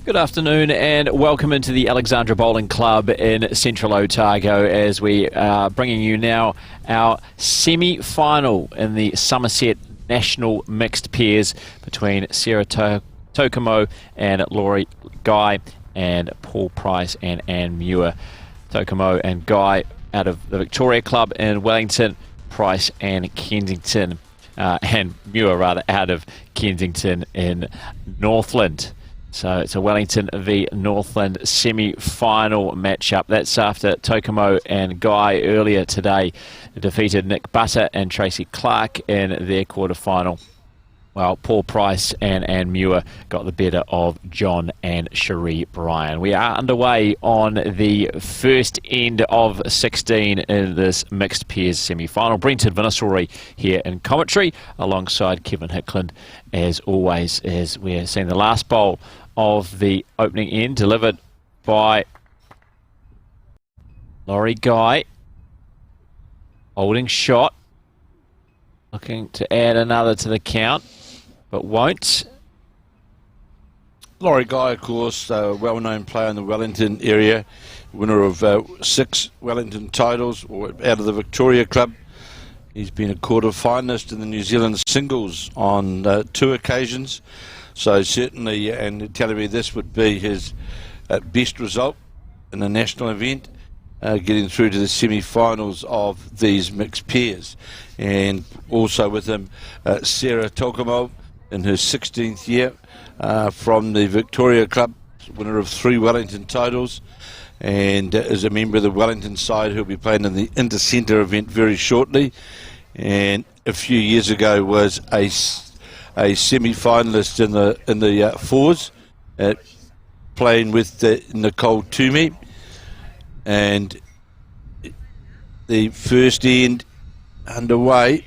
Good afternoon and welcome into the Alexandra Bowling Club in Central Otago as we are bringing you now our semi-final in the Summerset National Mixed Pairs between Sarah Tokomo and Laurie Guy and Paul Price and Anne Muir. Tokomo and Guy out of the Victoria Club in Wellington, Price and Kensington, and Muir rather out of Kensington in Northland. So it's a Wellington v Northland semi-final matchup. That's after Tokomo and Guy earlier today defeated Nick Butter and Tracy Clark in their quarterfinal. Well, Paul Price and Anne Muir got the better of John and Cherie Bryan. We are underway on the first end of 16 in this mixed pairs semi-final. Brenton Vinasori here in commentary alongside Kevin Hickland as always, as we're seeing the last bowl of the opening end delivered by Laurie Guy. Holding shot. Looking to add another to the count, but won't. Laurie Guy, of course, a well-known player in the Wellington area, winner of 6 Wellington titles out of the Victoria Club. He's been a quarter-finalist in the New Zealand singles on 2 occasions. So certainly, and telling me this would be his best result in a national event, getting through to the semi-finals of these mixed pairs. And also with him, Sarah Tokomo in her 16th year from the Victoria Club, winner of 3 Wellington titles, and is a member of the Wellington side who'll be playing in the Inter-Centre event very shortly. And a few years ago was a semi-finalist in the fours, playing with Nicole Toomey, and the first end underway,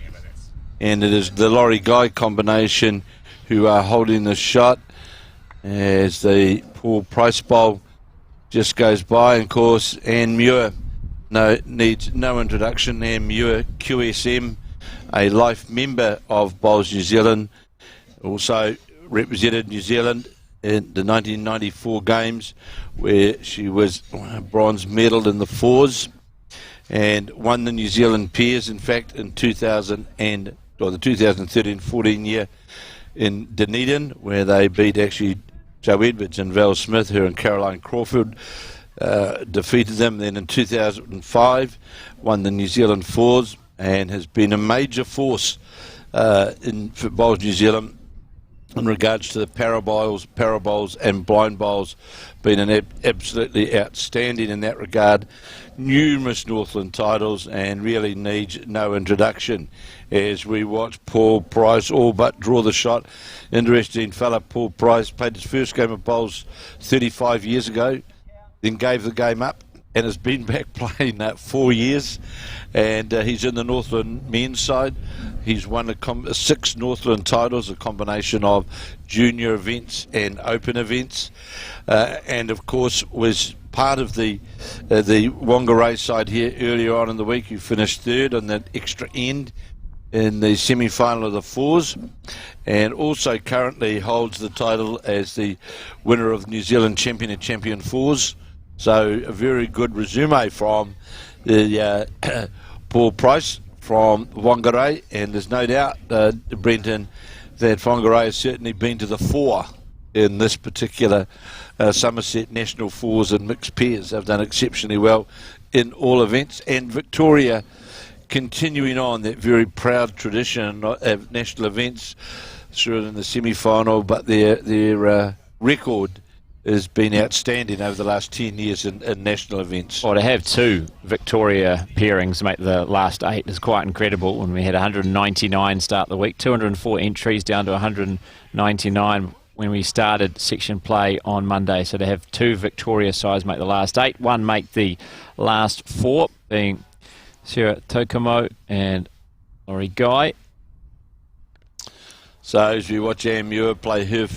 and it is the Laurie Guy combination who are holding the shot as the Paul Price bowl just goes by. And of course, Anne Muir needs no introduction. Anne Muir, QSM, a life member of Bowls New Zealand. Also represented New Zealand in the 1994 games where she was bronze medal in the fours and won the New Zealand pairs, in fact, in the 2013-14 year in Dunedin, where they beat actually Joe Edwards and Val Smith, her and Caroline Crawford defeated them. Then in 2005 won the New Zealand fours and has been a major force in Bowls New Zealand in regards to the parabowls and blind bowls, been absolutely outstanding in that regard. Numerous Northland titles and really needs no introduction as we watch Paul Price all but draw the shot. Interesting fella, Paul Price played his first game of bowls 35 years ago, then gave the game up and has been back playing 4 years, and he's in the Northland men's side. He's won 6 Northland titles, a combination of junior events and open events, and of course was part of the Whangarei side here earlier on in the week, who finished 3rd on that extra end in the semi-final of the fours, and also currently holds the title as the winner of New Zealand Champion and Champion fours. So a very good resume from the Paul Price from Whangarei, and there's no doubt, Brenton, that Whangarei has certainly been to the fore in this particular Summerset National Fours and Mixed Pairs. They've done exceptionally well in all events, and Victoria continuing on that very proud tradition of national events through in the semi-final, but their record has been outstanding over the last 10 years in national events. Well, to have 2 Victoria pairings make the last 8 is quite incredible. When we had 199 start the week, 204 entries down to 199 when we started section play on Monday. So to have 2 Victoria sides make the last 8, 1 make the last 4, being Sarah Tokomo and Laurie Guy. So as we watch Anne Muir play her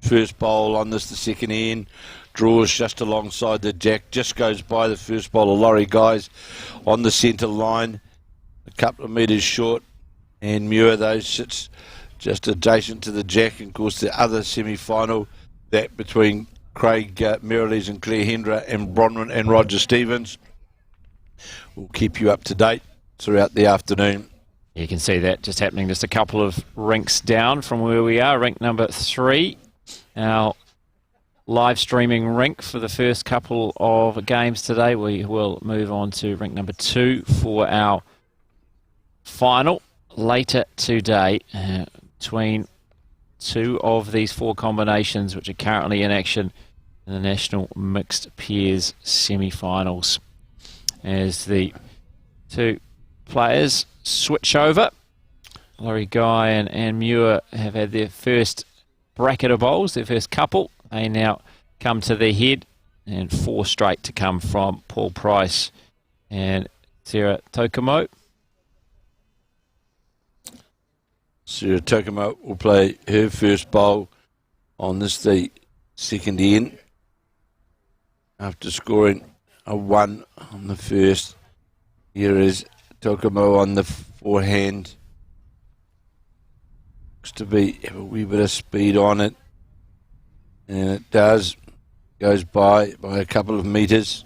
first bowl on this, the second end, draws just alongside the jack, just goes by the first bowl of Laurie Guy's on the centre line, a couple of metres short, and Muir, though, sits just adjacent to the jack. And of course the other semi-final, that between Craig Merrilees and Claire Hendra and Bronwyn and Roger Stevens. We'll keep you up to date throughout the afternoon. You can see that just happening just a couple of rinks down from where we are. Rink number 3, our live streaming rink for the first couple of games today. We will move on to rink number 2 for our final later today between 2 of these 4 combinations which are currently in action in the National Mixed Pairs semi-finals. As the 2 players switch over, Laurie Guy and Anne Muir have had their first bracket of bowls, their first couple. They now come to the head, and 4 straight to come from Paul Price and Sarah Tokomo. Sarah Tokomo will play her first bowl on this, the second end, after scoring a 1 on the first. Here is Tokomo on the forehand. Looks to be have a wee bit of speed on it, and it does. Goes by a couple of metres.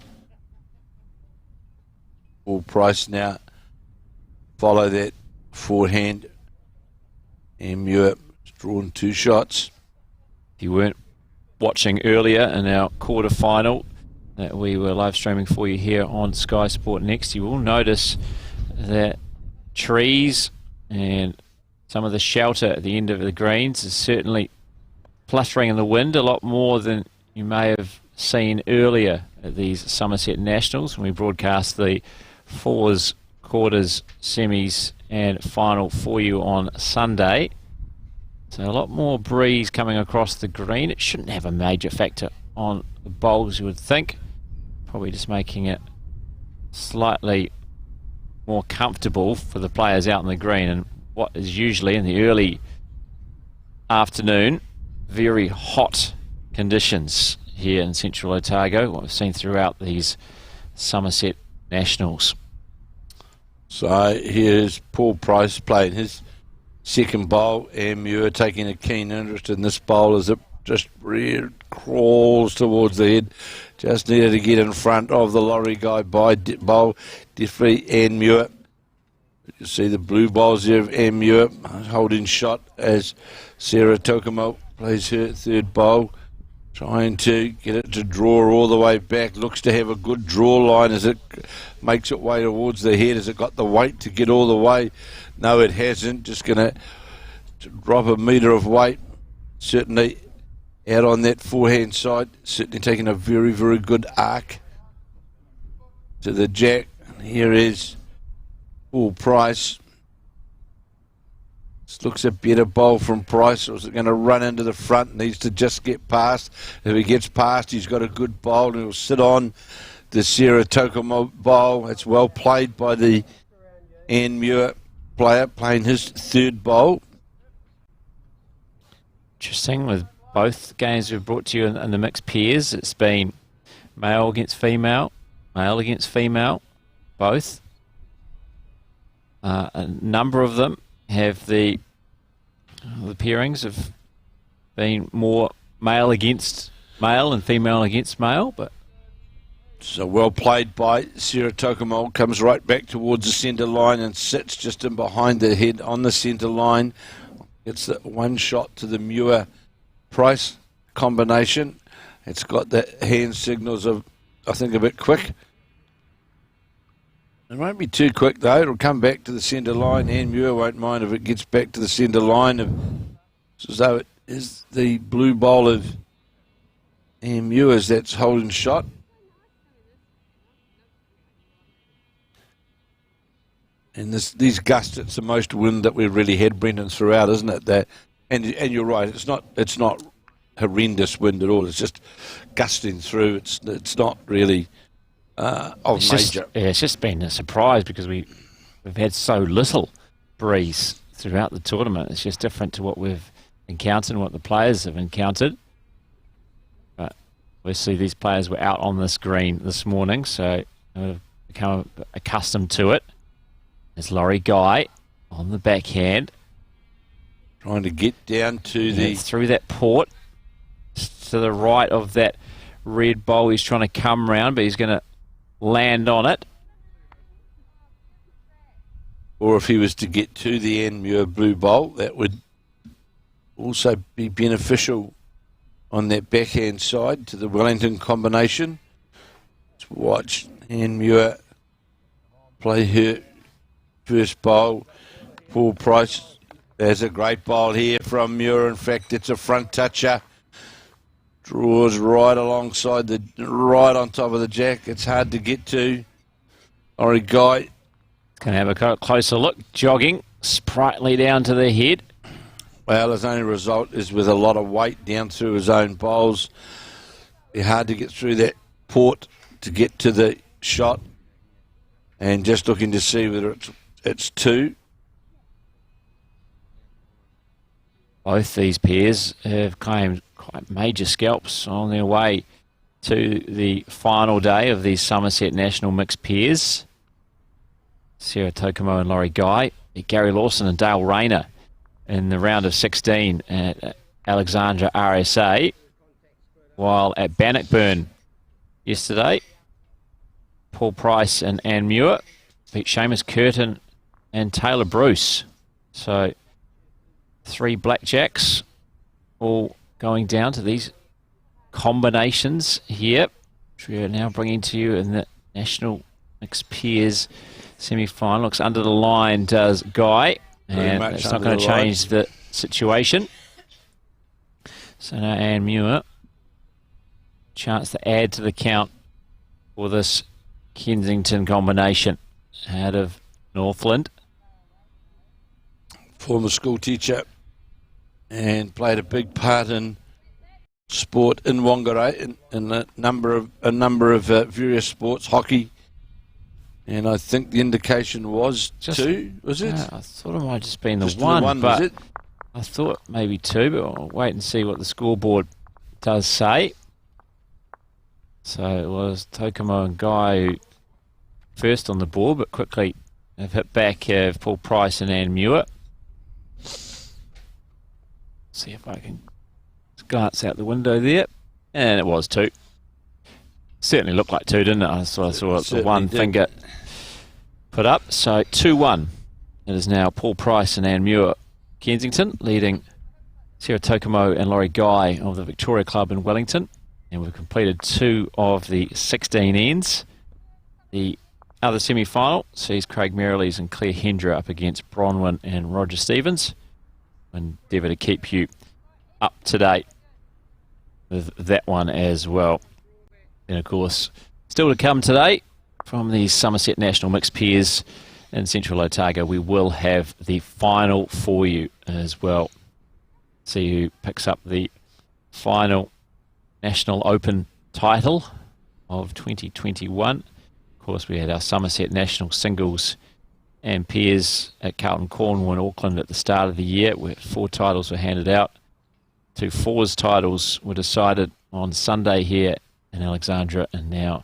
Full Price now follow that forehand. And Muir has drawn 2 shots. If you weren't watching earlier in our quarter final that we were live streaming for you here on Sky Sport Next, you will notice that trees and some of the shelter at the end of the greens is certainly fluttering in the wind a lot more than you may have seen earlier at these Summerset Nationals when we broadcast the 4s, quarters, semis and final for you on Sunday. So a lot more breeze coming across the green. It shouldn't have a major factor on the bowls, you would think. Probably just making it slightly more comfortable for the players out in the green, and what is usually in the early afternoon very hot conditions here in Central Otago, what we've seen throughout these Summerset Nationals. So here's Paul Price playing his second bowl, and Muir taking a keen interest in this bowl as it just really crawls towards the head. Just needed to get in front of the Laurie Guy bowl, definitely Anne Muir. You see the blue bowls there of Anne Muir holding shot as Sarah Tokomo plays her third bowl, trying to get it to draw all the way back. Looks to have a good draw line as it makes its way towards the head. Has it got the weight to get all the way? No, it hasn't. Just going to drop a metre of weight. Certainly out on that forehand side. Certainly taking a very, very good arc to the jack. And here is Paul Price. This looks a better bowl from Price. Or is it going to run into the front? Needs to just get past. If he gets past, he's got a good bowl and he'll sit on the Sarah Tokomo bowl. It's well played by the Anne Muir player playing his third bowl. Interesting, with both games we've brought to you in the mixed pairs, it's been male against female, male against female, both. A number of them have the pairings have been more male against male and female against male, but so well played by Sarah Tokomo. Comes right back towards the centre line and sits just in behind the head on the centre line. It's the 1 shot to the Muir Price combination. It's got the hand signals of, I think, a bit quick. It won't be too quick though. It'll come back to the centre line. Anne Muir won't mind if it gets back to the centre line. So it is the blue bowl of Anne Muir's that's holding shot. And these gusts, it's the most wind that we've really had, Brendan, throughout, isn't it? That, and you're right. It's not horrendous wind at all. It's just gusting through. It's not really major. It's just been a surprise because we've had so little breeze throughout the tournament. It's just different to what we've encountered and what the players have encountered. But obviously these players were out on this green this morning, so they've become accustomed to it. There's Laurie Guy on the backhand. Trying to get down to through that port. to the right of that red bowl. He's trying to come round, but he's going to land on it. Or if he was to get to the Anmure blue bowl, that would also be beneficial on that backhand side to the Wellington combination. Let's watch Anmure play her first bowl. Paul Price has a great bowl here from Muir. In fact, it's a front toucher. Draws right alongside right on top of the jack. It's hard to get to. Laurie Guy. Going to have a closer look. Jogging sprightly down to the head. Well, his only result is with a lot of weight down through his own bowls. It's hard to get through that port to get to the shot. And just looking to see whether it's two. Both these pairs have claimed quite major scalps on their way to the final day of these Summerset National Mixed Pairs. Sarah Tokomo and Laurie Guy, Gary Lawson and Dale Rayner in the round of 16 at Alexandra RSA, while at Bannockburn yesterday, Paul Price and Anne Muir beat Seamus Curtin and Taylor Bruce. So 3 blackjacks all going down to these combinations here, which we are now bringing to you in the National Mixed Pairs semi-final. Looks under the line does Guy, and it's not going to change the situation. So now Anne Muir, chance to add to the count for this Kensington combination out of Northland. Former school teacher and played a big part in sport in Whangarei in a number of various sports, hockey. And I think the indication was just 2, was it? I thought it might have just been just one, the one, but was it? I thought maybe 2, but I'll wait and see what the scoreboard does say. So it was Tokomo and Guy who first on the board, but quickly have hit back Paul Price and Anne Muir. See if I can glance out the window there. And it was 2. Certainly looked like 2, didn't it? I saw the one finger put up. So 2-1. It is now Paul Price and Anne Muir, Kensington, leading Sarah Tokomo and Laurie Guy of the Victoria Club in Wellington. And we've completed 2 of the 16 ends. The other semi-final sees Craig Merrilees and Claire Hendra up against Bronwyn and Roger Stevens. Endeavour to keep you up to date with that one as well. And of course, still to come today from the Summerset National Mixed Pairs in Central Otago, we will have the final for you as well. See who picks up the final National Open title of 2021. Of course, we had our Summerset National Singles and Pairs at Carlton Cornwall in Auckland at the start of the year, where 4 titles were handed out. 2 fours titles were decided on Sunday here in Alexandra, and now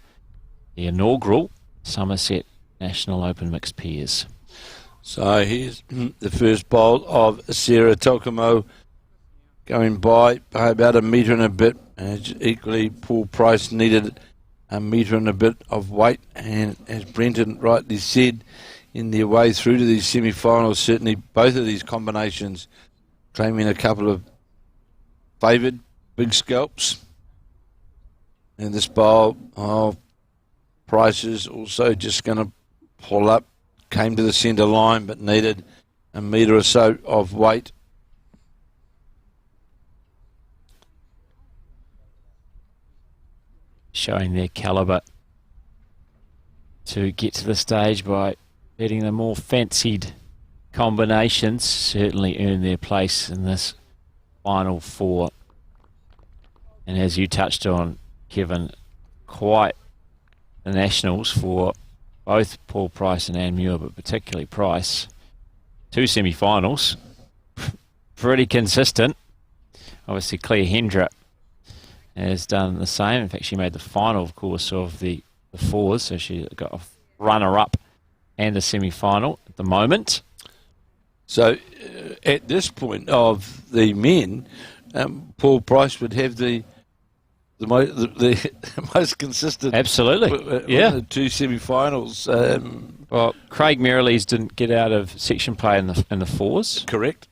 the inaugural Summerset National Open Mixed Pairs. So here's the first bowl of Sarah Tokomo, going by about a metre and a bit. And equally, Paul Price needed a metre and a bit of weight, and as Brenton rightly said, in their way through to these semi-finals, certainly both of these combinations claiming a couple of favoured big scalps. And this bowl of Price is also just going to pull up, came to the centre line but needed a metre or so of weight. Showing their calibre to get to the stage by betting the more fancied combinations, certainly earn their place in this final 4. And as you touched on, Kevin, quite the nationals for both Paul Price and Anne Muir, but particularly Price. 2 semi-finals, pretty consistent. Obviously, Claire Hendra has done the same. In fact, she made the final, of course, of the 4s, so she got a runner-up and a semi-final at the moment. So at this point of the men, Paul Price would have the the most consistent. Absolutely, yeah. The two semi-finals. Well, Craig Merrilees didn't get out of section play in the fours. Correct.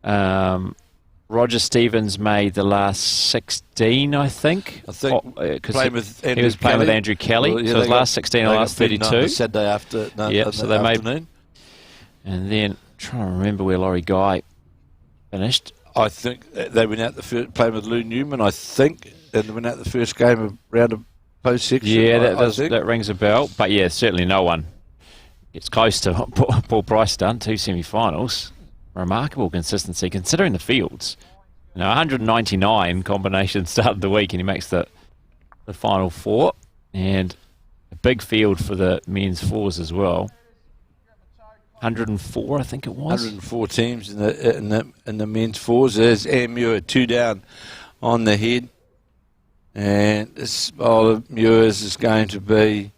Roger Stevens made the last 16, I think. Playing with Andrew he was playing Kelly. with Andrew Kelly. Well, yeah, so his last 16 or last 32. Saturday after. So they afternoon. And then trying to remember where Laurie Guy finished. I think they went out the first playing with Lou Newman. I think, and they went out the first game of round of post section. Yeah, that rings a bell. But yeah, certainly no one gets close to what Paul Price done. 2 semi-finals. Remarkable consistency considering the fields. 199 combinations started the week, and he makes the final 4, and a big field for the men's 4s as well. 104, I think it was. 104 teams in the men's 4s. There's Muir 2 down on the head, and this bowl of Muir's is going to be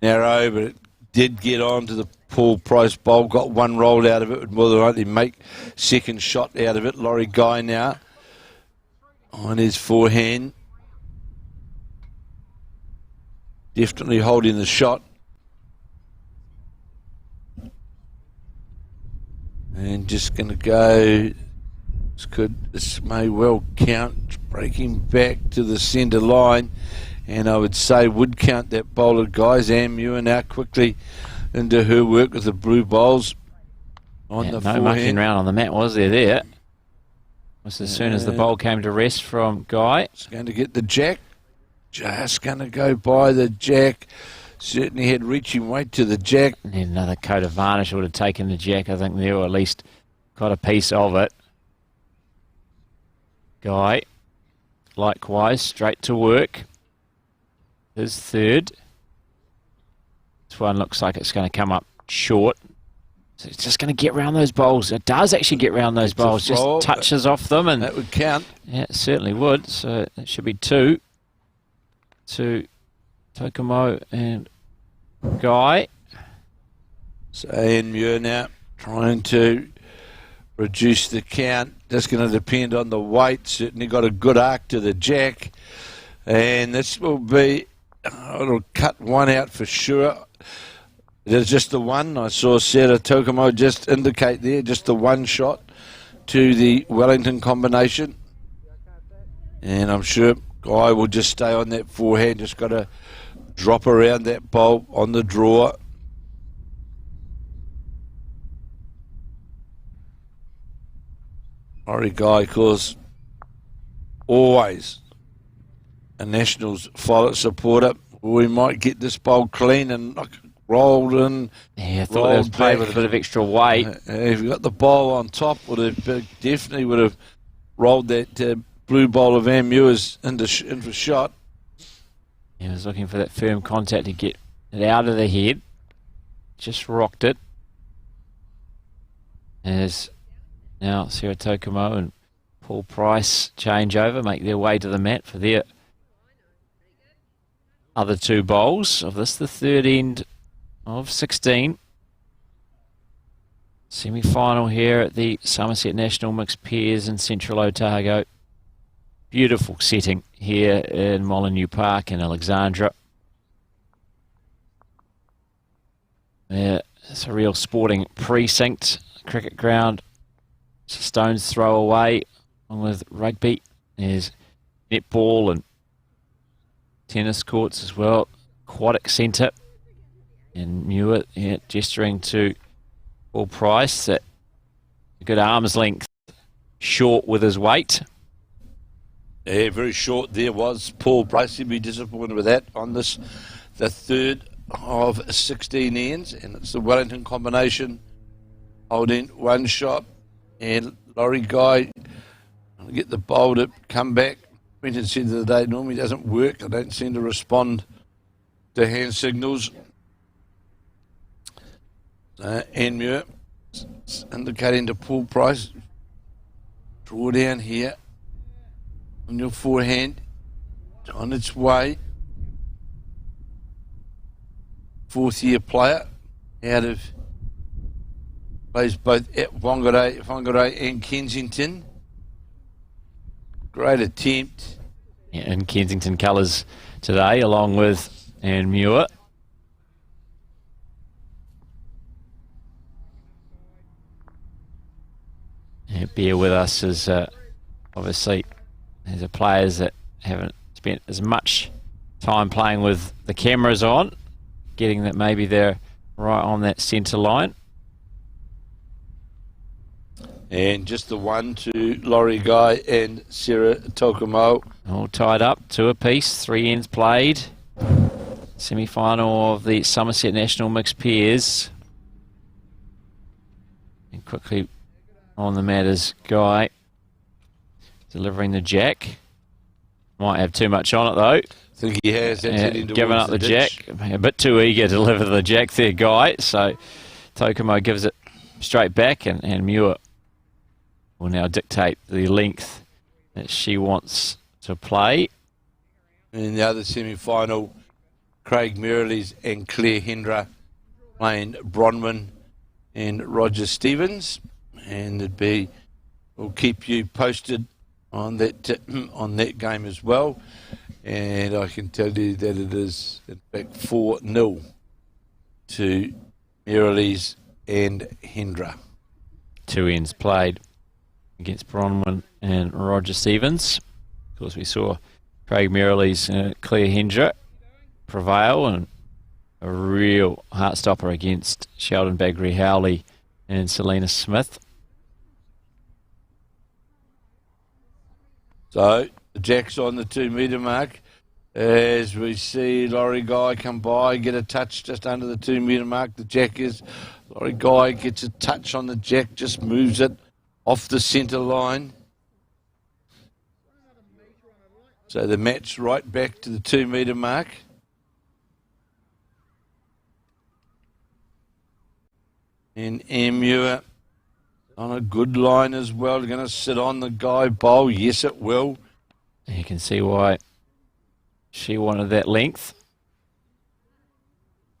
narrow, but it did get on to the Paul Price bowl, got one rolled out of it, would more than likely make second shot out of it. Laurie Guy now on his forehand. Definitely holding the shot. And just going to go, this may well count, breaking back to the centre line. And I would say would count that bowler, guys. Muir now quickly into her work with the blue bowls on the forehand. No mucking round on the mat, was there? As soon as the bowl came to rest from Guy. It's going to get the jack. Just going to go by the jack. Certainly had reaching weight to the jack. And then another coat of varnish would have taken the jack, I think there, or at least got a piece of it. Guy, likewise, straight to work. His third. This one looks like it's going to come up short. So it's just going to get round those bowls. It does actually get round those bowls. Just touches off them. And that would count. Yeah, it certainly would. So it should be 2 to Tokomo and Guy. So Ian Muir now trying to reduce the count. Just going to depend on the weight. Certainly got a good arc to the jack. And this will be, it'll cut one out for sure. There's just the one. I saw Sarah Tokomo just indicate there, just the one shot to the Wellington combination. And I'm sure Guy will just stay on that forehand. Just got to drop around that bowl on the draw. Laurie Guy, of course, always a Nationals supporter. We might get this bowl clean and rolled in. Yeah, I thought it was played with a bit of extra weight. If you got the bowl on top, definitely would have rolled that blue bowl of Muir's into shot. He was looking for that firm contact to get it out of the head. Just rocked it. As now Sarah Tokomo and Paul Price change over, make their way to the mat for their other 2 bowls of this, the third end of 16. Semi-final here at the Summerset National Mixed Pairs in Central Otago. Beautiful setting here in Molyneux Park in Alexandra. Yeah, it's a real sporting precinct, cricket ground. It's a stone's throw away, along with rugby. There's netball and tennis courts as well. Aquatic centre. And Muir gesturing to Paul Price that a good arm's length short with his weight. Yeah, very short there was Paul Price. He'd be disappointed with that on this, the third of 16 ends. And it's the Wellington combination holding one shot. And Laurie Guy get the bowl to come back. Quentin said the other day, normally doesn't work. I don't seem to respond to hand signals. And Muir indicating to Paul Price, draw down here on your forehand, on its way. 4th year player out of, plays both at Whangarei and Kensington. Great attempt. in Kensington colours today, along with Anne Muir. Yeah, bear with us, as obviously there's a players that haven't spent as much time playing with the cameras on, getting that maybe they're right on that centre line. And just the one to Laurie Guy and Sarah Tokumo. All tied up, 2 apiece, 3 ends played. Semi-final of the Summerset National Mixed Pairs. And quickly on the mat is Guy, delivering the jack. Might have too much on it though. I think he has. Giving up the jack. A bit too eager to deliver the jack there, Guy. So Tokumo gives it straight back, and Muir will now dictate the length that she wants to play. In the other semi-final, Craig Merrilies and Claire Hendra playing Bronwyn and Roger Stevens. And we'll keep you posted on that game as well. And I can tell you that it is, in fact, 4-0 to Merrilies and Hendra. 2 ends played against Bronwyn and Roger Stevens. Of course, we saw Craig Merrilies and Claire Hendra prevail, and a real heartstopper against Sheldon Baggery Howley and Selena Smith. So the jack's on the 2 metre mark as we see Laurie Guy come by, get a touch just under the 2 metre mark. The jack is, Laurie Guy gets a touch on the jack, just moves it off the centre line. So the match right back to the 2 metre mark. And Muir on a good line as well. Going to sit on the Guy bowl. Yes, it will. You can see why she wanted that length.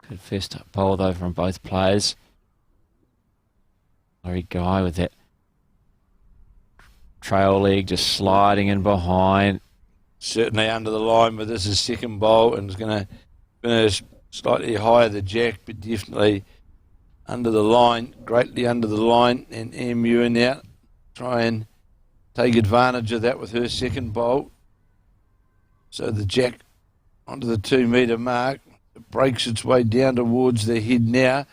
Good first bowl though from both players. Laurie Guy with that trail leg just sliding in behind. Certainly under the line, but this is second bowl and it's going to finish slightly higher the jack, but definitely under the line, greatly under the line. And Muir now try and take advantage of that with her second bowl. So the jack onto the 2 metre mark. It breaks its way down towards the head now.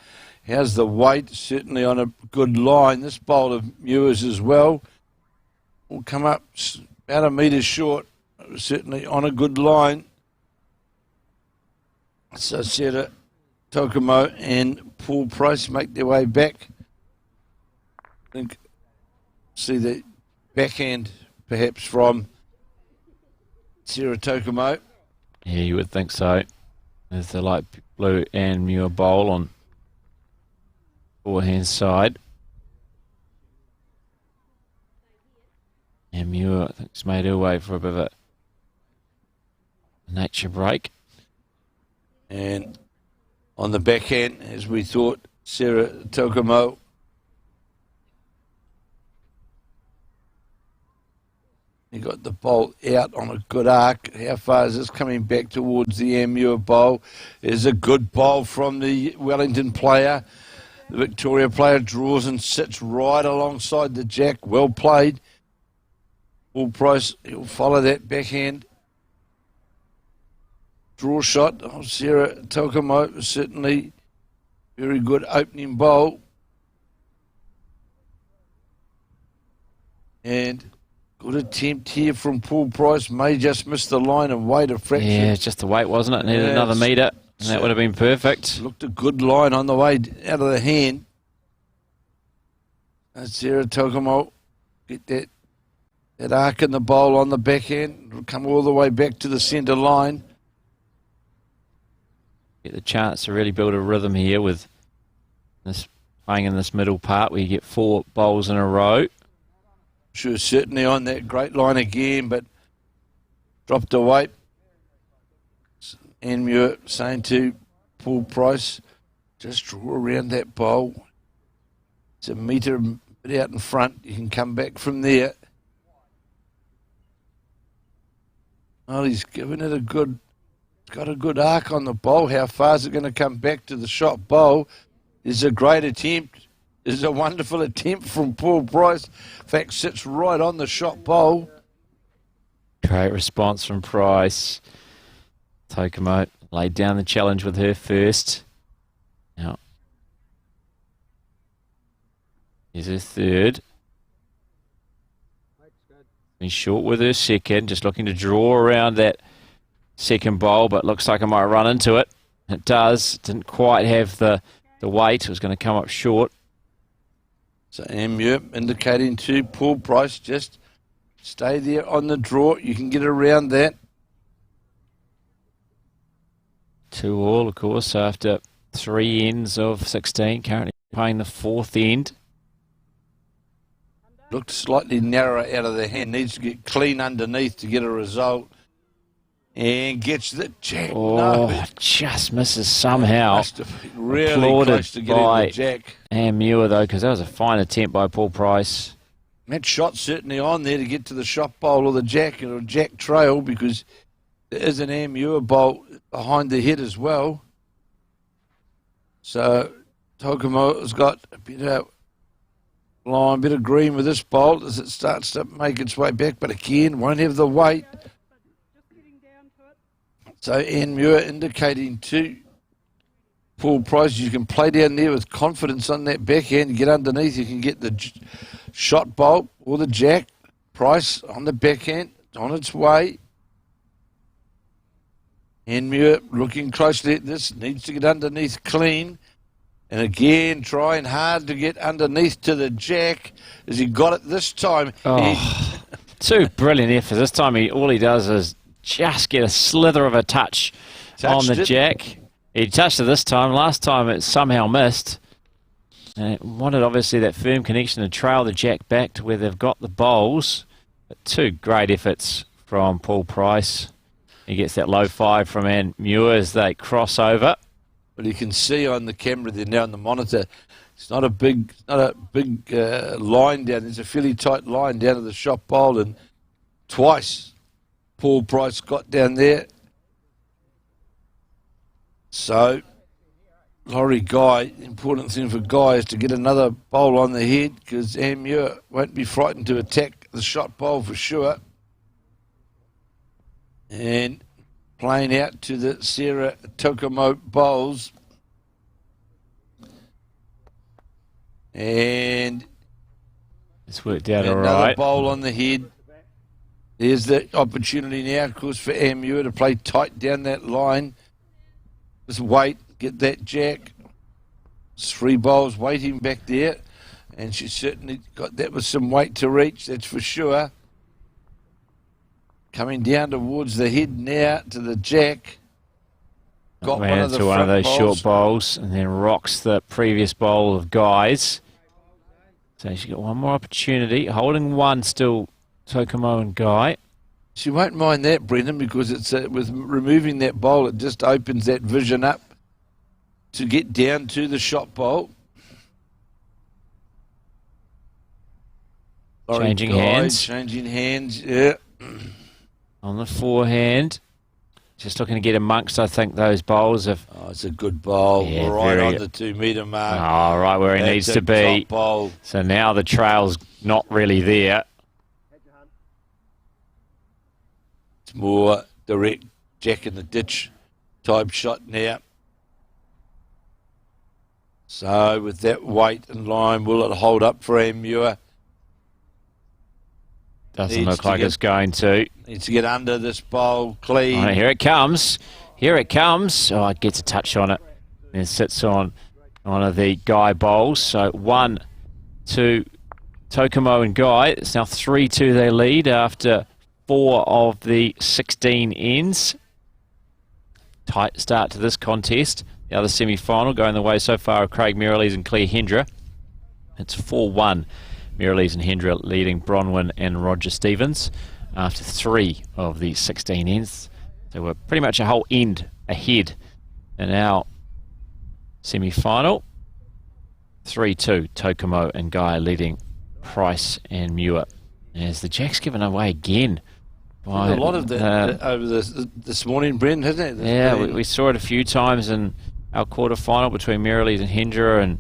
How's the weight? Certainly on a good line. This bowl of Muir's as well will come up about a metre short. Certainly on a good line. So Sarah Tokumo and Paul Price make their way back. I think see the backhand perhaps from Sarah Tokumo. Yeah, you would think so. There's the light blue and Muir bowl on forehand side. And Muir, I think, has made her way for a bit of a nature break. And on the backhand, as we thought, Sarah Tokumo. He got the bowl out on a good arc. How far is this coming back towards the Muir bowl? Is a good bowl from the Wellington player. The Victoria player draws and sits right alongside the jack. Well played. Full Price, he'll follow that backhand. Draw shot of Sarah Tokumo, certainly very good opening bowl. And good attempt here from Paul Price. May just miss the line and weight a fraction. Yeah, it's just the weight, wasn't it? Needed another metre, and that would have been perfect. Looked a good line on the way out of the hand. And Sarah Tokumo get that arc in the bowl on the backhand. It'll come all the way back to the centre line. Get the chance to really build a rhythm here with this playing in this middle part where you get 4 bowls in a row. She was certainly on that great line again, but dropped a weight. And Muir saying to Paul Price, just draw around that bowl. It's a metre bit out in front. You can come back from there. Well, he's given it got a good arc on the bowl. How far is it going to come back to the shot bowl? Is a great attempt. Is a wonderful attempt from Paul Price. In fact, sits right on the shot bowl. Great response from Price. Tokomo laid down the challenge with her first. Now, here's her third. He's short with her second, just looking to draw around that second bowl, but looks like I might run into it. It does. Didn't quite have the weight. It was going to come up short. So Amur indicating to Paul Price, just stay there on the draw. You can get around that. 2-all, of course, after 3 ends of 16. Currently playing the 4th end. Looked slightly narrower out of the hand. Needs to get clean underneath to get a result. And gets the jack. Oh, no. Just misses somehow. Must have been really Applauded close to getting by the jack. Muir, though, because that was a fine attempt by Paul Price. That shot certainly on there to get to the shot bowl or the jack or jack trail, because there is an Amur bowl behind the head as well. So Tokomo has got a bit of line, a bit of green with this bowl as it starts to make its way back, but again, won't have the weight. So Muir indicating to Paul Price, you can play down there with confidence on that backhand, get underneath, you can get the shot bolt or the jack. Price on the backhand, on its way. Muir looking closely at this, needs to get underneath clean. And again, trying hard to get underneath to the jack. As he got it this time. Oh, 2 brilliant efforts. This time all he does is just get a slither of a touch on the jack. He touched it this time. Last time it somehow missed. And it wanted, obviously, that firm connection to trail the jack back to where they've got the bowls. But 2 great efforts from Paul Price. He gets that low 5 from Ann Muir as they cross over. Well, you can see on the camera there now on the monitor, it's not a big line down. There's a fairly tight line down to the shot bowl, and twice Paul Price got down there. So, Laurie Guy, the important thing for Guy is to get another bowl on the head, because Amur won't be frightened to attack the shot bowl for sure. And playing out to the Sarah Tokomo bowls. And it's worked out all another right. bowl on the head. There's the opportunity now, of course, for Amur to play tight down that line. Just wait, get that jack. There's 3 bowls waiting back there. And she certainly got that with some weight to reach, that's for sure. Coming down towards the head now to the jack. Got one of those bowls. short bowls and then rocks the previous bowl of Guy's. So she's got one more opportunity. Holding 1 still, Tokomo and Guy. She won't mind that, Brendan, because it's with removing that bowl, it just opens that vision up to get down to the shot bowl. Changing hands. Changing hands, yeah. On the forehand. Just looking to get amongst, I think, those bowls of... Oh, it's a good bowl, yeah, right on the 2 metre mark. Oh, right where he needs to be. Bowl. So now the trail's not really there. It's more direct jack in the ditch type shot now. So with that weight and line, will it hold up for Amur? Doesn't look like it's going to. Needs to get under this bowl clean. Oh, here it comes. Here it comes. Oh, it gets a touch on it. And it sits on one of the Guy bowls. So 1, 2, Tokomo and Guy. It's now 3-2 they lead after 4 of the 16 ends. Tight start to this contest. The other semi-final going the way so far of Craig Merrilees and Claire Hendra. It's 4-1. Merrilees and Hendra leading Bronwyn and Roger Stevens after 3 of the 16 ends. So we're pretty much a whole end ahead in our semi-final. 3-2, Tokomo and Guy leading Price and Muir. As the jack's given away again A lot of that over this morning, Bren, hasn't it? Yeah, we saw it a few times in our quarter-final between Merrilies and Hendra and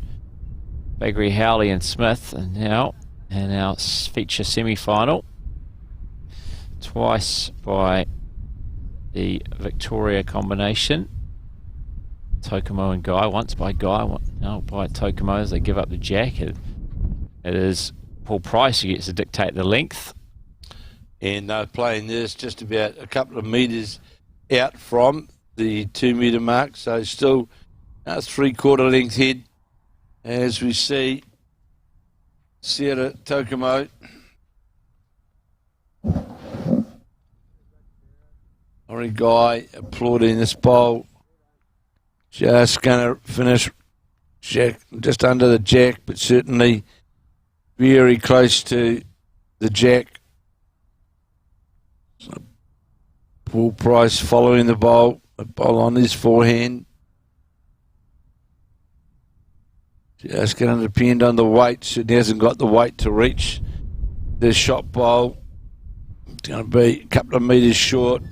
Bakery, Howley and Smith, and now in our feature semi-final. Twice by the Victoria combination. Tokomo and Guy, once by Guy, now by Tokomo as they give up the jack. It is Paul Price who gets to dictate the length. And they're playing this just about a couple of metres out from the 2 metre mark, so still 3/4 length head as we see Sarah Tokomo. Laurie Guy applauding this bowl. Just going to finish jack, just under the jack, but certainly very close to the jack. So Paul Price following the bowl, a bowl on his forehand. Just going to depend on the weight. Certainly hasn't got the weight to reach the shot bowl. It's going to be a couple of metres short.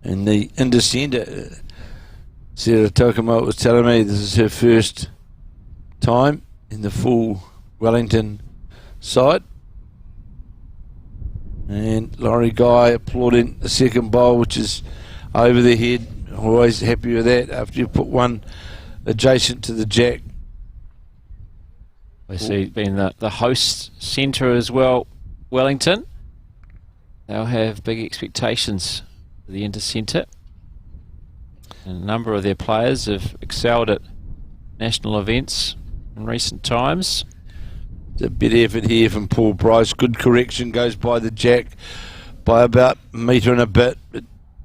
And the in-descender, Sarah Tokomo was telling me this is her first time in the full Wellington side. And Laurie Guy applauding the second bowl, which is over the head. Always happy with that after you put one adjacent to the jack. I see being the host centre as well, Wellington. They'll have big expectations for the inter-centre. And a number of their players have excelled at national events in recent times. It's a bit of effort here from Paul Price. Good correction, goes by the jack by about a metre and a bit.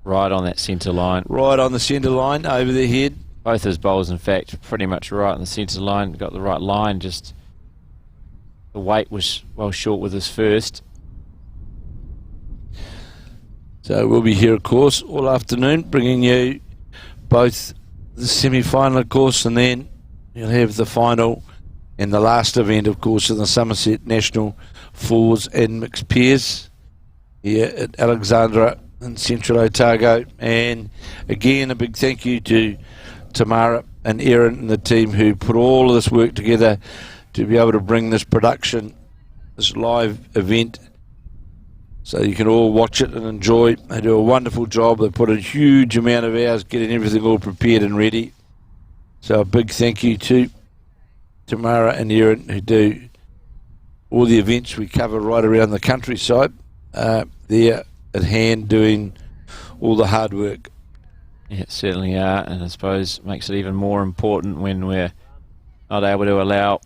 Right on that centre line. Right on the centre line, over the head. Both his bowls, in fact, pretty much right on the centre line. Got the right line, just the weight was well short with his first. So we'll be here, of course, all afternoon, bringing you both the semi-final, of course, and then you'll have the final and the last event, of course, in the Summerset National Fours and Mixed Pairs here at Alexandra in Central Otago. And again, a big thank you to Tamara and Erin and the team who put all of this work together to be able to bring this production, this live event, so you can all watch it and enjoy. They do a wonderful job. They put a huge amount of hours getting everything all prepared and ready. So a big thank you to Tamara and Erin, who do all the events we cover right around the countryside. They're at hand doing all the hard work. Yeah, it certainly are, and I suppose makes it even more important when we're not able to allow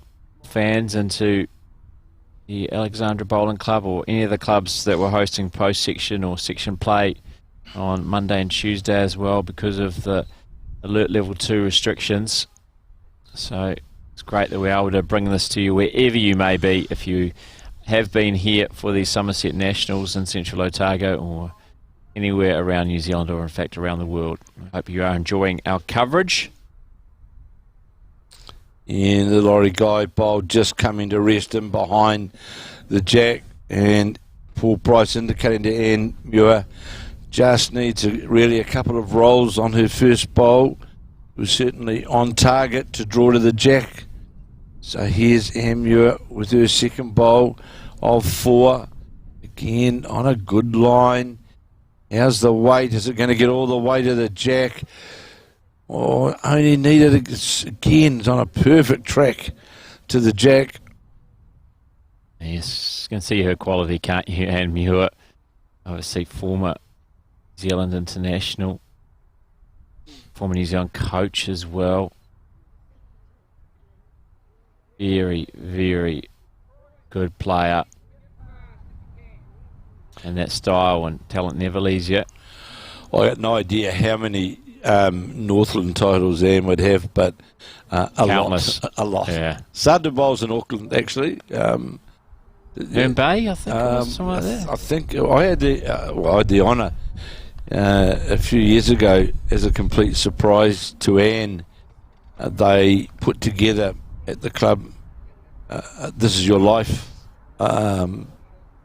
fans into the Alexandra Bowling Club or any of the clubs that were hosting post-section or section play on Monday and Tuesday as well because of the alert level 2 restrictions. So it's great that we're able to bring this to you wherever you may be, if you have been here for the Summerset Nationals in Central Otago or anywhere around New Zealand or in fact around the world. I hope you are enjoying our coverage. And the Laurie Guy bowl just coming to rest him behind the jack, and Paul Price indicating to Anne Muir just needs really a couple of rolls on her first bowl. Was certainly on target to draw to the jack. So here's Anne Muir with her second bowl of 4. Again on a good line. How's the weight? Is it going to get all the weight of the jack? Oh, only needed, again, it's on a perfect track to the jack. Yes, you can see her quality, can't you, Anne Muir? Obviously former New Zealand international, former New Zealand coach as well. Very, very good player. And that style and talent never leaves you. I got no idea how many Northland titles Anne would have, but Countless. A lot. Yeah. Started bowls in Auckland, actually. Herne Bay, I think it was something like that. I think I had the honour a few years ago as a complete surprise to Anne. They put together at the club This Is Your Life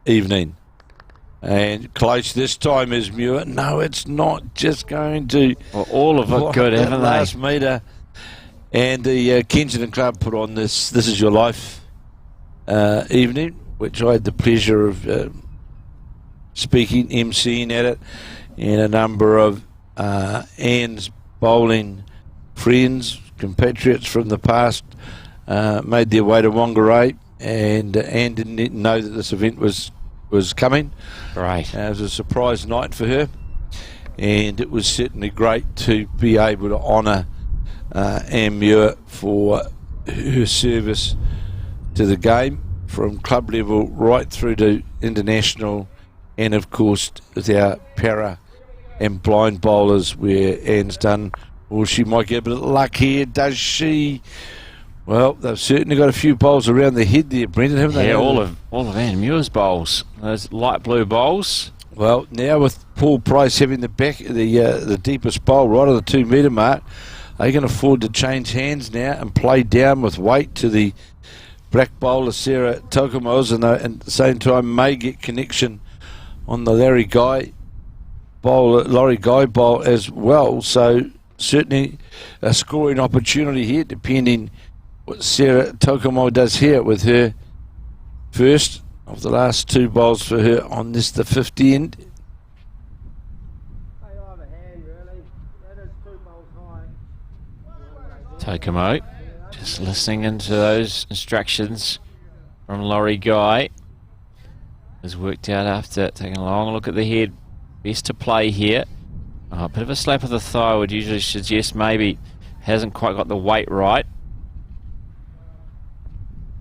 evening. And close this time is Muir. No, it's not just going to... Well, all of it good, haven't they? Last metre. And the Kensington Club put on This Is Your Life evening, which I had the pleasure of speaking, emceeing at it, and a number of Anne's bowling friends, compatriots from the past, made their way to Whangarei, and Anne didn't know that this event was coming. Right. It was a surprise night for her, and it was certainly great to be able to honour Anne Muir for her service to the game, from club level right through to international, and of course with our para and blind bowlers, where Anne's done. Well, she might get a bit of luck here, does she? Well, they've certainly got a few bowls around the head there, Brendan, haven't they? Yeah, all of Anne Muir's bowls, those light blue bowls. Well, now with Paul Price having the deepest bowl right on the 2 metre mark, they can afford to change hands now and play down with weight to the black bowler Sarah Tokomos, and at the same time may get connection on the Laurie Guy bowl as well. So certainly a scoring opportunity here, depending what Sarah Tokomo does here with her first of the last 2 bowls for her on this, the 50 end. Tokomo just listening into those instructions from Laurie Guy. Has worked out after taking a long look at the head. Best to play here. A bit of a slap of the thigh would usually suggest maybe hasn't quite got the weight right.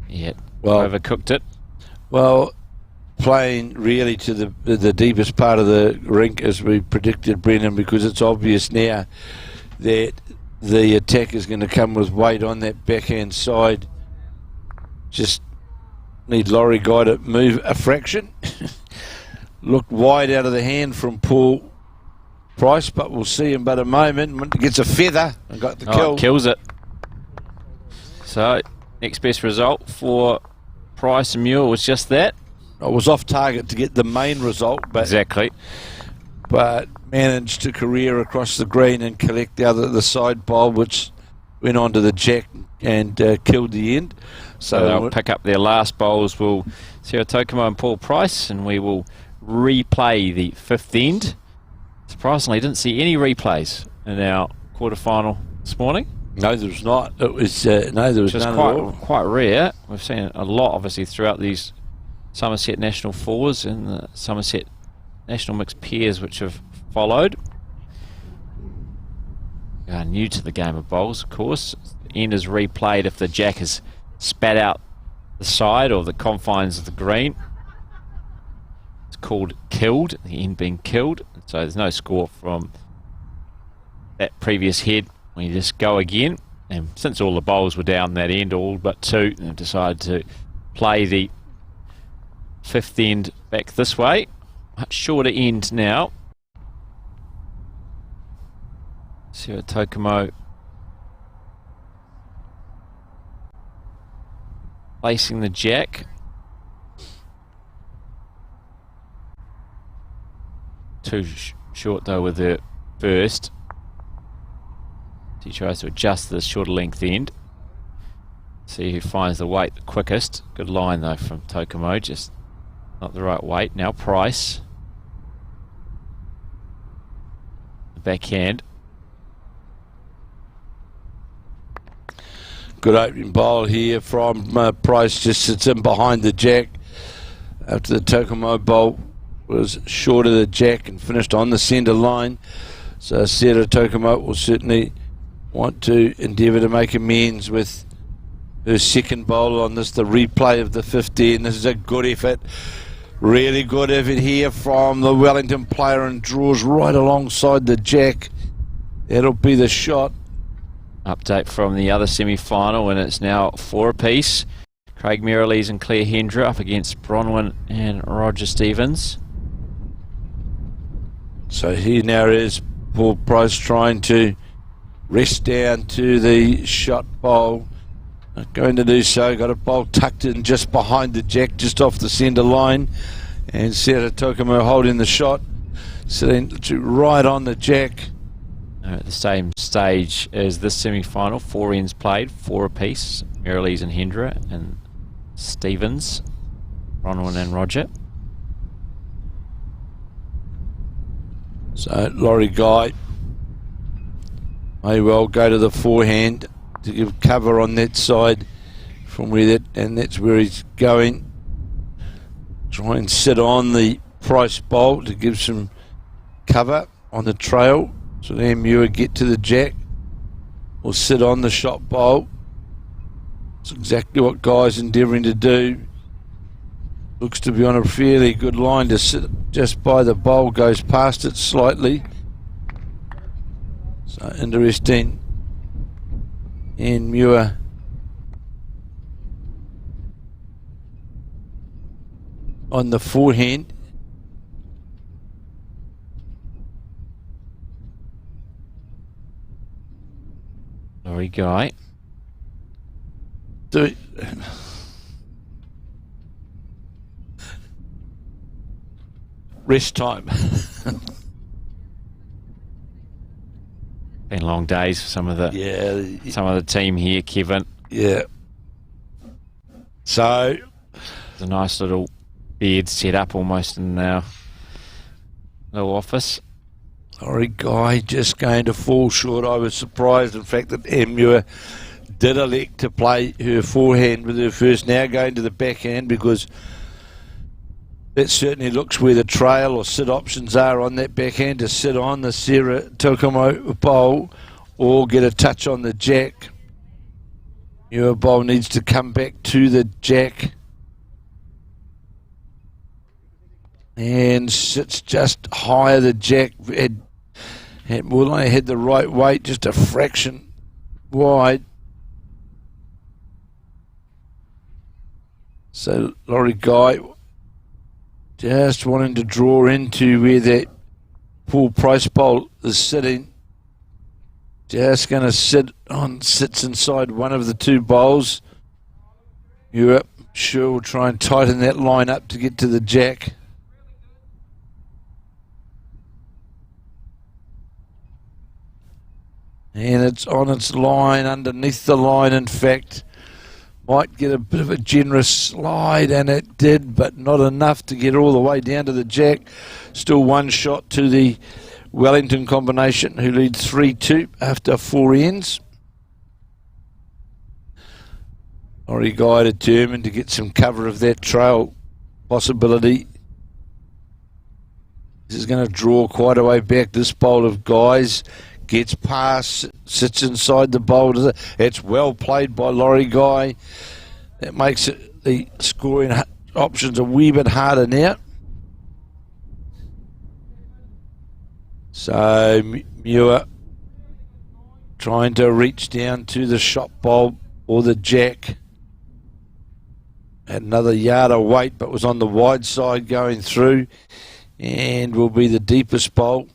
Yet, well, overcooked it. Well, playing really to the deepest part of the rink, as we predicted, Brendan, because it's obvious now that the attack is going to come with weight on that backhand side. Just need Laurie Guy to move a fraction. Looked wide out of the hand from Paul Price, but we'll see in but a moment. Gets a feather and got the kill. Kills it. So, next best result for Price and Muir was just that. I was off target to get the main result, but exactly. But managed to career across the green and collect the side bowl, which went on to the jack and killed the end. So they'll pick up their last bowls. We'll Sarah Tokomo and Paul Price, and we will replay the 5th end. Surprisingly, didn't see any replays in our quarterfinal this morning. No, there was not. It was no, there was just none quite rare. We've seen a lot, obviously, throughout these Summerset National Fours and the Summerset National Mixed Pairs, which have followed. New to the game of bowls, of course. The end is replayed if the jack is spat out the side or the confines of the green. It's called killed, the end being killed. So there's no score from that previous head. We just go again. And since all the bowls were down that end, all but 2, they've decided to play the 5th end back this way. Much shorter end now. Sarah Tokomo placing the jack. Too short though with her first. She tries to adjust the shorter length end. See who finds the weight the quickest. Good line though from Tokomo, just not the right weight. Now Price. The backhand. Good opening bowl here from Price, just sits in behind the jack after the Tokomo bowl was short of the jack and finished on the centre line. So Sarah Tokomo will certainly want to endeavour to make amends with her second bowl on this, the replay of the 15. This is a good effort, really good effort here from the Wellington player, and draws right alongside the jack. That'll be the shot. Update from the other semi-final, and it's now 4 apiece. Craig Merrilees and Claire Hendra up against Bronwyn and Roger Stevens. So here now is Paul Price trying to rest down to the shot bowl Going to do so. Got a bowl tucked in just behind the jack, just off the centre line. And Sarah Tokumo holding the shot. Sitting right on the jack. At the same stage as this semi-final, 4 ends played, 4 apiece. Merrilies and Hendra and Stevens, Bronwyn and Roger. So Laurie Guy may well go to the forehand to give cover on that side from where that, and that's where he's going. Try and sit on the Price bowl to give some cover on the trail. So then Muir get to the jack or sit on the shot bowl. It's exactly what Guy's endeavouring to do. Looks to be on a fairly good line to sit just by the bowl, goes past it slightly. So interesting. And Muir on the forehand. Laurie Guy. Rest time. Been long days for some of the team here, Kevin. Yeah. So there's a nice little bed set up almost in our little office. Laurie Guy just going to fall short. I was surprised, in fact, that Muir did elect to play her forehand with her first, now going to the backhand, because that certainly looks where the trail or sit options are on that backhand, to sit on the Sarah Tokumo bowl or get a touch on the jack. Muir bowl needs to come back to the jack and sits just higher. The jack had the right weight, just a fraction wide. So Laurie Guy just wanting to draw into where that Paul Price bowl is sitting. Just going to sits inside one of the two bowls. Europe sure will try and tighten that line up to get to the jack. And it's on its line, underneath the line, in fact. Might get a bit of a generous slide, and it did, but not enough to get all the way down to the jack. Still one shot to the Wellington combination, who lead 3-2 after 4 ends. Laurie Guy determined to get some cover of that trail possibility. This is going to draw quite a way back, this bowl of Guy's. Gets past, sits inside the bowl. It's well played by Laurie Guy. That makes it the scoring options a wee bit harder now. So Muir trying to reach down to the shot bowl or the jack. Had another yard of weight, but was on the wide side going through, and will be the deepest bowl.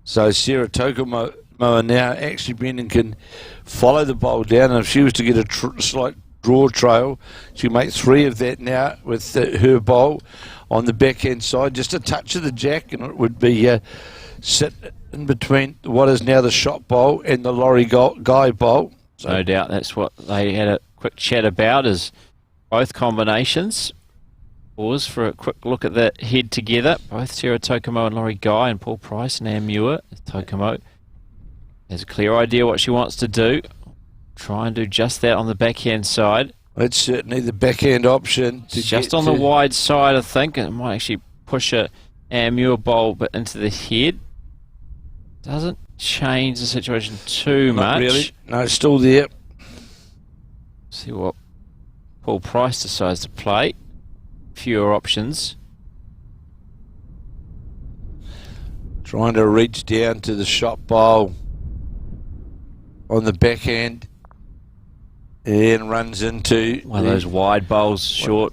So Sarah Tokumo now actually Brendan can follow the bowl down, and if she was to get a slight draw trail, she'll make 3 of that now with her bowl on the backhand side. Just a touch of the jack, and it would be sit in between what is now the shot bowl and the Laurie Guy bowl. So no doubt that's what they had a quick chat about, is both combinations. Pause for a quick look at the head together. Both Sarah Tokumo and Laurie Guy and Paul Price and Anne Muir. Tokumo has a clear idea what she wants to do. Try and do just that on the backhand side. It's certainly the backhand option. It's just on the wide side, I think. It might actually push a Anne Muir bowl but into the head. Doesn't change the situation too much. Not really. No, it's still there. See what Paul Price decides to play. Fewer options. Trying to reach down to the shot bowl on the backhand, and runs into one of those wide bowls short.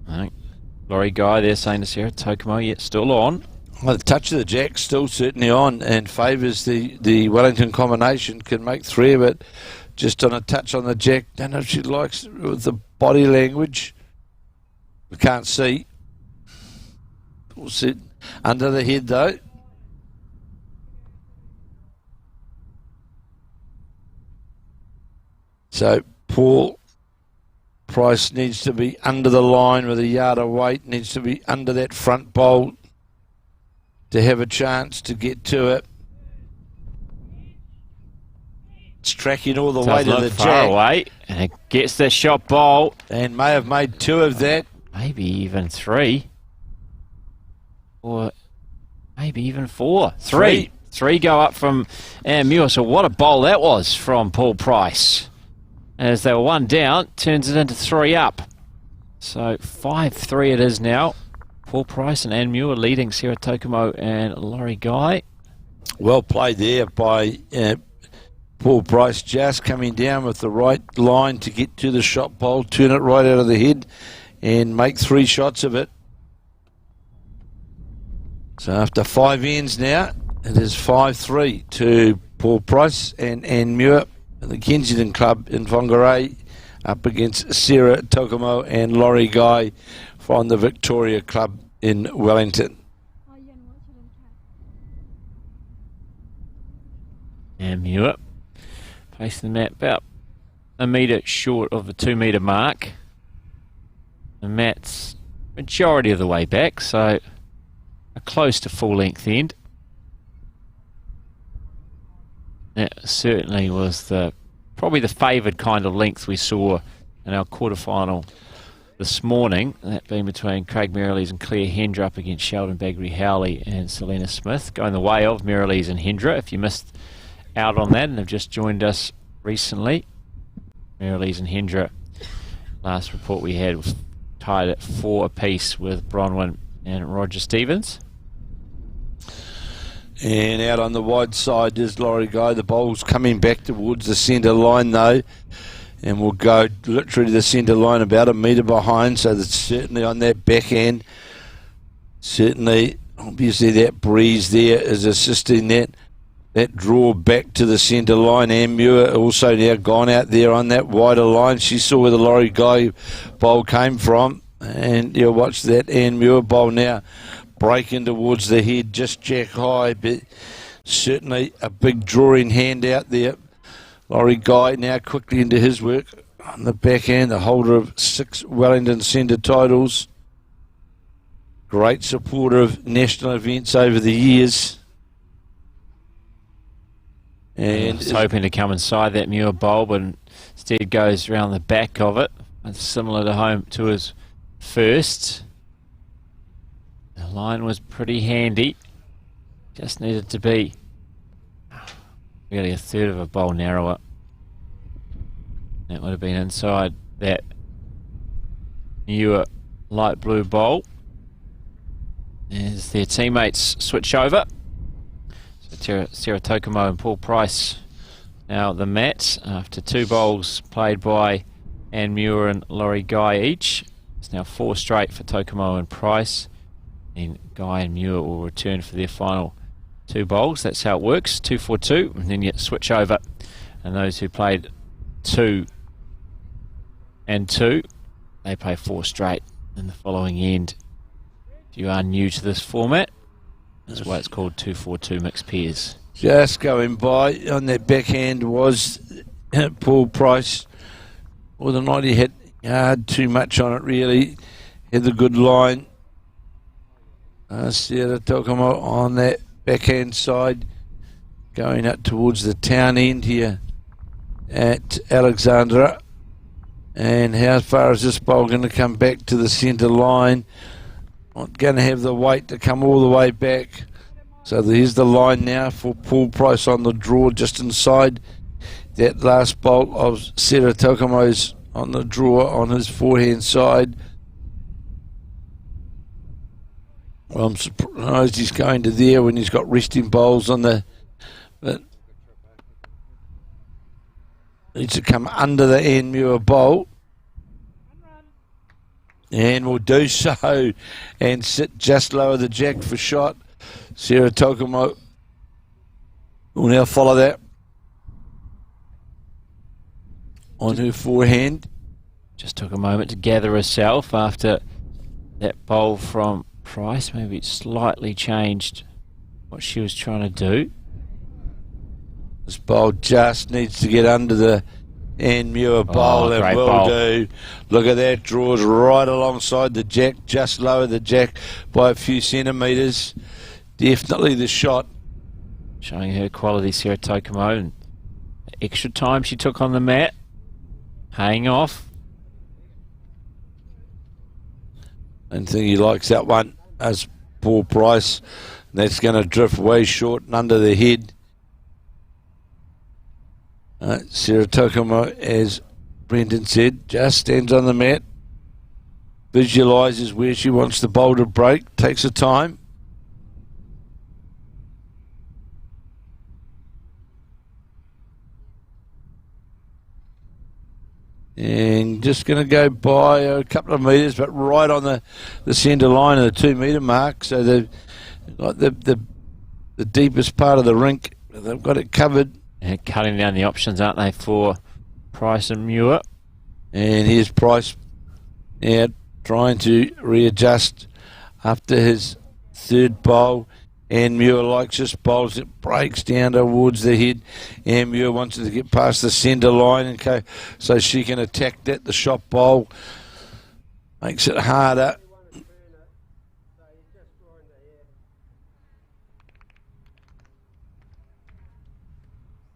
I think Laurie Guy there saying to Sarah Tokomo, yeah, still on. Well, the touch of the jack still certainly on and favours the Wellington combination. Can make 3 of it just on a touch on the jack. Don't know if she likes it with the body language. We can't see. We'll sit under the head though. So Paul Price needs to be under the line with a yard of weight, needs to be under that front bowl to have a chance to get to it. It's tracking all the way to the far jack. Away, and it gets the shot bowl. And may have made 2 of that. Maybe even 3. Or maybe even 4. 3. 3 go up from Anne Muir. So what a bowl that was from Paul Price. As they were 1 down, turns it into 3 up. So 5-3 it is now. Paul Price and Anne Muir leading Sarah Tokomo and Laurie Guy. Well played there by Paul Price, just coming down with the right line to get to the shot bowl, turn it right out of the head and make 3 shots of it. So after 5 ends now, it is 5-3 to Paul Price and Anne Muir, the Kensington Club in Whangarei, up against Sarah Tokomo and Laurie Guy from the Victoria Club in Wellington. Anne Muir placing the mat about a metre short of the 2 metre mark. The mat's majority of the way back, so a close to full length end. That certainly was probably the favoured kind of length we saw in our quarterfinal this morning. That being between Craig Merrilees and Claire Hendra up against Sheldon Baggery-Howley and Selena Smith, going the way of Merrilees and Hendra. If you missed out on that and have just joined us recently, Merrilees and Hendra, last report we had was tied at 4 apiece with Bronwyn and Roger Stevens. And out on the wide side is Laurie Guy. The bowl's coming back towards the centre line though, and will go literally to the centre line about a metre behind, so that's certainly on that back end. Certainly, obviously that breeze there is assisting that draw back to the centre line. Anne Muir also now gone out there on that wider line. She saw where the Laurie Guy bowl came from, and you'll watch that Anne Muir bowl now breaking towards the head, just jack high, but certainly a big drawing hand out there. Laurie Guy now quickly into his work on the back end, the holder of 6 Wellington Centre titles. Great supporter of national events over the years. And was hoping to come inside that Muir bowl, but instead goes around the back of it. It's similar to home to his first. The line was pretty handy. Just needed to be really a third of a bowl narrower. That would have been inside that Muir light blue bowl. As their teammates switch over. So Sarah Tokomo and Paul Price now the mat after 2 bowls played by Anne Muir and Laurie Guy each. It's now 4 straight for Tokomo and Price. And Guy and Muir will return for their final 2 bowls. That's how it works, 2-4-2, and then you switch over. And those who played 2 and 2, they play 4 straight in the following end. If you are new to this format, that's why it's called 2-4-2 mixed pairs. Just going by on that backhand was Paul Price. Whether or not he hit hard too much on it really. Had the good line. Sarah Tokomo on that backhand side, going up towards the town end here at Alexandra. And how far is this bowl going to come back to the centre line? Not going to have the weight to come all the way back. So there's the line now for Paul Price on the draw just inside that last bolt of Sarah Tokomo's on the draw on his forehand side. Well, I'm surprised he's going to there when he's got resting bowls on the... But needs to come under the Anne Muir bowl. And will do so and sit just lower the jack for shot. Sarah Tokumo will now follow that on her forehand. Just took a moment to gather herself after that bowl from Price. Maybe it slightly changed what she was trying to do. This bowl just needs to get under the Anne Muir bowl, and will do. Look at that, draws right alongside the jack, just lower the jack by a few centimetres. Definitely the shot. Showing her quality, Sarah Tokumo. And the extra time she took on the mat, paying off. I don't think he likes that one as Paul Price. That's going to drift way short and under the head. Sarah Tokumo, as Brendan said, just stands on the mat, visualises where she wants the bowl to break, takes her time. And just going to go by a couple of metres, but right on the centre line of the 2 metre mark. So the deepest part of the rink, they've got it covered. They're cutting down the options, aren't they, for Price and Muir? And here's Price now trying to readjust after his third bowl. And Muir likes this bowl as it breaks down towards the head. And Muir wants it to get past the centre line, okay, so she can attack that. The shot bowl makes it harder.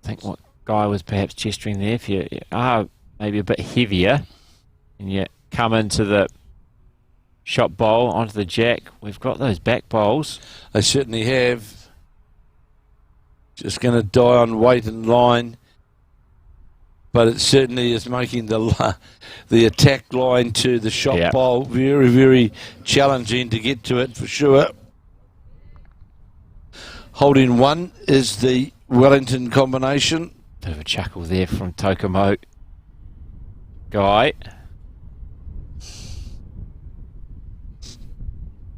I think what Guy was perhaps gesturing there, if you are maybe a bit heavier and you come into the shot bowl onto the jack, we've got those back bowls. They certainly have. Just going to die on weight and line, but it certainly is making the attack line to the shot bowl very, very challenging to get to it for sure. Holding one is the Wellington combination. Bit of a chuckle there from Tokumo. Guy.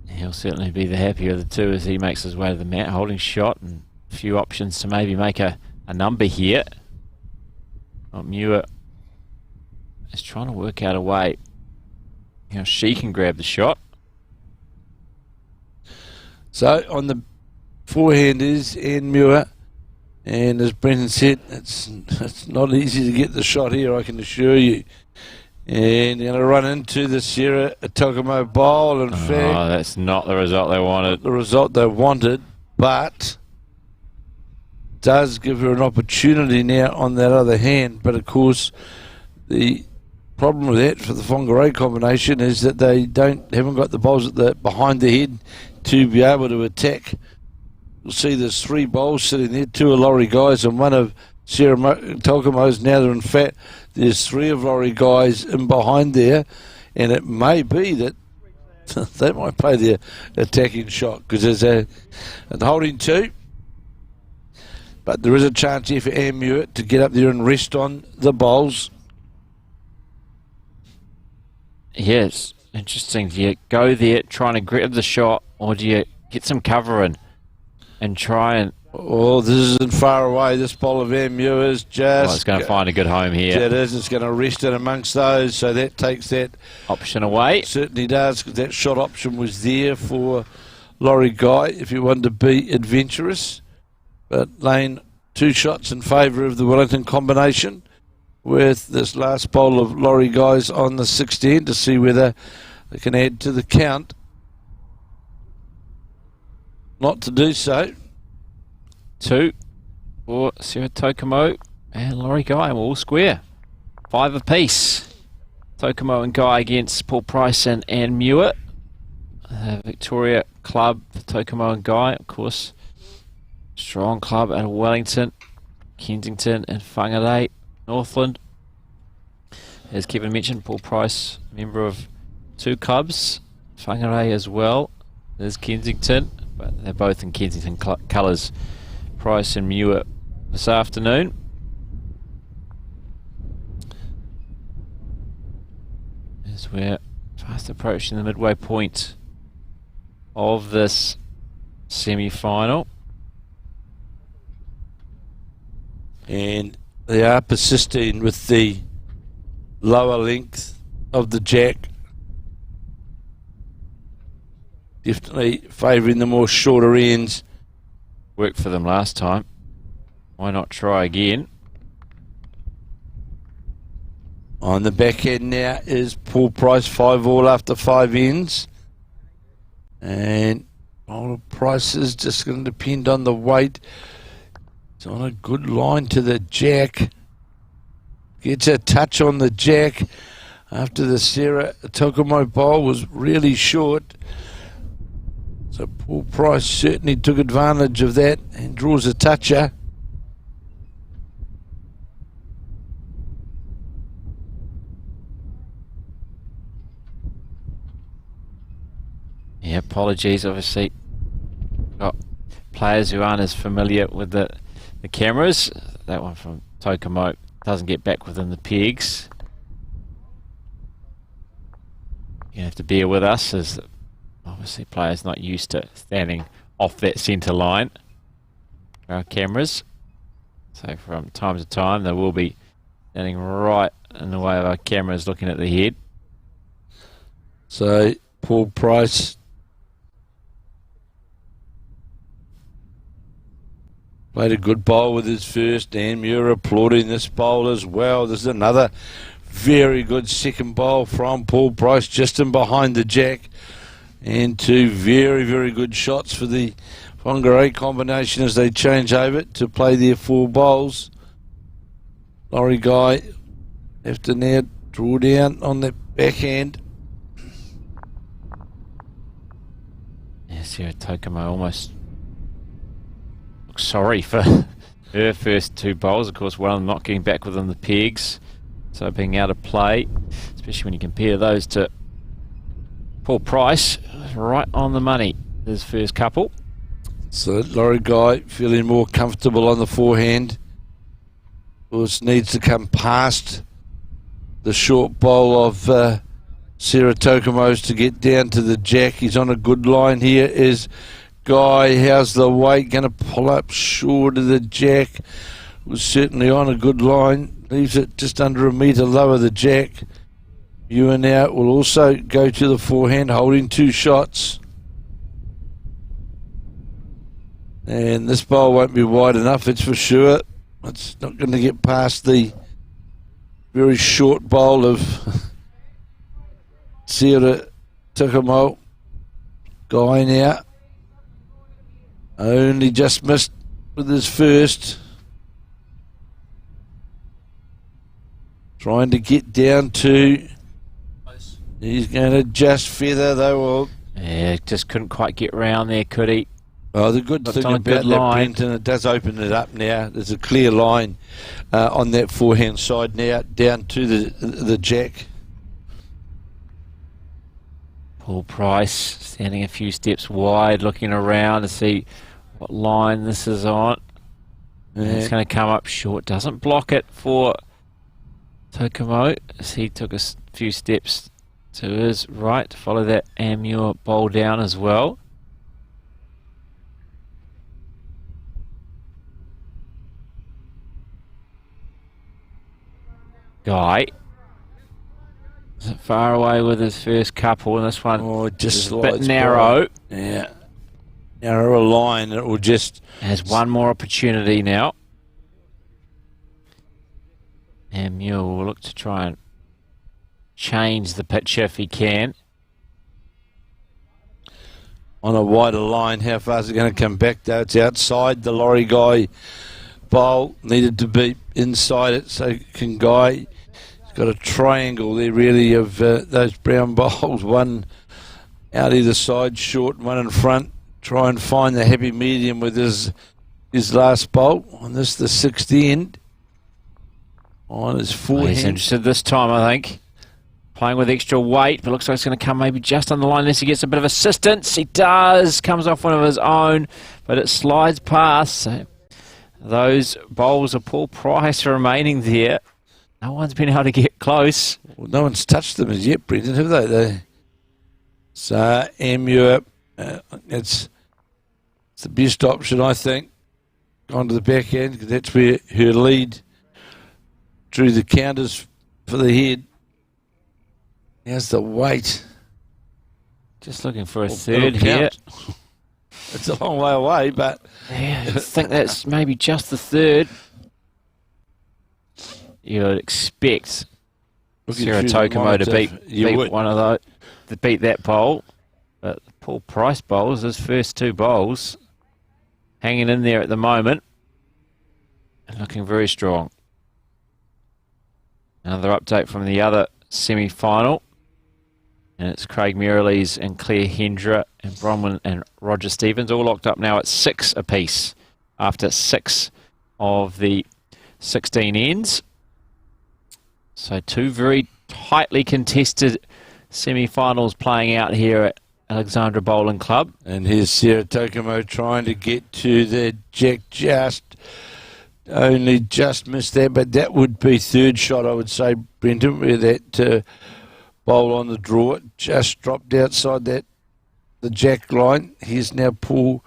He'll certainly be the happier of the two as he makes his way to the mat, holding shot and a few options to maybe make a number here. Muir is trying to work out a way how she can grab the shot. So on the forehand is Anne Muir. And as Brendan said, it's not easy to get the shot here, I can assure you. And you're going to run into the Sarah Tokumo bowl. In fact, that's not the result they wanted. Not the result they wanted, but does give her an opportunity now on that other hand. But of course, the problem with that for the Whangarei combination is that they haven't got the bowls behind the head to be able to attack. You'll see there's 3 bowls sitting there, 2 of Laurie Guy's and 1 of Sarah Tokumo's. Now they're in fat. There's 3 of Laurie Guy's in behind there, and it may be that they might play their attacking shot because there's a holding 2. But there is a chance here for Anne Muir to get up there and rest on the bowls. Yes, interesting. Do you go there trying to grab the shot, or do you get some cover in and try and... Oh, this isn't far away. This bowl of Anne Muir is just... it's going to find a good home here. It is. It's going to rest it amongst those, so that takes that... option away. It certainly does, because that shot option was there for Laurie Guy if you wanted to be adventurous. But laying 2 shots in favour of the Wellington combination with this last bowl of Laurie Guy's on the 16 to see whether they can add to the count. Not to do so. 2 for Sarah Tokumo and Laurie Guy, all square. 5 apiece. Tokumo and Guy against Paul Price and Anne Muir. Victoria club for Tokumo and Guy, of course. Strong club out of Wellington, Kensington and Whangarei, Northland. As Kevin mentioned, Paul Price, member of 2 clubs, Whangarei as well. There's Kensington, but they're both in Kensington colours. Price and Muir this afternoon. Is where Fast approaching the midway point of this semi-final. And they are persisting with the lower length of the jack. Definitely favouring the more shorter ends. Worked for them last time. Why not try again? On the back end now is Paul Price, 5-all after 5 ends. And Paul Price is just going to depend on the weight. It's on a good line to the jack. Gets a touch on the jack after the Sarah Tokumo bowl was really short. So Paul Price certainly took advantage of that and draws a toucher. Yeah, apologies, obviously. Got players who aren't as familiar with the cameras. That one from Tokumo doesn't get back within the pegs. You have to bear with us, as obviously players not used to standing off that centre line for our cameras. So from time to time they will be standing right in the way of our cameras looking at the head. So Paul Price played a good bowl with his first, and Muir applauding this bowl as well. There's another very good second bowl from Paul Price, just in behind the jack. And two very, very good shots for the Whangarei combination as they change over to play their 4 bowls. Laurie Guy have to now draw down on the backhand. Yeah, Sarah Tokumo almost looks sorry for her first 2 bowls. Of course, one of them not getting back within the pegs. So being out of play, especially when you compare those to Paul Price, right on the money, his first couple. So Laurie Guy feeling more comfortable on the forehand. Of course, needs to come past the short bowl of Sarah Tokumo's to get down to the jack. He's on a good line here. Is Guy, how's the weight? Going to pull up short of the jack. Was certainly on a good line. Leaves it just under a metre lower the jack. Ewan out will also go to the forehand, holding 2 shots. And this bowl won't be wide enough, it's for sure. It's not going to get past the very short bowl of Sarah Tokumo. Guy now only just missed with his first. Trying to get down to... He's going to just feather though. Yeah, just couldn't quite get round there, could he? Oh, the good thing about that, Brenton, it does open it up now. There's a clear line on that forehand side now, down to the jack. Paul Price standing a few steps wide, looking around to see what line this is on. Yeah. It's going to come up short. Doesn't block it for Tokumo, as he took a few steps to his right to follow that Amur bowl down as well. Guy isn't far away with his first couple, and this one just a bit narrow. Yeah, narrow line. It will just has one more opportunity now. And Muir will look to try and change the picture if he can. On a wider line, how far is it going to come back though? It's outside the Laurie Guy bowl. Needed to be inside it, so can Guy. He's got a triangle there really of those brown bowls. One out either side, short, one in front. Try and find the happy medium with his last bowl. On this, the 6th end. On his forehand. He's interested this time, I think. Playing with extra weight, but looks like it's going to come maybe just on the line unless he gets a bit of assistance. He does. Comes off one of his own, but it slides past. So those bowls of Paul Price are remaining there. No one's been able to get close. Well, no one's touched them as yet, Brendan, have they? So Amur, it's the best option, I think, onto the back end, because that's where her lead drew the counters for the head. How's the weight? Just looking for a third here. It's a long way away, but... Yeah, I think that's maybe just the third. You would expect Sarah Tokomo to beat one of those, to beat that bowl. But Paul Price bowls, his first two bowls, hanging in there at the moment and looking very strong. Another update from the other semi-final. And it's Craig Murley's and Claire Hendra and Bronwyn and Roger Stevens all locked up now at 6 apiece after 6 of the 16 ends. So two very tightly contested semi-finals playing out here at Alexandra Bowling Club. And here's Sarah Tokomo trying to get to the jack, only just missed that, but that would be third shot, I would say, Brenton, where that bowl on the draw just dropped outside the jack line. Here's now Paul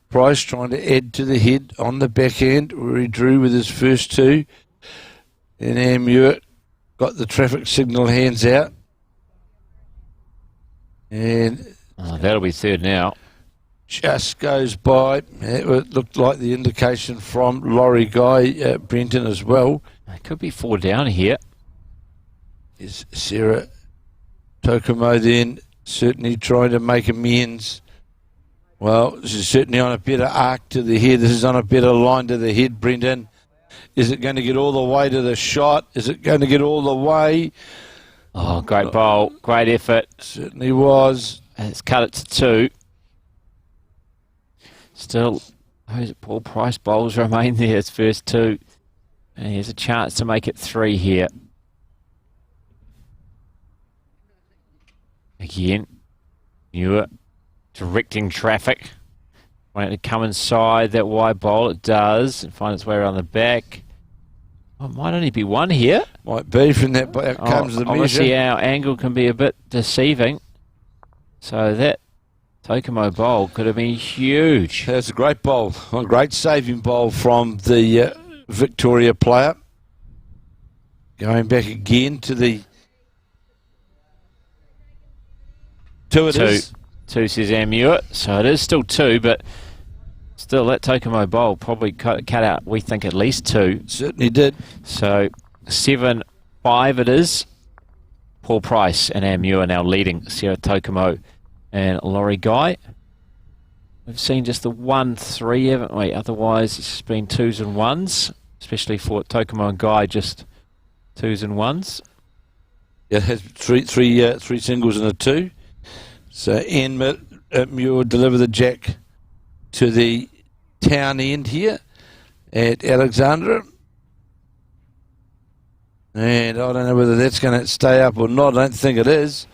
Price trying to add to the head on the backhand, where he drew with his first two. And Amur got the traffic signal hands out. And that'll be third now. Just goes by. It looked like the indication from Laurie Guy, Brenton as well. It could be 4 down here. Is Sarah Tokomo then certainly trying to make amends? Well, this is certainly on a better arc to the head. This is on a better line to the head, Brendan. Is it going to get all the way to the shot? Is it going to get all the way? Oh, great bowl. Great effort. Certainly was. And it's cut it to 2. Still, Paul Price bowls remain there. His first 2. And he has a chance to make it 3 here. Again, Muir directing traffic. Want it to come inside that wide bowl. It does. And find its way around the back. Oh, it might only be 1 here. Might be from that, but out comes the measure. Obviously, our angle can be a bit deceiving. So that Tokomo bowl could have been huge. That's a great bowl. A great saving bowl from the Victoria player. Going back again to the... 2 it is. 2 says Amur. So it is still 2, but still that Tokomo bowl probably cut out, we think, at least 2. Certainly did. So 7-5 it is. Paul Price and Amur now leading Sarah Tokomo and Laurie Guy. We've seen just the 1-3, haven't we? Otherwise, it's been 2s and 1s, especially for Tokomo and Guy, just 2s and 1s. Yeah, it has three singles and a 2. So Anne Muir deliver the jack to the town end here at Alexandra. And I don't know whether that's going to stay up or not. I don't think it is.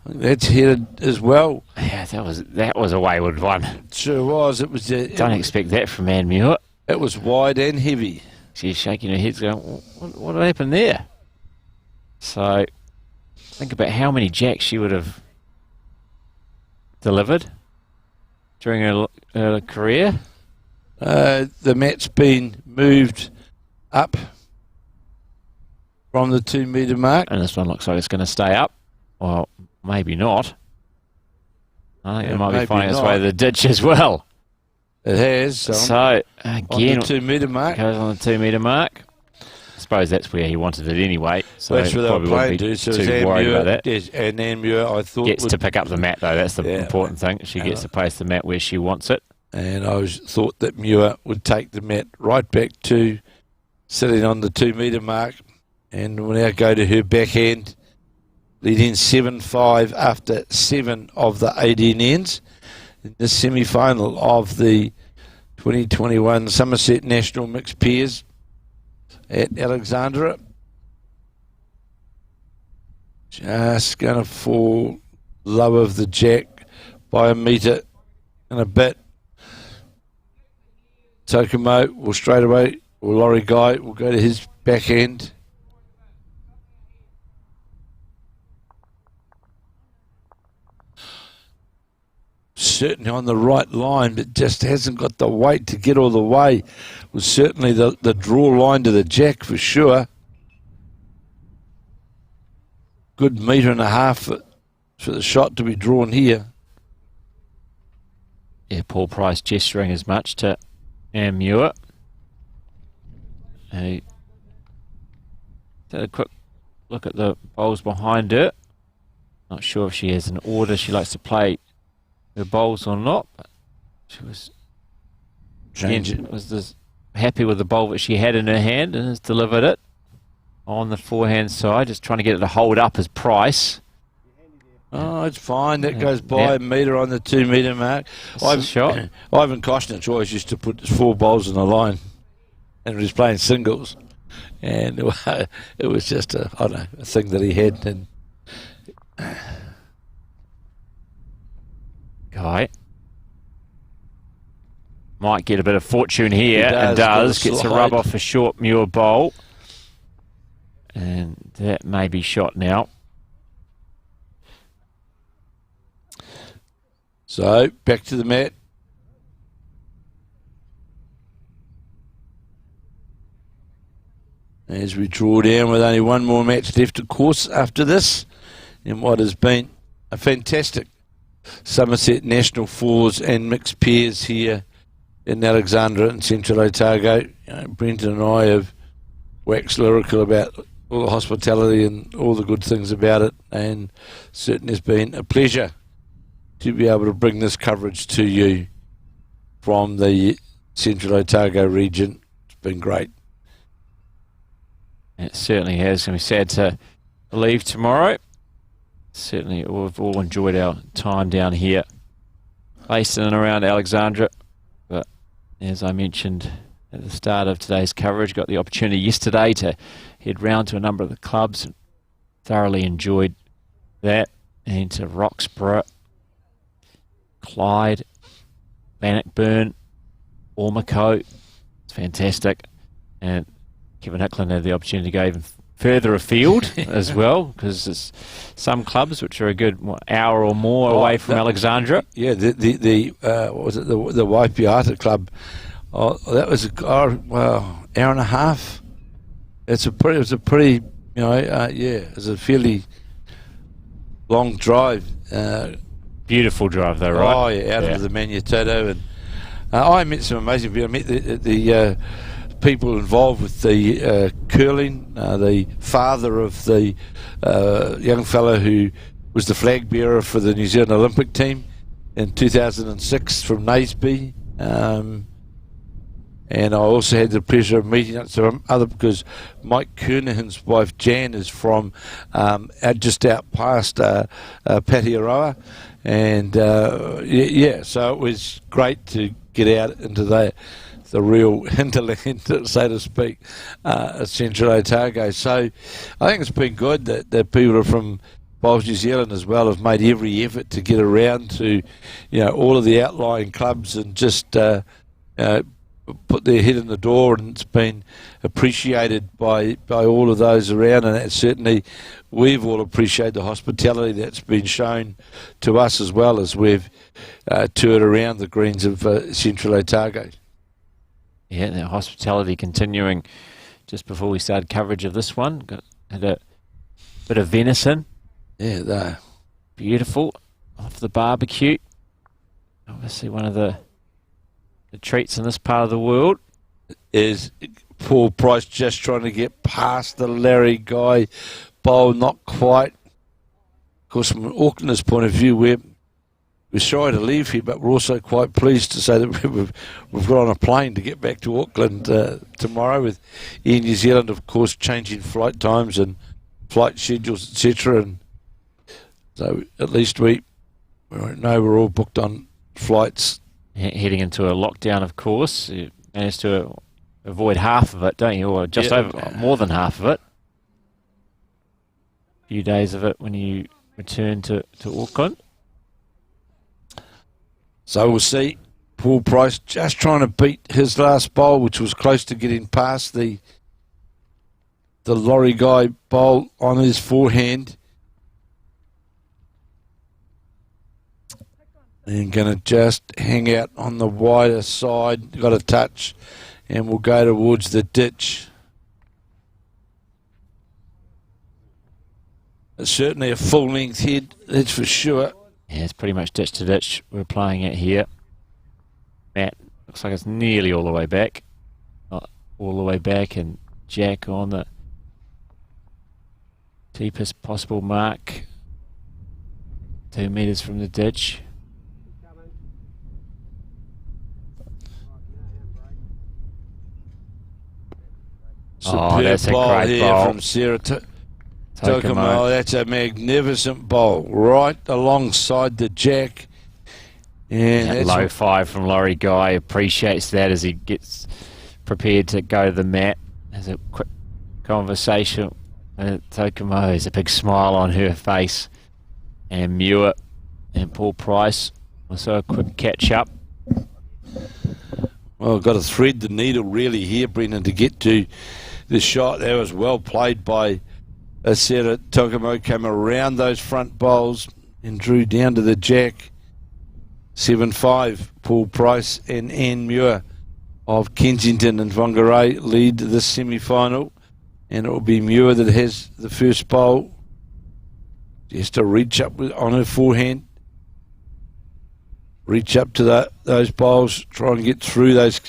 I think that's headed as well. Yeah, that was a wayward one. It sure was. It was. Don't expect that from Anne Muir. It was wide and heavy. She's shaking her head, going, "What happened there?" So think about how many jacks she would have delivered during her career. The mat's been moved up from the 2 metre mark. And this one looks like it's going to stay up. Well, maybe not. I think it might be finding its way to the ditch as well. It has. So, again, on the 2 metre mark. Goes on the 2 metre mark. I suppose that's where he wanted it anyway. So that's where they were playing to. So too worried about that. Yes, and Anne Muir, I thought, gets to pick up the mat, though. That's the important thing. She gets to place the mat where she wants it. And I thought that Muir would take the mat right back to sitting on the 2 metre mark. And we'll now go to her backhand, leading 7-5 after 7 of the 18 ends in the semi-final of the 2021 Summerset National Mixed Pairs at Alexandra. Just going to fall low of the jack by a metre and a bit. Tokomo will straight away, or Laurie Guy will go to his backhand. certainly on the right line, but just hasn't got the weight to get all the way. Was certainly the draw line to the jack for sure. Good metre and a half for the shot to be drawn here. Yeah, Paul Price gesturing as much to Anne Muir. Hey, a quick look at the bowls behind her. Not sure if she has an order she likes to play her bowls or not, but she was happy with the bowl that she had in her hand and has delivered it on the forehand side, just trying to get it to hold up as Price. Oh, it's fine. That goes by a metre on the 2 metre mark. Ivan Koshnich always used to put 4 bowls in a line, and he was playing singles, and it was just a thing that he had. And Guy might get a bit of fortune here, and gets a rub off a short Muir bowl, and that may be shot now. So back to the mat. As we draw down with only one more match left, of course, after this, in what has been a fantastic Summerset National Fours and mixed pairs here in Alexandra and Central Otago. Brenton and I have waxed lyrical about all the hospitality and all the good things about it, and certainly has been a pleasure to be able to bring this coverage to you from the Central Otago region. It's been great. It certainly has. And we're sad to leave tomorrow. Certainly we've all enjoyed our time down here, based in and around Alexandra. But as I mentioned at the start of today's coverage, got the opportunity yesterday to head round to a number of the clubs and thoroughly enjoyed that. And to Roxburgh, Clyde, Bannockburn, Ormeco. It's fantastic. And Kevin Hickland had the opportunity to go even further afield as well, because there's some clubs which are a good hour or more away from Alexandra. Yeah, what was it, the Waipiata Club? Oh, that was hour and a half. It was a pretty, it was a fairly long drive. Beautiful drive though, right? Oh yeah, out of the Manitoto, and I met some amazing people. I met the people involved with the curling, the father of the young fellow who was the flag bearer for the New Zealand Olympic team in 2006 from Naseby. And I also had the pleasure of meeting some other, because Mike Kernahan's wife Jan is from just out past Patiaroa. And so it was great to get out into the real hinterland, so to speak, Central Otago. So I think it's been good that people from Bowls New Zealand as well have made every effort to get around to, all of the outlying clubs and just put their head in the door, and it's been appreciated by all of those around, and certainly we've all appreciated the hospitality that's been shown to us as well as we've toured around the greens of Central Otago. Yeah, the hospitality continuing just before we started coverage of this one. Had a bit of venison. Yeah, they're beautiful off the barbecue. Obviously one of the treats in this part of the world. Is Paul Price just trying to get past the Larry Guy bowl? Not quite. Of course, from an Aucklanders' point of view, we're sorry to leave here, but we're also quite pleased to say that we've got on a plane to get back to Auckland tomorrow, with Air New Zealand, of course, changing flight times and flight schedules, etc. And so at least we know we're all booked on flights. Heading into a lockdown, of course. You managed to avoid half of it, don't you? Or just more than half of it. A few days of it when you return to Auckland. So we'll see. Paul Price just trying to beat his last bowl, which was close to getting past the Laurie Guy bowl on his forehand. And going to just hang out on the wider side. Got a touch. And we'll go towards the ditch. It's certainly a full-length head, that's for sure. Yeah, it's pretty much ditch to ditch. We're playing it here. Matt, looks like it's nearly all the way back. Not all the way back, and Jack on the deepest possible mark. 2 metres from the ditch. That's a ball great here ball from Sarah Tokomo. That's a magnificent ball right alongside the jack. And that low five from Laurie Guy appreciates that as he gets prepared to go to the mat. There's a quick conversation with Tokomo. There's a big smile on her face. And Muir and Paul Price also a quick catch up. Well, got to thread the needle really here, Brendan, to get to the shot. That was well played by Sarah Tokomo. Came around those front bowls and drew down to the jack. 7-5, Paul Price and Anne Muir of Kensington and Whangarei lead this semi-final. And it will be Muir that has the first bowl. Just to reach up on her forehand. Reach up to those bowls, try and get through those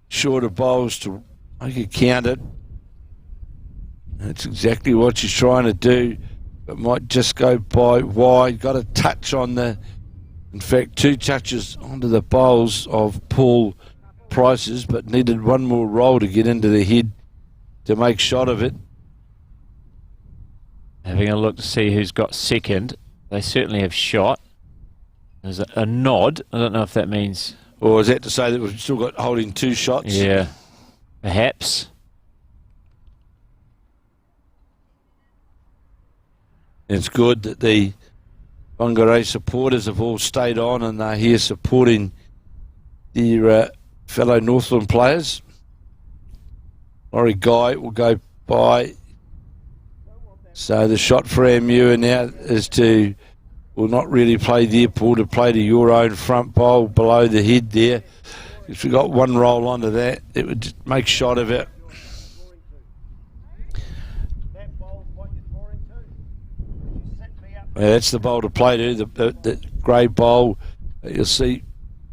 shorter bowls to make it count it. That's exactly what she's trying to do, but might just go by wide. Got a touch on in fact, 2 touches onto the bowls of Paul Price's, but needed one more roll to get into the head to make shot of it. Having a look to see who's got second. They certainly have shot. There's a nod. I don't know if that means... Or is that to say that we've still got holding 2 shots? Yeah, perhaps. It's good that the Whangarei supporters have all stayed on and they're here supporting their fellow Northland players. Laurie Guy will go by. So the shot for Muir now is to... will not really play there, Paul, to play to your own front bowl below the head there. If we got one roll onto that, it would just make shot of it. Yeah, that's the bowl to play to, the grey bowl. You'll see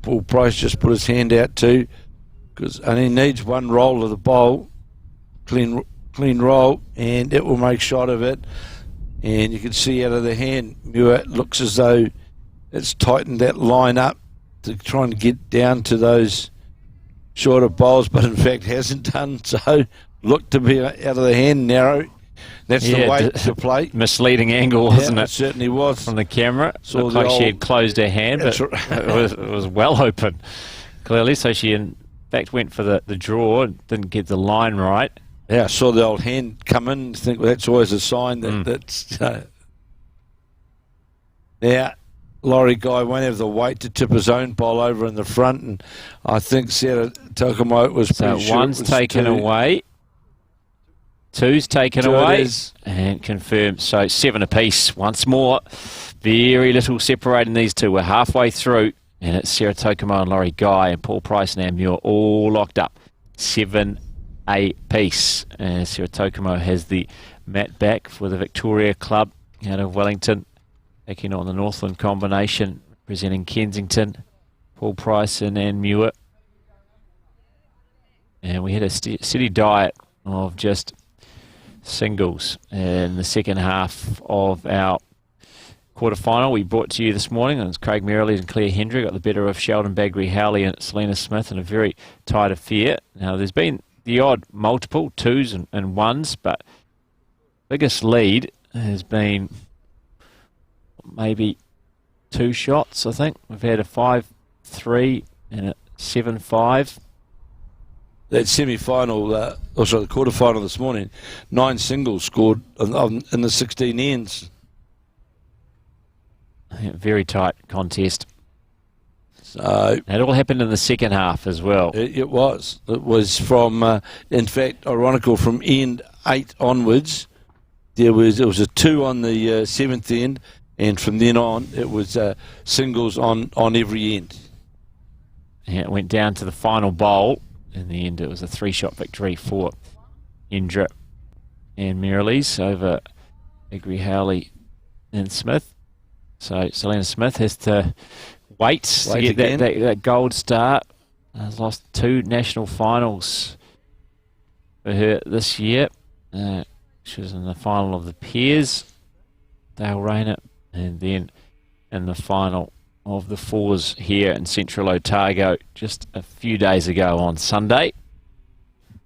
Paul Price just put his hand out too, and he needs one roll of the bowl, clean roll, and it will make shot of it. And you can see out of the hand, Muir looks as though it's tightened that line up to try and get down to those shorter bowls, but in fact hasn't done so. Looked to be out of the hand, narrow. That's the way to play. Misleading angle, wasn't it? It certainly was. From the camera. Looked like she had closed her hand, but it was well open, clearly. So she, in fact, went for the draw and didn't get the line right. Yeah, I saw the old hand come in. I think that's always a sign that that's... Now, Laurie Guy won't have the weight to tip his own bowl over in the front, and I think Sarah Tokomo was pretty sure. So one's taken away. 2's taken away and confirmed. So 7 apiece once more. Very little separating these two. We're halfway through, and it's Sarah Tokomo and Laurie Guy and Paul Price and Anne Muir all locked up. 7 apiece. And Sarah Tokomo has the mat back for the Victoria Club out of Wellington, taking on the Northland combination, representing Kensington, Paul Price and Anne Muir. And we had a steady diet of just singles in the second half of our quarterfinal. We brought to you this morning, and it's Craig Merrily and Claire Hendry got the better of Sheldon Baggery Howley and Selena Smith in a very tight affair. Now, there's been the odd multiple 2s and 1s, but biggest lead has been maybe 2 shots, I think. We've had a 5-3 and a 7-5. That semi-final, the quarter-final this morning, 9 singles scored in the 16 ends. Very tight contest. So it all happened in the second half as well. It was. It was from, in fact, ironical, from end 8 onwards. There was a 2 on the 7th end, and from then on it was singles on every end. Yeah, it went down to the final bowl. In the end, it was a 3-shot victory for Endra and Merrilees over Gregory Howley and Smith. So Selena Smith has to wait to get that gold star. Has lost 2 national finals for her this year. She was in the final of the pairs, Dale Rayner, and then in the final of the fours here in Central Otago just a few days ago on Sunday.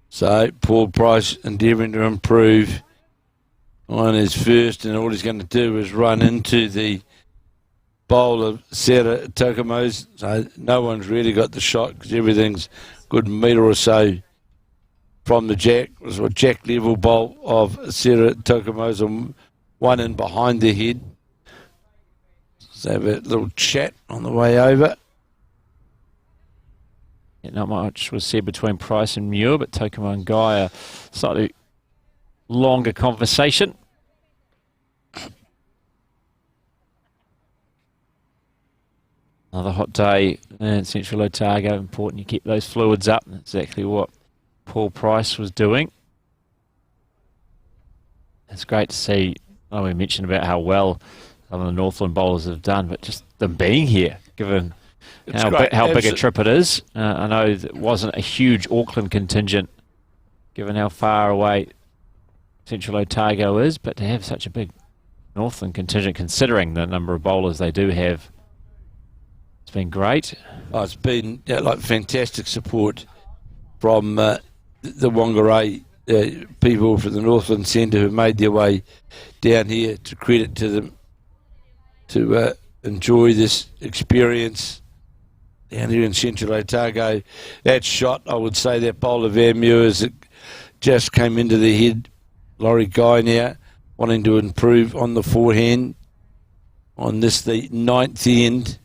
So Paul Price endeavouring to improve on his first, and all he's going to do is run into the bowl of Sarah Tokomo's. So no one's really got the shot because everything's good metre or so from the jack. It was a jack level bowl of Sarah Tokomo's, and one in behind the head. So have a little chat on the way over. Yeah, not much was said between Price and Muir, but Tokomo and Guy, a slightly longer conversation. Another hot day in Central Otago. Important you keep those fluids up. That's exactly what Paul Price was doing. It's great to see. We mentioned about how well some of the Northland bowlers have done, but just them being here, given how big a trip it is. I know it wasn't a huge Auckland contingent, given how far away Central Otago is, but to have such a big Northland contingent, considering the number of bowlers they do have, it's been great. Oh, it's been like fantastic support from the Whangarei people from the Northland Centre who made their way down here. To credit to them to enjoy this experience down here in Central Otago. That shot, I would say, that bowl of Muir's, it just came into the head. Laurie Guy now wanting to improve on the forehand on this, the 9th end.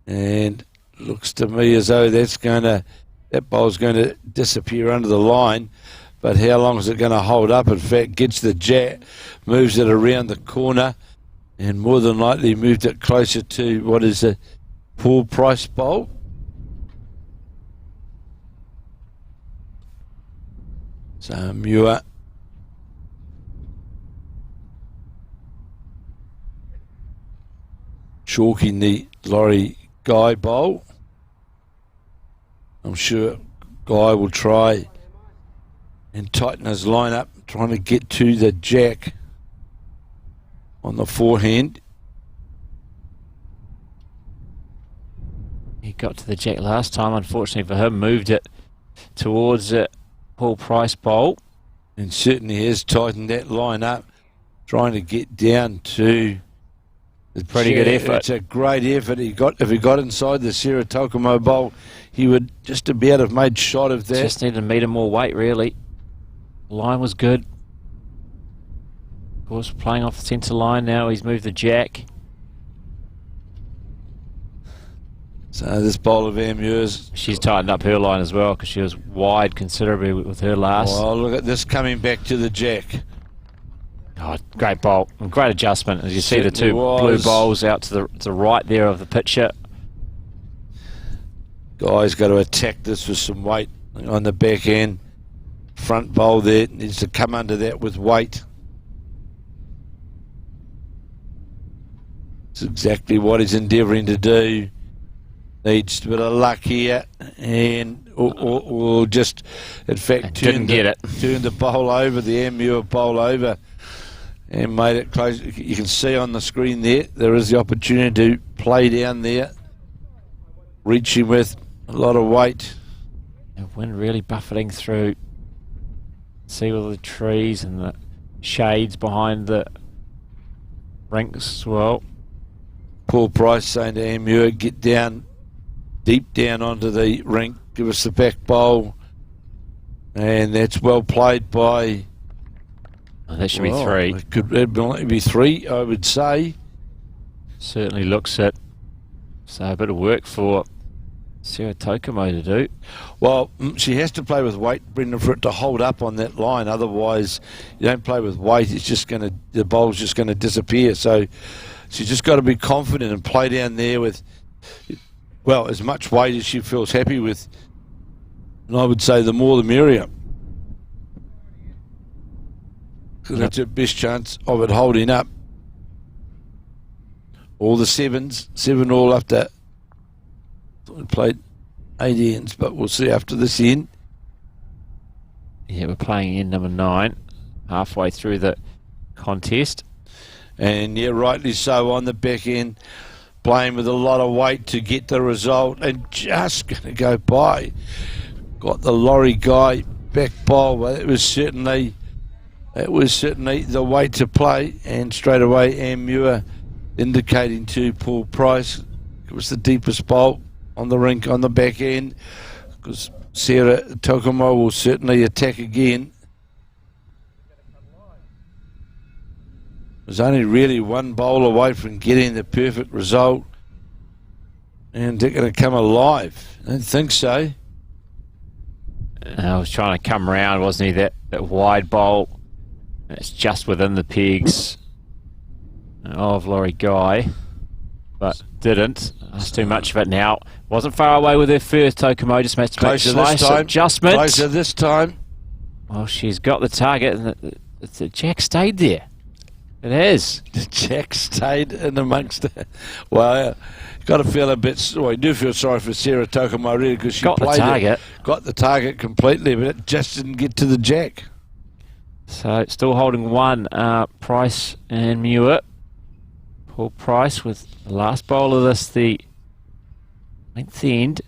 And looks to me as though that bowl's going to disappear under the line. But how long is it going to hold up? In fact, gets the jack, moves it around the corner, and more than likely moved it closer to what is a Paul Price bowl. So Muir chalking the Laurie Guy bowl. I'm sure Guy will try and tighten his line up, trying to get to the jack on the forehand. He got to the jack last time, unfortunately for him, moved it towards it. Paul Price bowl. And certainly has tightened that line up, trying to get down to the pretty good effort. It's a great effort. If he got inside the Sarah Tokomo bowl, he would just about have made shot of that. Just needed to meter more weight, really. The line was good. Of course, playing off the centre line now. He's moved the jack. So this bowl of Muir's, she's tightened up her line as well because she was wide considerably with her last. Oh, look at this coming back to the jack. Oh, great bowl. Great adjustment. As you see the two blue bowls out to the right there of the picture. Guy's got to attack this with some weight on the back end. Front bowl there needs to come under that with weight. It's exactly what he's endeavouring to do. Needs a bit of luck here, and or just, in fact, turn the bowl over, the Muir bowl over, and made it close. You can see on the screen there is the opportunity to play down there, reaching with a lot of weight. The wind really buffeting through. See all the trees and the shades behind the rinks as well. Paul Price saying to Muir, get down, deep down onto the rink, give us the back bowl, and that's well played by. Oh, that should be 3. It could be 3, I would say. Certainly looks it. So a bit of work for Sarah Tokomo to do. Well, she has to play with weight, Brendan, for it to hold up on that line. Otherwise, you don't play with weight, it's just going to, the bowl's just going to disappear. So she's just got to be confident and play down there with, well, as much weight as she feels happy with. And I would say the more the merrier. Because that's her best chance of it holding up. All the sevens, 7 all after. We played 8 ends, but we'll see after this end. Yeah, we're playing end number 9, halfway through the contest. And yeah, rightly so on the back end, playing with a lot of weight to get the result, and just going to go by. Got the Laurie Guy back bowl, but it was certainly the way to play. And straight away, Ann Muir indicating to Paul Price it was the deepest bowl on the rink on the back end, because Sarah Tokomo will certainly attack again. There's only really one bowl away from getting the perfect result, and they're going to come alive. I don't think so. I was trying to come around, wasn't he? That wide bowl. It's just within the pegs of Laurie Guy, but didn't. That's too much of it now. Wasn't far away with her first. Tokomo just makes to make slice adjustment. Closer this time. Well, she's got the target, and the jack stayed there. It has. The jack stayed in amongst it. Well, got to feel a bit. Well, I do feel sorry for Sarah Tokomo really, because she got the target. Got the target completely, but it just didn't get to the jack. So still holding 1. Price and Muir. Paul Price with the last bowl of this, the 9th end.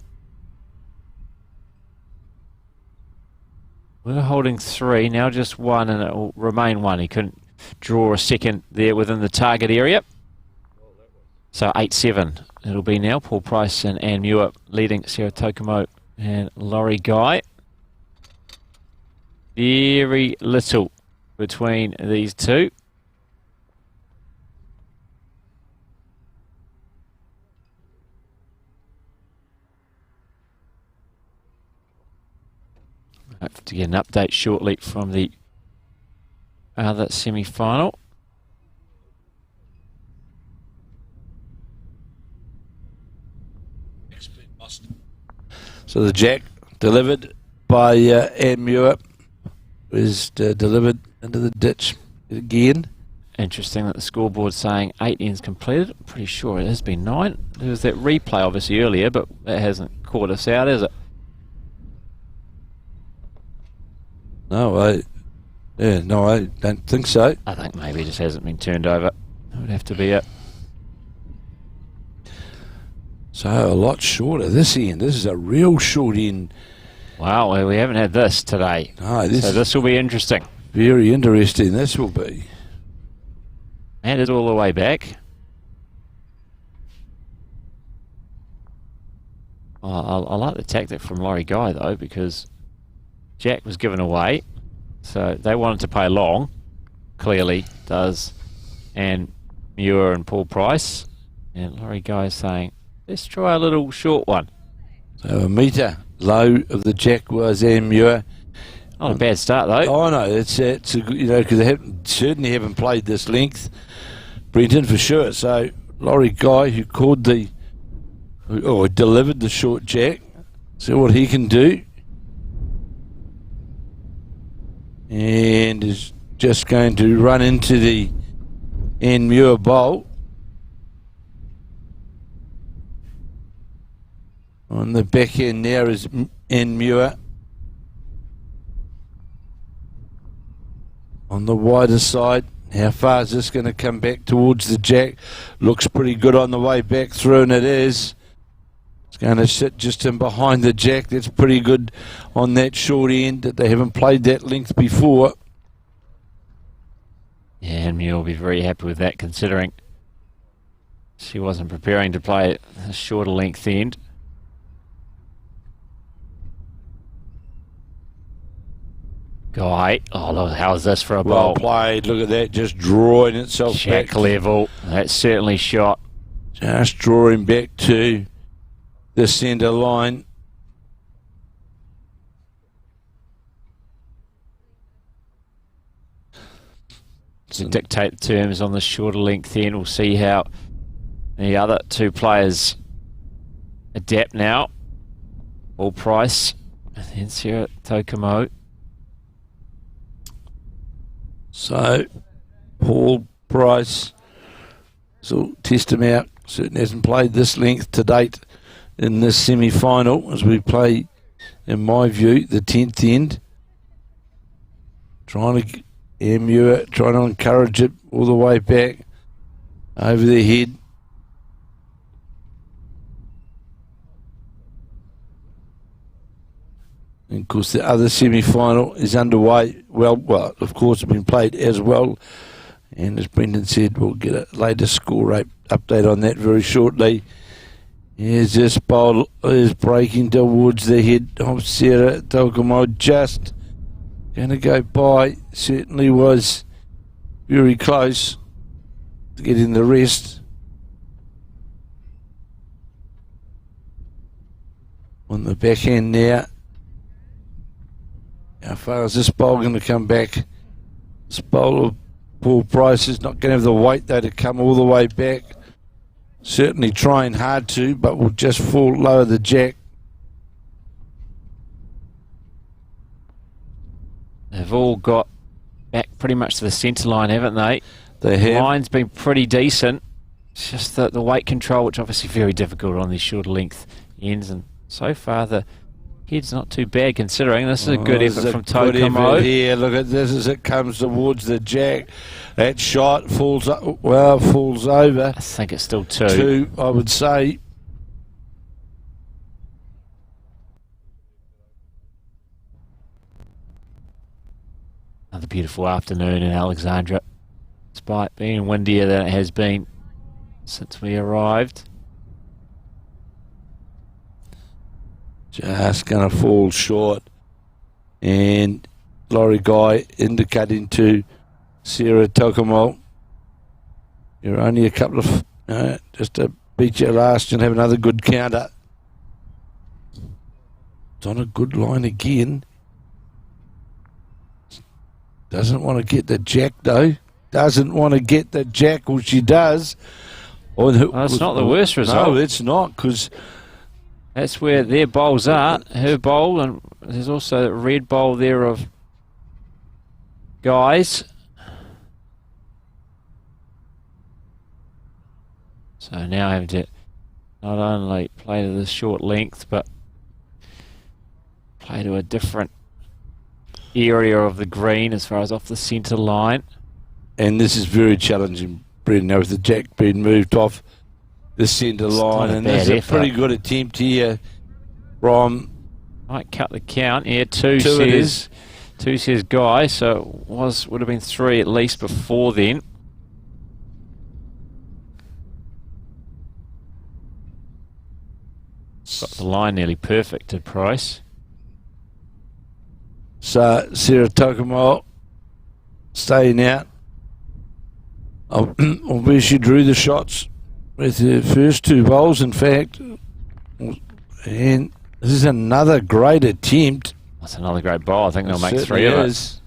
We're holding 3, now just 1, and it will remain 1. He couldn't draw a second there within the target area. So 8-7 it'll be now. Paul Price and Ann Muir leading Sarah Tokomo and Laurie Guy. Very little between these two. Hope to get an update shortly from the other semi-final. So the jack delivered by Ann Muir was delivered into the ditch again. Interesting that the scoreboard's saying 8 ends completed. I'm pretty sure it has been 9. There was that replay obviously earlier, but that hasn't caught us out, has it? No, I don't think so. I think maybe it just hasn't been turned over. That would have to be it. So a lot shorter this end. This is a real short end. Wow, well, we haven't had this today. No, so this will be interesting. Very interesting this will be. And it's all the way back. I like the tactic from Laurie Guy though, because Jack was given away, so they wanted to play long. Clearly does, and Muir and Paul Price, and Laurie Guy is saying, let's try a little short one. So a metre low of the jack was Ann Muir. Not a bad start though. Oh no, it's a, you know, because they certainly haven't played this length, Brenton, for sure. So Laurie Guy, who called delivered the short jack, see what he can do. And is just going to run into the Ann Muir bowl. On the back end there is Ann Muir. On the wider side, how far is this going to come back towards the jack? Looks pretty good on the way back through, and it is. It's going to sit just in behind the jack. That's pretty good on that short end, that they haven't played that length before. Yeah, and Muir will be very happy with that, considering she wasn't preparing to play a shorter length end. Guy, oh look, how's this for a bowl? Well played, look at that, just drawing itself Check back. level, that's certainly shot. Just drawing back to the centre line. To dictate the terms on the shorter length end. We'll see how the other two players adapt now. All Price and then Sarah Tokomo. So Paul Price, so test him out. Certainly hasn't played this length to date in this semi-final as we play, in my view, the 10th end. Trying to encourage it all the way back over the head. And of course the other semi-final is underway. Well, of course it's been played as well. And as Brendan said, we'll get a latest score rate update on that very shortly. Here's this bowl is breaking towards the head of Sarah Tokomo, just going to go by. Certainly was very close to getting the rest. On the backhand now. How far is this bowl going to come back? This bowl of Paul Price is not going to have the weight though to come all the way back. Certainly trying hard to, but will just fall lower the jack. They've all got back pretty much to the centre line, haven't they? They have. The line's been pretty decent. It's just the weight control, which obviously very difficult on these shorter length ends. And so far the head's not too bad considering. This is a good effort from Tokomo. Here, look at this as it comes towards the jack. That shot falls over. I think it's still two. Two, I would say. Another beautiful afternoon in Alexandra, despite being windier than it has been since we arrived. Just going to fall short. And Laurie Guy indicating to Sarah Tokomo, you're only a couple of, just to beat your last and have another good counter. It's on a good line again. Doesn't want to get the jack though. Doesn't want to get the jack, which she does. It's not the worst result. No, it's not, because that's where their bowls are. Her bowl, and there's also a red bowl there of Guys. So now I have to not only play to the short length, but play to a different area of the green as far as off the centre line. And this is very challenging, Brendan. Now with the jack being moved off the centre line, and there's a pretty good attempt here from. Might cut the count. Yeah, two says Guy. So it would have been three at least before then. Got the line nearly perfect to Price. So Sarah Tokomo staying out. Where she drew the shots with her first two bowls, in fact. And this is another great attempt. That's another great bowl. I think they'll make three of it.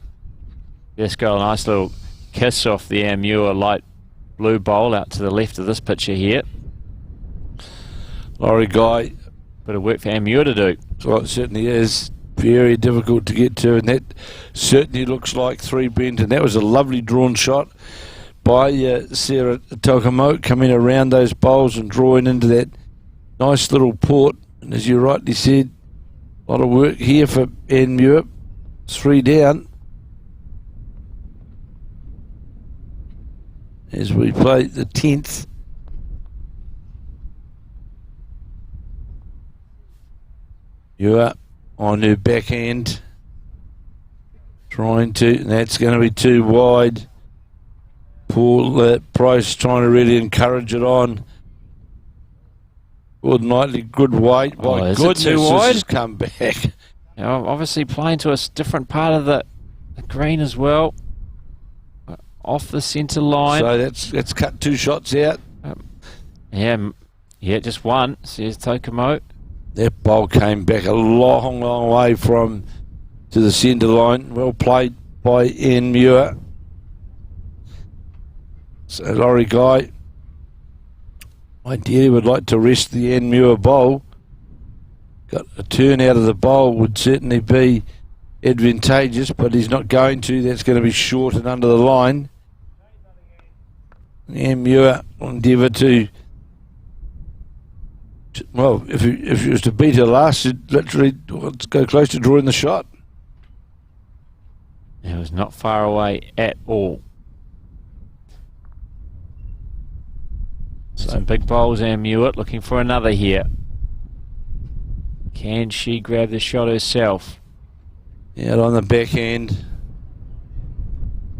Just got a nice little kiss off the Amur light blue bowl out to the left of this picture here. Laurie Guy. Bit of work for Amur to do. Well, it certainly is. Very difficult to get to, and that certainly looks like three bent, and that was a lovely drawn shot by Sarah Tokomo, coming around those bowls and drawing into that nice little port. And as you rightly said, a lot of work here for Anne Muir. Three down as we play the 10th. Muir on her backhand, trying to, and that's going to be too wide. Paul Price trying to really encourage it on. Good nightly, good weight. My goodness, this has come back. Now, obviously playing to a different part of the green as well. Off the centre line. So that's cut two shots out. Yeah, just one, says Tokomo. That bowl came back a long, long way to the centre line. Well played by Ian Muir. So Laurie Guy ideally would like to rest the Ian Muir bowl. Got a turn out of the bowl would certainly be advantageous, but he's not going to. That's going to be short and under the line. Ian Muir will endeavour to, well, if he was to beat her last, he'd literally go close to drawing the shot. It was not far away at all. Some big bowls, and Mewett looking for another here. Can she grab the shot herself? Out on the backhand.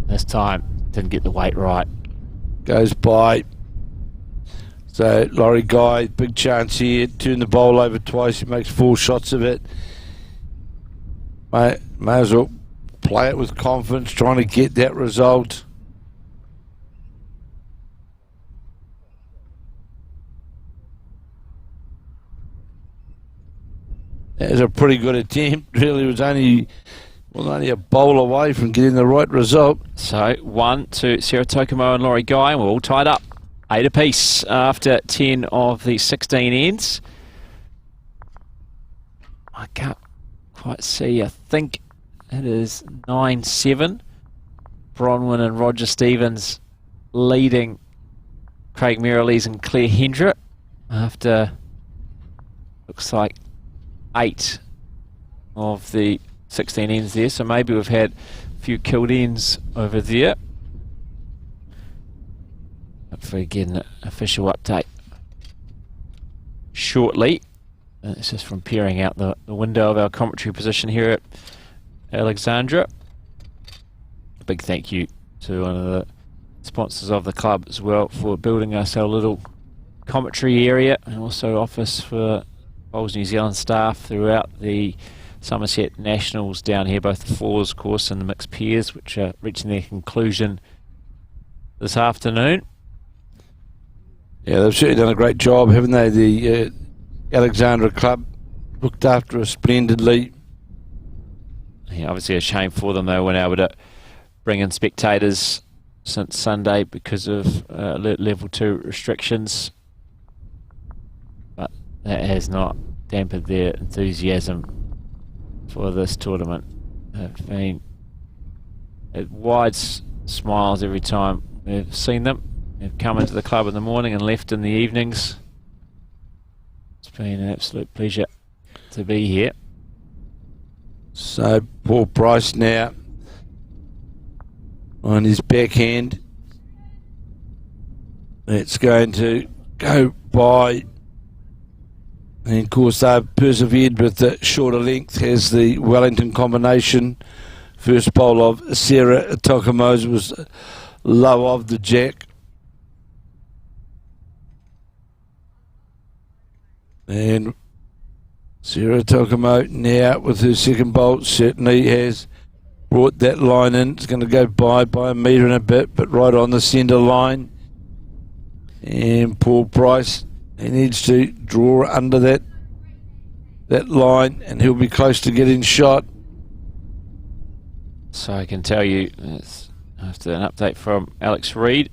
This time, didn't get the weight right. Goes by. So Laurie Guy, big chance here. Turn the bowl over twice. He makes 4 shots of it. May as well play it with confidence, trying to get that result. That was a pretty good attempt. Really was only a bowl away from getting the right result. So 1 to Sarah Tokomo and Laurie Guy, and we're all tied up. 8 apiece after 10 of the 16 ends. I can't quite see. I think it is 9-7. Bronwyn and Roger Stevens leading Craig Merrilees and Claire Hendra after, looks like, 8 of the 16 ends there. So maybe we've had a few killed ends over there. Hopefully get an official update shortly. It's just from peering out the window of our commentary position here at Alexandra. A big thank you to one of the sponsors of the club as well for building us our little commentary area, and also office for Bowls New Zealand staff throughout the Summerset Nationals down here, both the fours course and the mixed pairs, which are reaching their conclusion this afternoon. Yeah, they've certainly done a great job, haven't they? The Alexandra Club looked after us splendidly. Yeah, obviously a shame for them they weren't able to bring in spectators since Sunday because of level 2 restrictions, but that has not dampened their enthusiasm for this tournament. They've been wide smiles every time we've seen them. They've come into the club in the morning and left in the evenings. It's been an absolute pleasure to be here. So Paul Price now on his backhand. It's going to go by. And of course they've persevered with the shorter length, has the Wellington combination. First bowl of Sarah Tokomo's was low of the jack. And Sarah Tokomo now with her second bowl certainly has brought that line in. It's going to go by a metre and a bit, but right on the centre line. And Paul Price, he needs to draw under that line, and he'll be close to getting shot. So I can tell you, after an update from Alex Reid,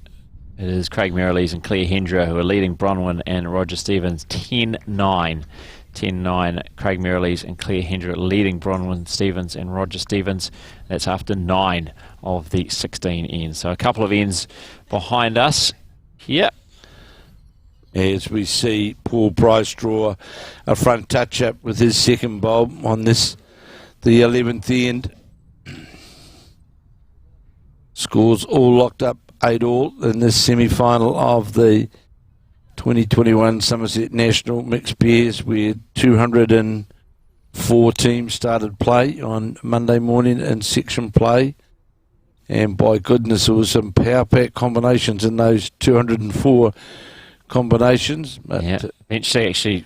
it is Craig Merrilees and Claire Hendra who are leading Bronwyn and Roger Stevens 10-9. 10-9, Craig Merrilees and Claire Hendra leading Bronwyn Stevens and Roger Stevens. That's after 9 of the 16 ends. So a couple of ends behind us here. As we see Paul Price draw a front touch-up with his second bowl on this, the 11th end. Scores all locked up 8-all in this semi-final of the 2021 Summerset National Mixed Pairs, where 204 teams started play on Monday morning in section play. And by goodness, there was some power pack combinations in those 204 combinations. But yeah, eventually actually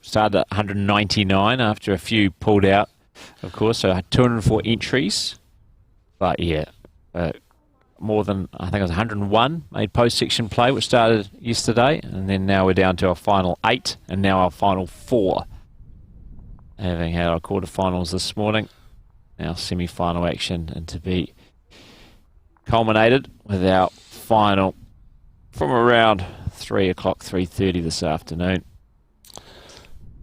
started at 199 after a few pulled out, of course. So 204 entries. But yeah, more than, I think it was 101 made post-section play, which started yesterday, and then now we're down to our final 8 and now our final 4 having had our quarterfinals this morning. Now semi-final action, and to be culminated with our final from around 3 o'clock, 3:30 this afternoon.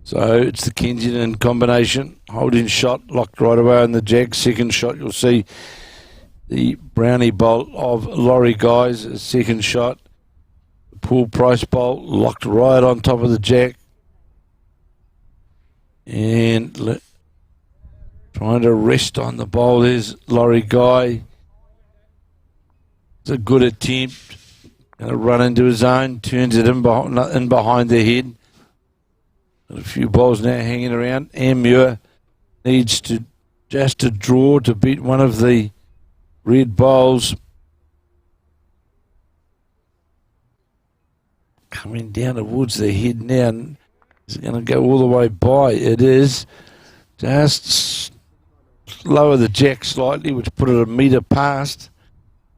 So it's the Kensington combination. Holding shot, locked right away on the jack. Second shot, you'll see the brownie bolt of Laurie Guy's second shot. The pool price bolt, locked right on top of the jack. And trying to rest on the bowl is Laurie Guy. It's a good attempt. Going to run into his own, turns it in behind the head. Got a few balls now hanging around. Muir needs to just to draw to beat one of the red bowls. Coming down towards the head now. Is it going to go all the way by? It is. Just lower the jack slightly, which put it a metre past.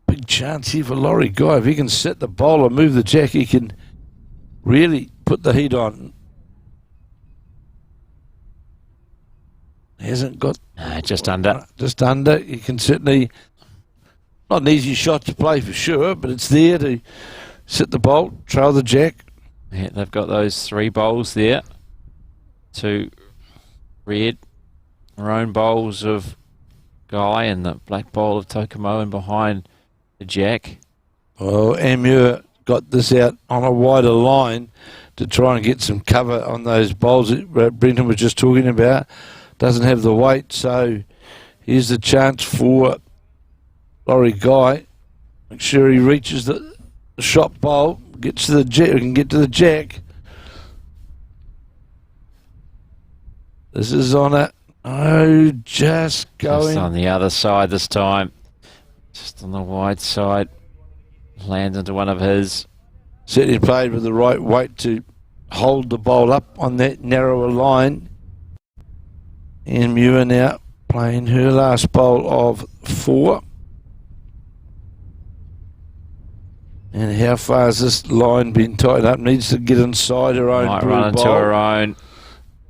Big chance here for Laurie Guy. If he can set the bowl and move the jack, he can really put the heat on. Hasn't got... just under. Just under. You can certainly... Not an easy shot to play for sure, but it's there to set the bowl, trail the jack. Yeah, they've got those 3 bowls there. 2 red maroon bowls of Guy and the black bowl of Tokomo and behind the jack. Well, Amur got this out on a wider line to try and get some cover on those bowls that Brenton was just talking about. Doesn't have the weight, so here's the chance for Laurie Guy. Make sure he reaches the shot bowl, gets to the jack, can get to the jack. This is on it. Oh, just going. Just on the other side this time. Just on the wide side. Lands into one of his. Certainly played with the right weight to hold the bowl up on that narrower line. And Muir now playing her last bowl of 4. And how far has this line been tied up? Needs to get inside her own. Might run into her own.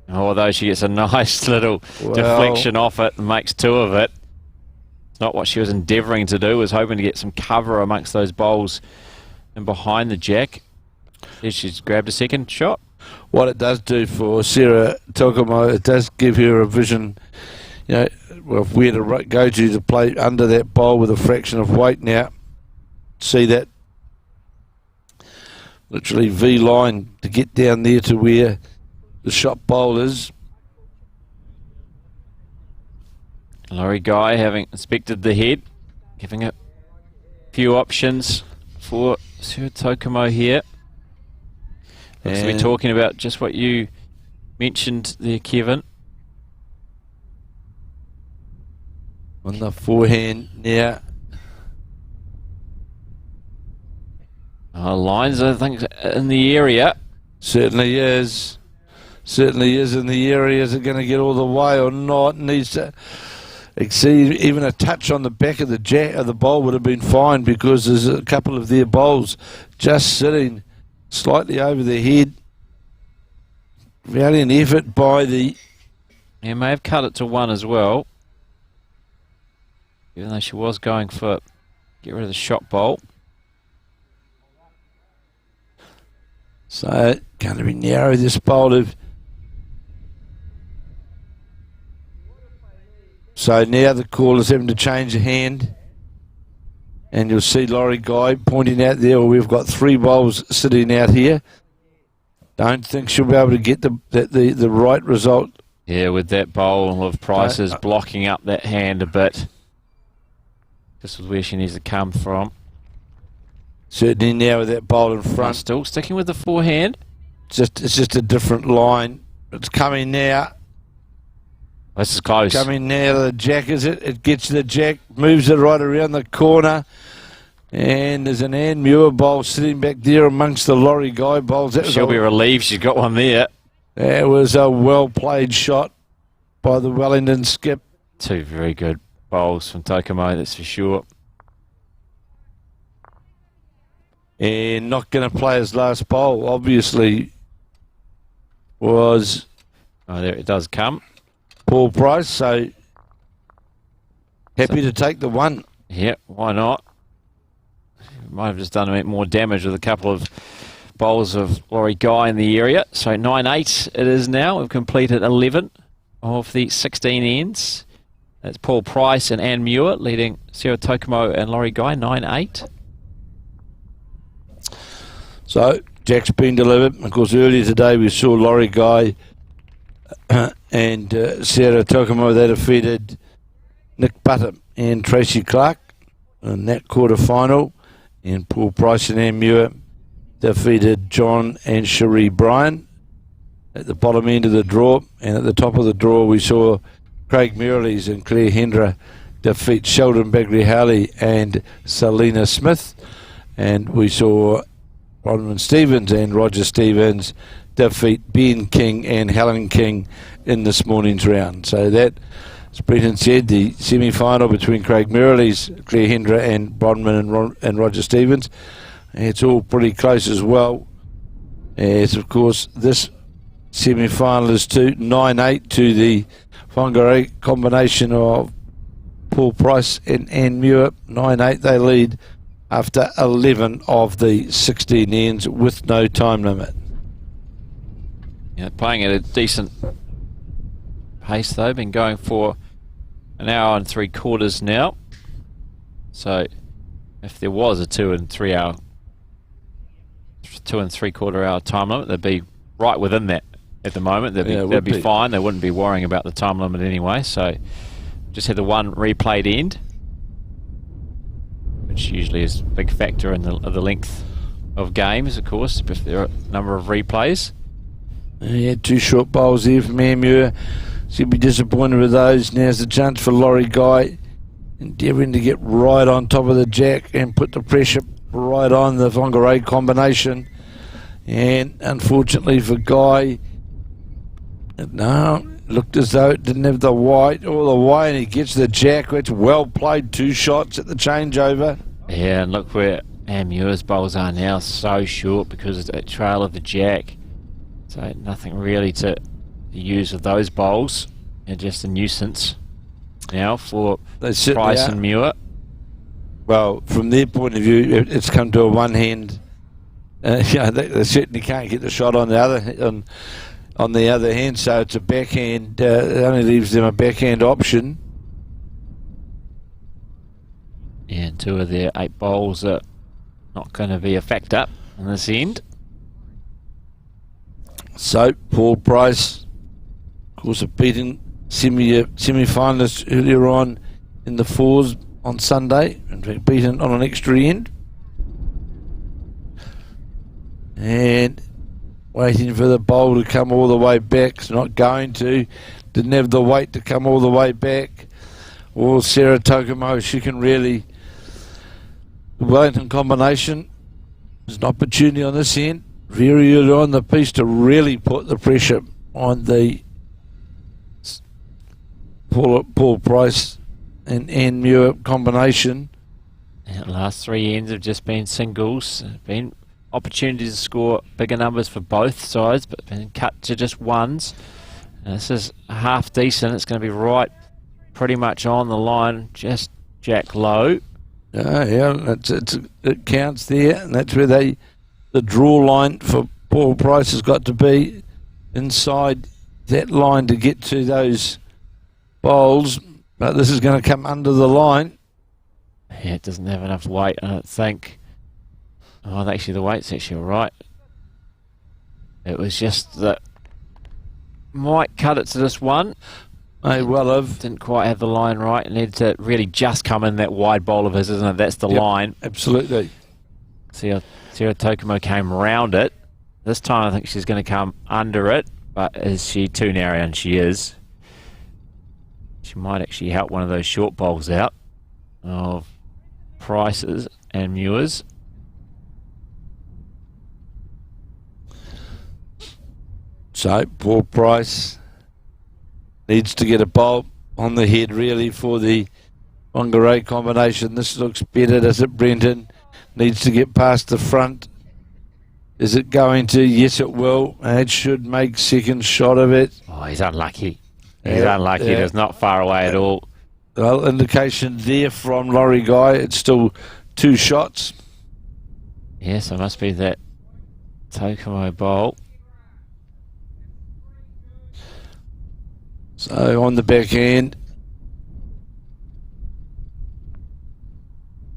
Although she gets a nice little deflection off it and makes 2 of it. It's not what she was endeavouring to do. Was hoping to get some cover amongst those bowls and behind the jack. There she's grabbed a second shot. What it does do for Sarah Tokomo, it does give her a vision, you know, of where to go to play under that bowl with a fraction of weight now. See that literally V line to get down there to where the shot bowl is. Laurie Guy having inspected the head, giving it a few options for Sarah Tokomo here. Looks to be talking about just what you mentioned there, Kevin. On the forehand now. Lines, I think, in the area. Certainly is. Certainly is in the area. Is it going to get all the way or not? Needs to exceed. Even a touch on the back of the jack of the bowl would have been fine, because there's a couple of their bowls just sitting slightly over the head. Valiant effort by the... Yeah, may have cut it to 1 as well. Even though she was going for get rid of the shot bowl. So, going to be narrow, this bowl of... So now the call is having to change the hand. And you'll see Laurie Guy pointing out there, we've got 3 bowls sitting out here. Don't think she'll be able to get the right result. Yeah, with that bowl of prices blocking up that hand a bit. This is where she needs to come from. Certainly now with that bowl in front. Still sticking with the forehand. It's just a different line. It's coming now. This is close. Coming now to the jack, is it? It gets to the jack, moves it right around the corner. And there's an Ann Muir bowl sitting back there amongst the Laurie Guy bowls. She'll be relieved she's got one there. That was a well-played shot by the Wellington skip. 2 very good bowls from Tokomo, that's for sure. And not going to play his last bowl, obviously, was... Oh, there it does come. Paul Price, so happy to take the one. Yeah, why not? Might have just done a bit more damage with a couple of bowls of Laurie Guy in the area. So 9-8 it is now. We've completed 11 of the 16 ends. That's Paul Price and Anne Muir leading Sarah Tokumo and Laurie Guy 9-8. So Jack's been delivered. Of course, earlier today we saw Laurie Guy and Sarah Tokumo. They defeated Nick Button and Tracy Clark in that quarter-final. And Paul Price and Anne Muir defeated John and Cherie Bryan at the bottom end of the draw. And at the top of the draw we saw Craig Murleys and Claire Hendra defeat Sheldon Bagley-Howley and Selena Smith. And we saw Bronwyn Stevens and Roger Stevens defeat Ben King and Helen King in this morning's round. So that, as Brenton said, the semi-final between Craig Murleys, Claire Hendra and Bronwyn and Roger Stevens. It's all pretty close as well. As of course this semi-final is 9-8 to the Whangarei combination of Paul Price and Anne Muir. 9-8 they lead after 11 of the 16 ends with no time limit. Yeah, playing at a decent pace though. Been going for an hour and 3/4 now. So if there was a 2 and 3/4 hour time limit, they'd be right within that at the moment. They'd be fine. They wouldn't be worrying about the time limit anyway. So just had the one replayed end, which usually is a big factor in the length of games, of course, if there are a number of replays. Yeah, 2 short bowls there from Anne Muir. She'll be disappointed with those. Now's the chance for Laurie Guy, endeavouring to get right on top of the jack and put the pressure right on the Whangarei combination. And unfortunately for Guy, no, looked as though it didn't have the white all the way, and he gets the jack. It's well played. 2 shots at the changeover. Yeah, and look where Anne Muir's bowls are now, so short because of that trail of the jack. So nothing really to use of those bowls. They're just a nuisance now for Price and Muir. Well, from their point of view, it's come to a one-hand. They certainly can't get the shot on the other hand, so it's a backhand. It only leaves them a backhand option. Yeah, and 2 of their 8 bowls are not going to be a factor in this end. So Paul Price, of course, a beaten semi-finalist earlier on in the 4s on Sunday. In fact, beaten on an extra end. And waiting for the bowl to come all the way back. It's not going to. Didn't have the weight to come all the way back. Or Sarah Tokumo, she can really... The Wellington combination is an opportunity on this end. Very early on the piece to really put the pressure on the Paul Price and Anne Muir combination. And the last 3 ends have just been singles. Been opportunities to score bigger numbers for both sides, but been cut to just ones. And this is half decent. It's going to be right pretty much on the line, just jack low. Yeah, it counts there, and that's where the draw line for Paul Price has got to be inside that line to get to those bowls. But this is going to come under the line. Yeah, it doesn't have enough weight, I don't think. Oh, actually, the weight's actually all right. It was just that might cut it to this one. May well have. Didn't quite have the line right. It needed to really just come in that wide bowl of his, isn't it? That's the line. Absolutely. See how Sarah Tokumo came round it. This time I think she's going to come under it, but is she too narrow? And she is. She might actually help one of those short bowls out of Price's and Muir's. So Paul Price needs to get a bowl on the head really for the Whangarei combination. This looks better, does it, Brenton? Needs to get past the front. Is it going to? Yes, it will. And it should make second shot of it. Oh, he's unlucky. He's unlucky. Yeah. It's not far away at all. Well, indication there from Laurie Guy. It's still 2 shots. Yes, it must be that Tokomo bowl. So on the backhand.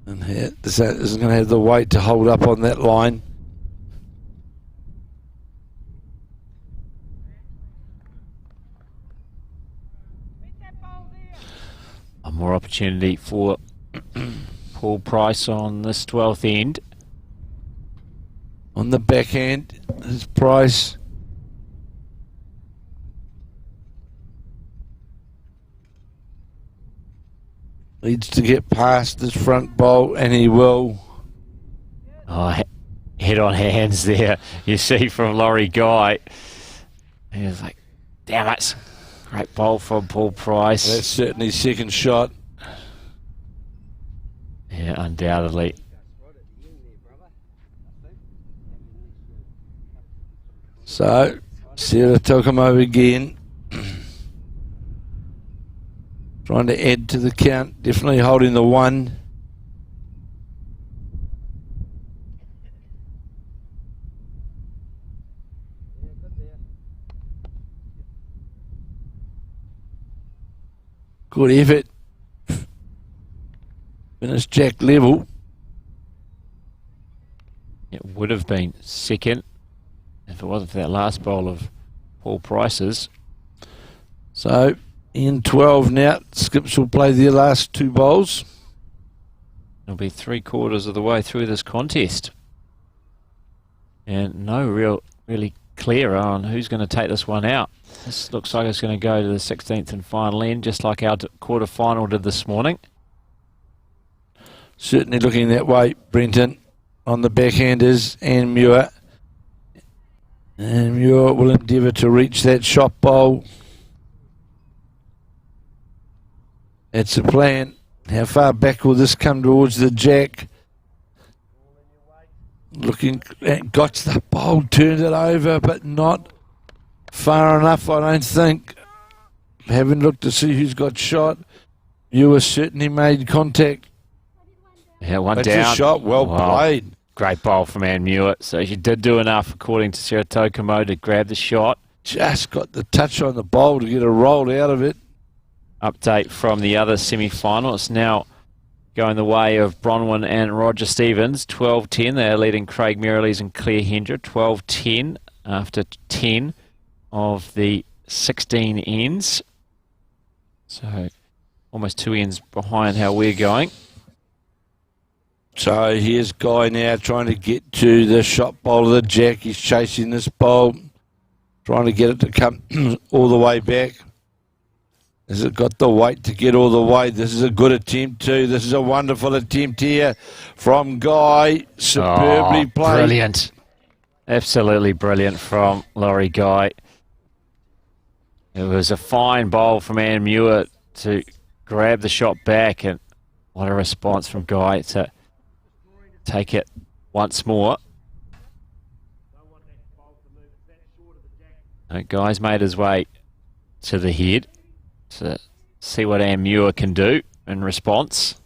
And here, this isn't going to have the weight to hold up on that line. One more opportunity for Paul Price on this 12th end. On the backhand, is Price. Needs to get past this front bowl, and he will. Oh, head on hands there. You see from Laurie Guy. He was like, damn it. Great bowl from Paul Price. That's certainly second shot. Yeah, undoubtedly. So, Sarah Tokomo again. Trying to add to the count. Definitely holding the 1. Good effort. Finished Jack level. It would have been second if it wasn't for that last bowl of Paul Price's. So, in 12 now. Skips will play their last 2 bowls. It'll be 3/4 of the way through this contest. And no really clear on who's going to take this one out. This looks like it's going to go to the 16th and final end, just like our quarter-final did this morning. Certainly looking that way, Brenton. On the backhand is Anne Muir. And Muir will endeavour to reach that shot bowl. That's the plan. How far back will this come towards the jack? Looking, got the bowl, turned it over, but not far enough, I don't think. Haven't looked to see who's got shot. Muir certainly made contact. Yeah, one That's down. a shot, well played. Great bowl from Anne Muir. So she did do enough, according to Sarah Tokomo, to grab the shot. Just got the touch on the bowl to get her rolled out of it. Update from the other semi-final. It's now going the way of Bronwyn and Roger Stevens. 12-10. They are leading Craig Merrilees and Claire Hendra. 12-10 after 10 of the 16 ends. So almost 2 ends behind how we're going. So here's Guy now trying to get to the shot bowl of the jack. He's chasing this bowl, trying to get it to come all the way back. Has it got the weight to get all the way? This is a good attempt too. This is a wonderful attempt here from Guy. Superbly played. Brilliant. Absolutely brilliant from Laurie Guy. It was a fine bowl from Anne Muir to grab the shot back, and what a response from Guy to take it once more. Guy's made his way to the head to see what Anne Muir can do in response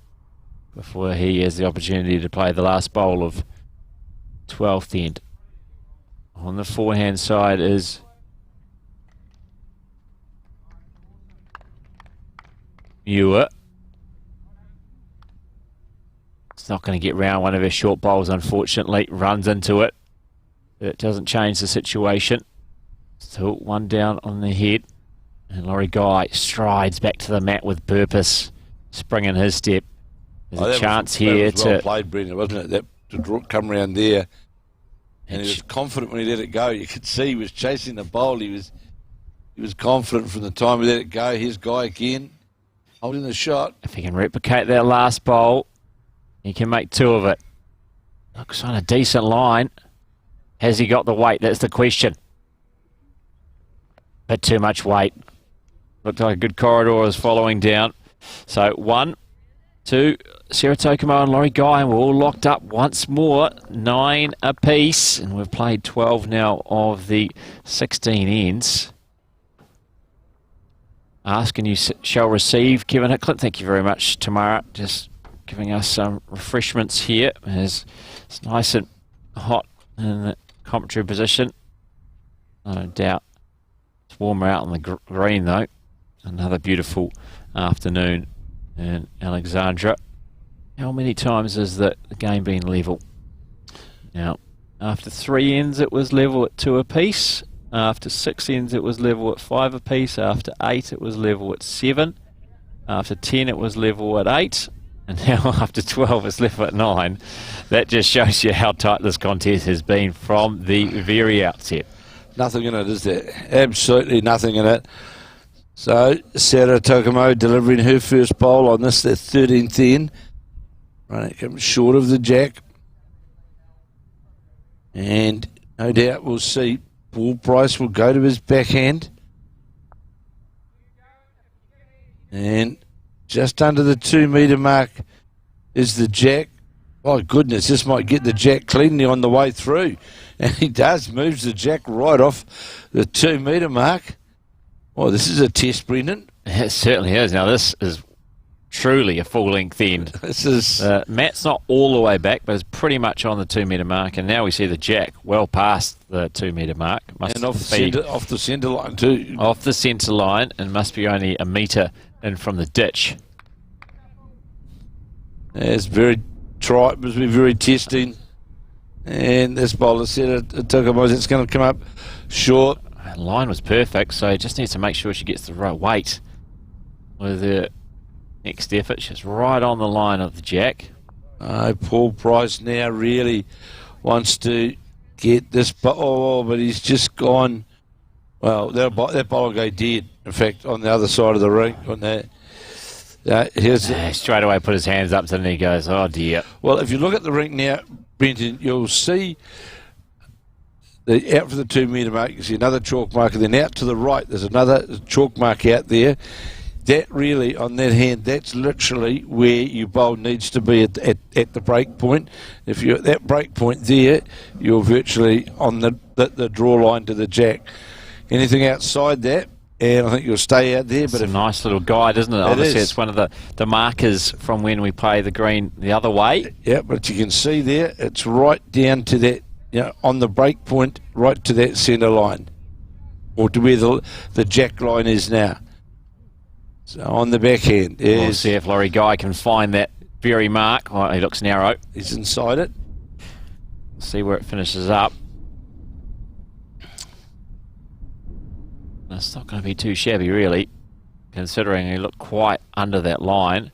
before he has the opportunity to play the last bowl of 12th end. On the forehand side is Muir. It's not going to get round one of her short bowls, unfortunately. Runs into it. It doesn't change the situation. Still 1 down on the head. And Laurie Guy strides back to the mat with purpose. Spring in his step. There's a chance here to... well played, Brendan, wasn't it? That to come round there. And he was confident when he let it go. You could see he was chasing the bowl. He was confident from the time he let it go. Here's Guy again, holding the shot. If he can replicate that last bowl, he can make 2 of it. Looks on a decent line. Has he got the weight? That's the question. Bit too much weight. Looked like a good corridor was following down. So 1, 2, Sarah Tokomo and Laurie Guy, and we're all locked up once more. 9 apiece, and we've played 12 now of the 16 ends. ask and you shall receive. Kevin Hicklet, thank you very much. Tamara, just giving us some refreshments here. It's nice and hot in the commentary position. No doubt it's warmer out on the green though. Another beautiful afternoon in Alexandra. How many times has the game been level? Now, after 3 ends it was level at 2 apiece. After 6 ends it was level at 5 apiece. After 8 it was level at 7. After 10 it was level at 8. And now after 12 it's level at 9. That just shows you how tight this contest has been from the very outset. Nothing in it, is there? Absolutely nothing in it. So, Sarah Tokomo delivering her first bowl on this, their 13th end. Right, it comes short of the jack. And no doubt we'll see Paul Price will go to his backhand. And just under the 2 metre mark is the jack. Oh goodness, this might get the jack cleanly on the way through. And he does, moves the jack right off the 2 metre mark. Oh, this is a test, Brendan. It certainly is. Now this is truly a full-length end. This is Matt's not all the way back, but it's pretty much on the 2 metre mark. And now we see the jack well past the 2 metre mark. And off the centre line too. Off the centre line, and must be only a metre in from the ditch. It's very try. Must be very testing. And this bowler said it took him. It's going to come up short. The line was perfect, so he just needs to make sure she gets the right weight with her next effort. She's right on the line of the jack. Paul Price now really wants to get this, but he's just gone. Well, that bowler go dead. In fact, on the other side of the ring, on that. Straight away put his hands up, and he goes, oh dear. Well, if you look at the ring now, Brenton, you'll see out for the 2 metre mark, you see another chalk marker. Then out to the right, there's another chalk mark out there. That really, on that hand, that's literally where your bowl needs to be at the break point. If you're at that break point there, you're virtually on the draw line to the jack. Anything outside that, and I think you'll stay out there. It's a nice little guide, isn't it? Obviously, it's one of the markers from when we play the green the other way. Yeah, but you can see there, it's right down to that, on the break point, right to that centre line, or to where the jack line is now. So on the backhand is... We'll see if Laurie Guy can find that very mark. Oh, he looks narrow. He's inside it. See where it finishes up. It's not going to be too shabby, really, considering he looked quite under that line.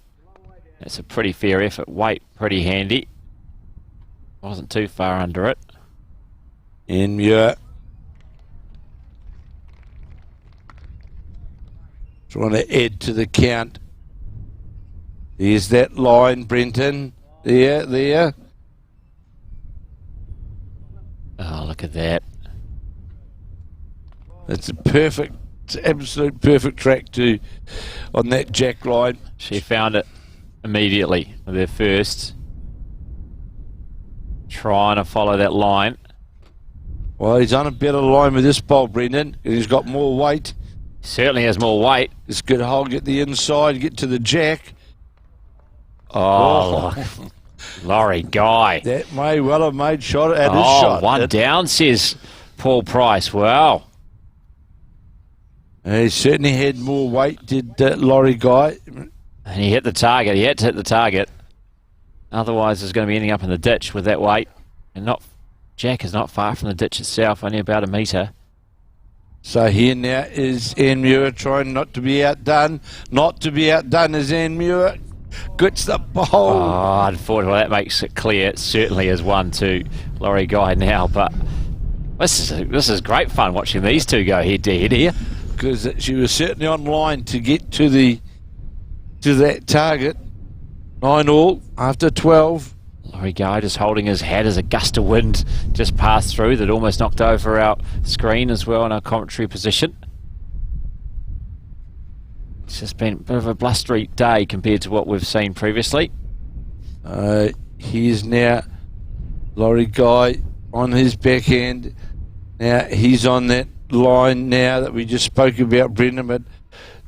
It's a pretty fair effort. Weight pretty handy. Wasn't too far under it. In Muir. Trying to add to the count. There's that line, Brenton. There. Oh, look at that. It's absolute perfect track on that jack line. She found it immediately with her first. Trying to follow that line. Well, he's on a better line with this bowl, Brendan. He's got more weight. Certainly has more weight. It's good hold, get the inside, get to the jack. Oh, Laurie Guy. That may well have made shot at his shot. One down, says Paul Price. Wow. He certainly had more weight, did Laurie Guy. And he hit the target. He had to hit the target. Otherwise, he's going to be ending up in the ditch with that weight. And Jack is not far from the ditch itself, only about a metre. So here now is Anne Muir trying not to be outdone. Not to be outdone is Anne Muir. Gets the bowl. Oh, unfortunately, that makes it clear. It certainly is 1-2 Laurie Guy now. But this is great fun watching these two go head to head here. Because she was certainly on line to get to that target. 9-all after 12. Laurie Guy just holding his head as a gust of wind just passed through that almost knocked over our screen as well in our commentary position. It's just been a bit of a blustery day compared to what we've seen previously. Here's now Laurie Guy on his backhand. Now he's on that line now that we just spoke about, Brendan, but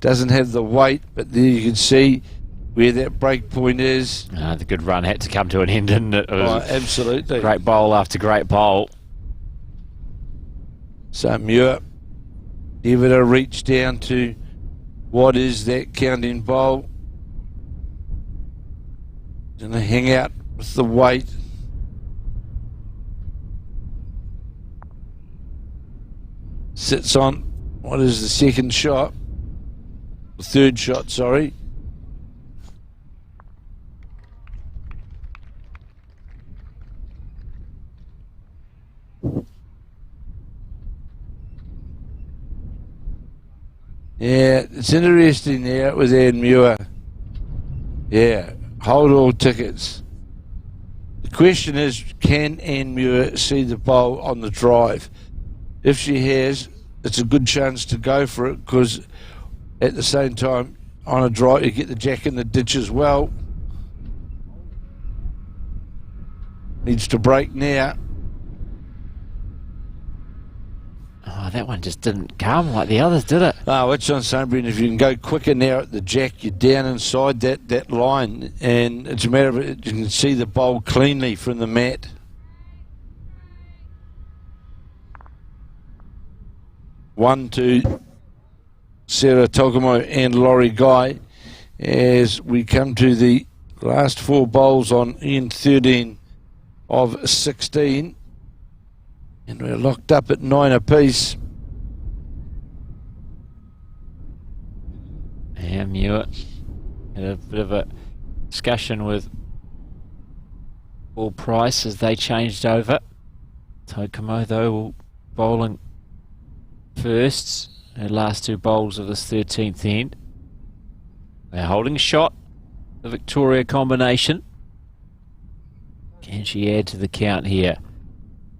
Doesn't have the weight, but there you can see where that break point is. The good run had to come to an end, didn't it? Absolutely. Great bowl after great bowl. So Muir, give it a reach down to what is that counting bowl. Gonna hang out with the weight. Sits on what is the second shot? The third shot, sorry. Yeah, it's interesting there with Anne Muir. Yeah, hold all tickets. The question is, can Anne Muir see the bowl on the drive? If she has, it's a good chance to go for it, because at the same time, on a drive, you get the jack in the ditch as well. Needs to break now. Oh, that one just didn't come like the others, did it? Oh, it's on Sunbury, and if you can go quicker now at the jack, you're down inside that line, and it's a matter of it, you can see the bowl cleanly from the mat. One to Sarah Tokomo and Laurie Guy as we come to the last four bowls on end 13 of 16. And we're locked up at 9 apiece. Yeah, Muir had a bit of a discussion with Paul Price as they changed over. Tokomo, though, bowling first. Her last two bowls of this 13th end. They're holding a shot. The Victoria combination. Can she add to the count here?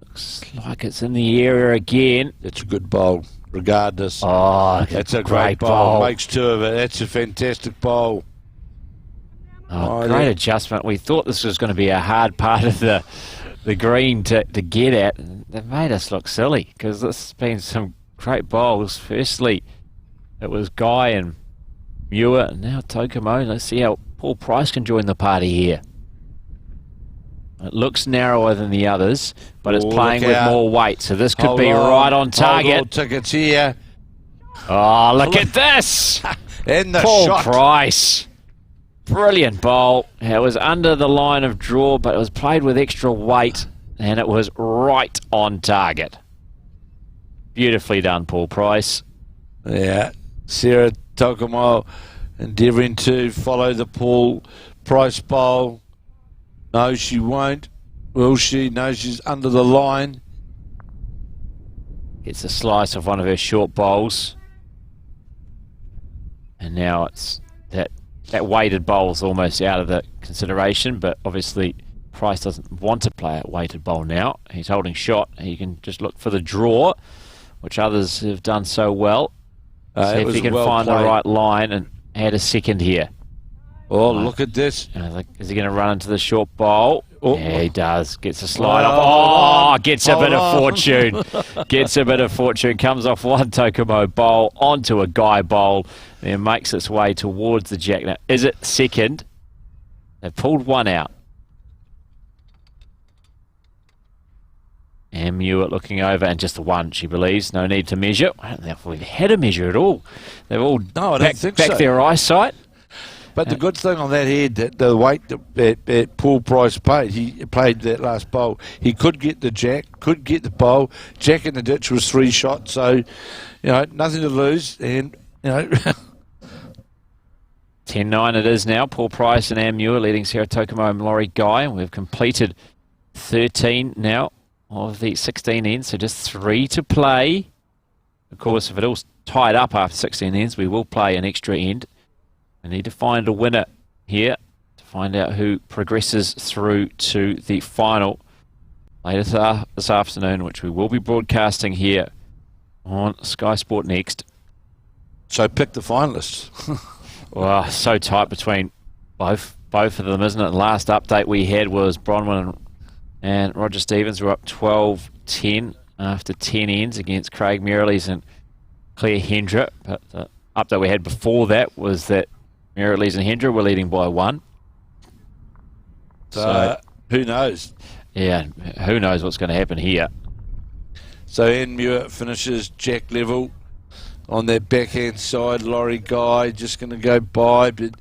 Looks like it's in the area again. It's a good bowl, regardless. Oh, that's a great bowl. Makes two of it. That's a fantastic bowl. Oh, great adjustment. We thought this was going to be a hard part of the green to get at. They made us look silly, because this has been some great bowls. Firstly, it was Guy and Muir, and now Tokomo. Let's see how Paul Price can join the party here. It looks narrower than the others, but it's playing with more weight, so this could be right on target. Hold tickets here. Oh, look at this! And the Paul shot. Price. Brilliant bowl. It was under the line of draw, but it was played with extra weight, and it was right on target. Beautifully done, Paul Price. Yeah, Sarah Tokomo endeavouring to follow the Paul Price bowl. No, she won't. Will she? No, she's under the line. Gets a slice of one of her short bowls. And now it's that weighted bowl's almost out of the consideration, but obviously Price doesn't want to play a weighted bowl now. He's holding shot. He can just look for the draw, which others have done so well. See if he can find the right line and add a second here. Oh, look at this. Is he going to run into the short bowl? Oh. Yeah, he does. Gets a slide off. Oh, gets a bit of fortune. Gets a bit of fortune. Comes off one Tokomo bowl onto a Guy bowl. Then makes its way towards the jack. Now, is it second? They've pulled one out. And Muir looking over, and just the one, she believes. No need to measure. I don't know if we've had a measure at all. They've all back their eyesight. But the good thing on that head, that the weight that Paul Price played, he played that last bowl. He could get the jack, could get the bowl. Jack in the ditch was 3 shots, so nothing to lose. And 10-9 it is now. Paul Price and Anne Muir leading Sarah Tokomo and Laurie Guy, and we've completed 13 now of the 16 ends, so just 3 to play. Of course, if it all's tied up after 16 ends, we will play an extra end. We need to find a winner here to find out who progresses through to the final later this afternoon, which we will be broadcasting here on Sky Sport Next. So pick the finalists. Well, so tight between both of them, isn't it? The last update we had was Bronwyn and Roger Stevens were up 12-10 after 10 ends against Craig Merrilies and Claire Hendra. But update we had before that was that Merrilees and Hendra were leading by 1. So who knows? Yeah, who knows what's going to happen here. So Anmuir finishes jack level on that backhand side. Laurie Guy just going to go by, but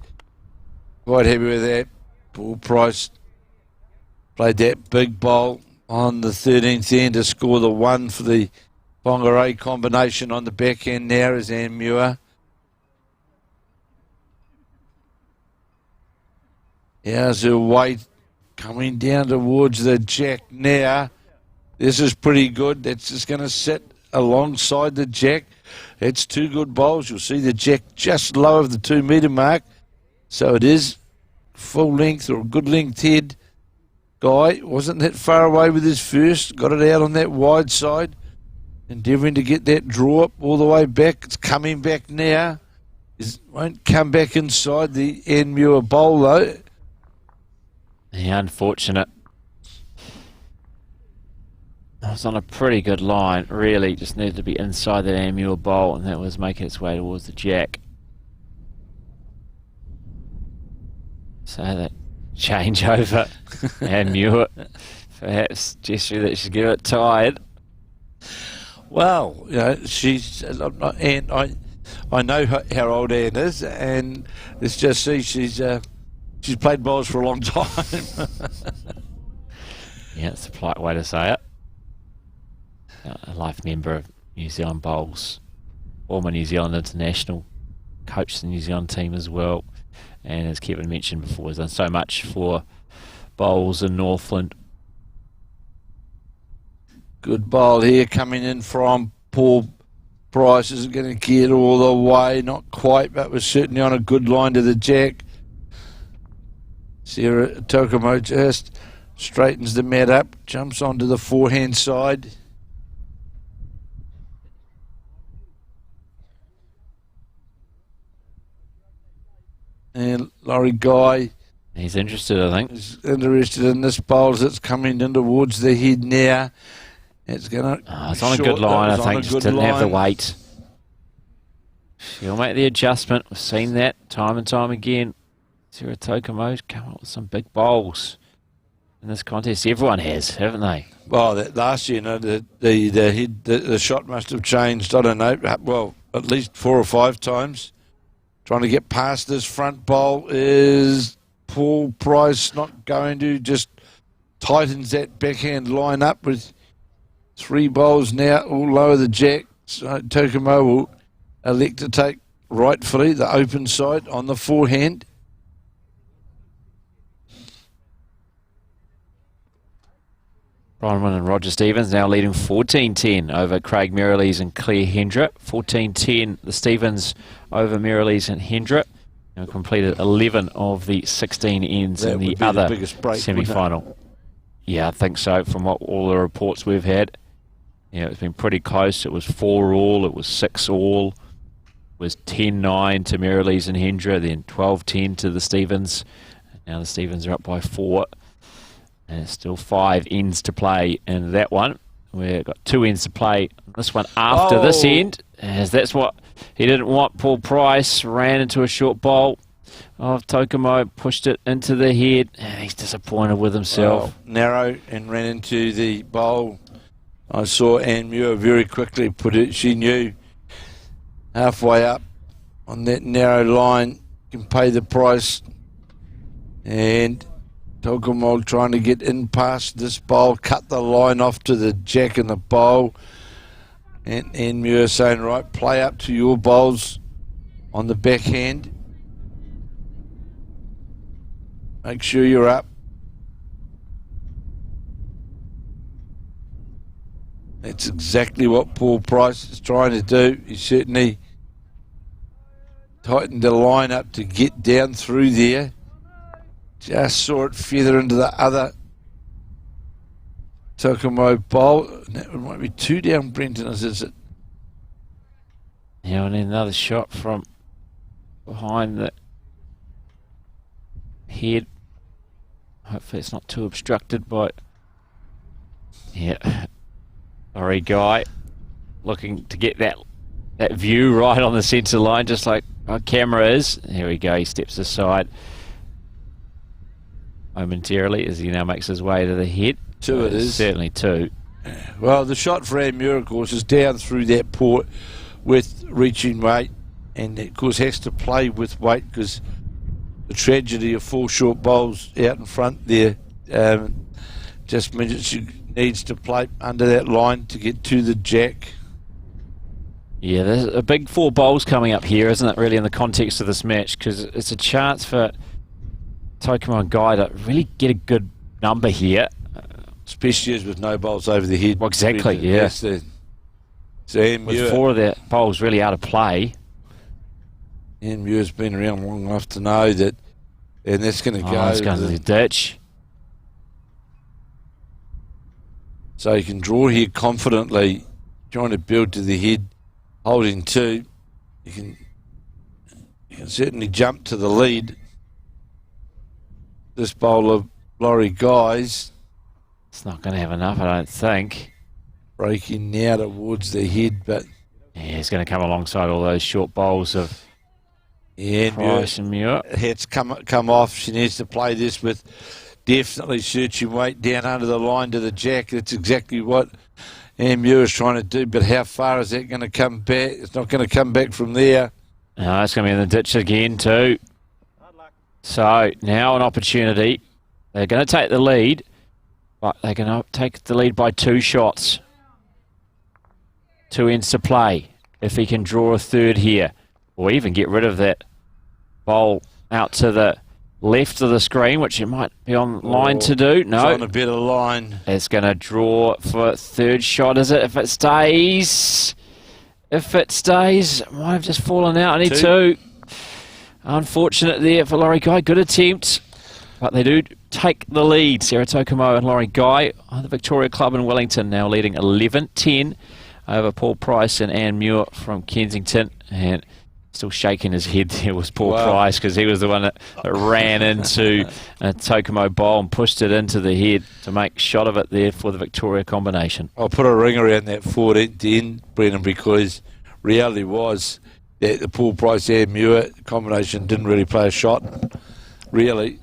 quite happy with that. Paul Price played that big bowl on the 13th end to score the 1 for the Whangarei combination on the backhand now is Anmuir. Here's her weight coming down towards the jack now. This is pretty good. That's just going to sit alongside the jack. It's 2 good bowls. You'll see the jack just low of the 2 metre mark. So it is full length or a good length head. Guy wasn't that far away with his first. Got it out on that wide side. Endeavouring to get that draw up all the way back. It's coming back now. It won't come back inside the Anmuir bowl though. Yeah, unfortunate. It was on a pretty good line, really. Just needed to be inside that Anmuir bowl, and that was making its way towards the jack. So that change over Anmuir, perhaps gesture that she's give it tired. Well, you know, and I know how old Anne is, and let's just see she's played bowls for a long time. Yeah, it's a polite way to say it. A life member of New Zealand Bowls, former New Zealand international, coached the New Zealand team as well, and as Kevin mentioned before, has done so much for Bowls in Northland. Good bowl here coming in from Paul Price. Isn't going to get all the way, not quite, but was certainly on a good line to the jack. Sarah Tokomo just straightens the mat up, jumps onto the forehand side. And Laurie Guy, he's interested, I think. Is interested in this bowl as it's coming in towards the head now. It's going to. It's on a good line, I think. Just didn't have the weight. She'll make the adjustment. We've seen that time and time again. Sarah Tokomo's come up with some big bowls in this contest. Everyone has, haven't they? Well, that last year, you know, the shot must have changed. I don't know. Well, at least 4 or 5 times. Trying to get past this front bowl is Paul Price. Not going to, just tightens that backhand line up with 3 bowls now, all lower the jack. So Tokomo will elect to take rightfully the open side on the forehand. Bronwyn and Roger Stevens now leading 14-10 over Craig Merrilees and Claire Hendra. 14-10 the Stevens over Merrilees and Hendra. Now completed 11 of the 16 ends That in the would be other the biggest break, semi-final. Yeah, I think so from all the reports we've had. Yeah, it's been pretty close. It was 4 all, it was 6 all. It was 10-9 to Merrilees and Hendra, then 12-10 to the Stevens. Now the Stevens are up by 4. And it's still 5 ends to play in that one. We've got 2 ends to play this one after this end, as that's what he didn't want. Paul Price ran into a short bowl of Tokomo, pushed it into the head, and he's disappointed with himself. Narrow and ran into the bowl. I saw Anmuir very quickly put it. She knew halfway up on that narrow line can pay the price. And Tokomo trying to get in past this bowl, cut the line off to the jack in the bowl. And Muir saying, right, play up to your bowls on the backhand. Make sure you're up. That's exactly what Paul Price is trying to do. He certainly tightened the line up to get down through there. Just saw it feather into the other Tokomo bowl. That might be 2 down, Brenton, is it? Yeah, and then another shot from behind the head. Hopefully it's not too obstructed by... Yeah. Sorry, Guy. Looking to get that that view right on the centre line, just like our camera is. Here we go, he steps aside momentarily as he now makes his way to the head. Two it is. Certainly two. Well, the shot for Amur, of course, is down through that port with reaching weight, and of course has to play with weight because the tragedy of 4 short bowls out in front there just means that she needs to play under that line to get to the jack. Yeah, there's a big 4 bowls coming up here, isn't it, really, in the context of this match, because it's a chance for Tokumo and Guy to really get a good number here. Especially as with no bowls over the head. Well, exactly, yeah. So with 4 of their bowls really out of play. Muir's been around long enough to know that, and that's going to go. It's going to the ditch. So you can draw here confidently, trying to build to the head, holding 2. You can certainly jump to the lead. This bowler, Laurie Guys, it's not going to have enough, I don't think. Breaking now towards the head, but yeah, he's going to come alongside all those short bowls of Price and Muir. Head's come off. She needs to play this with definitely searching weight down under the line to the jack. That's exactly what Muir is trying to do, but how far is that going to come back? It's not going to come back from there. No, it's going to be in the ditch again too. So now an opportunity. They're going to take the lead, but they're going to take the lead by 2 shots. 2 ends to play. If he can draw a 3rd here, or even get rid of that bowl out to the left of the screen, which it might be on line to do. No. It's on a better line. It's going to draw for 3rd shot, is it? If it stays. If it stays, it might have just fallen out. Only 2. Unfortunate there for Laurie Guy. Good attempt. But they do take the lead. Sarah Tokumo and Laurie Guy on the Victoria Club in Wellington, now leading 11-10 over Paul Price and Anne Muir from Kensington. And still shaking his head there was Paul Price, because he was the one that ran into a Tokumo bowl and pushed it into the head to make shot of it there for the Victoria combination. I'll put a ring around that 14th end, Brendan, because reality was that the Paul Price and Muir combination didn't really play a shot. Really,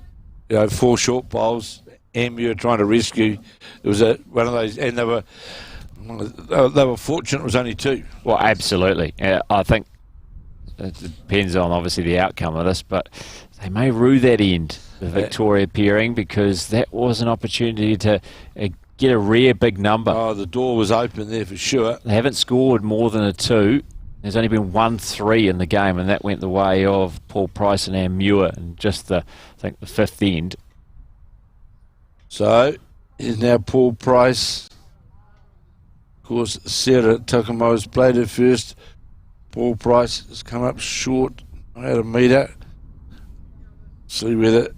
4 short bowls, and Muir trying to rescue. It was one of those, and they were fortunate. It was only 2. Well, absolutely. Yeah, I think it depends on obviously the outcome of this, but they may rue that end, the Victoria pairing, because that was an opportunity to get a rare big number. Oh, the door was open there for sure. They haven't scored more than a 2. There's only been 1-3 in the game, and that went the way of Paul Price and Anne Muir in just I think the 5th end. So here's now Paul Price. Of course, Sarah Tokumo has played it first. Paul Price has come up short, about a metre. See whether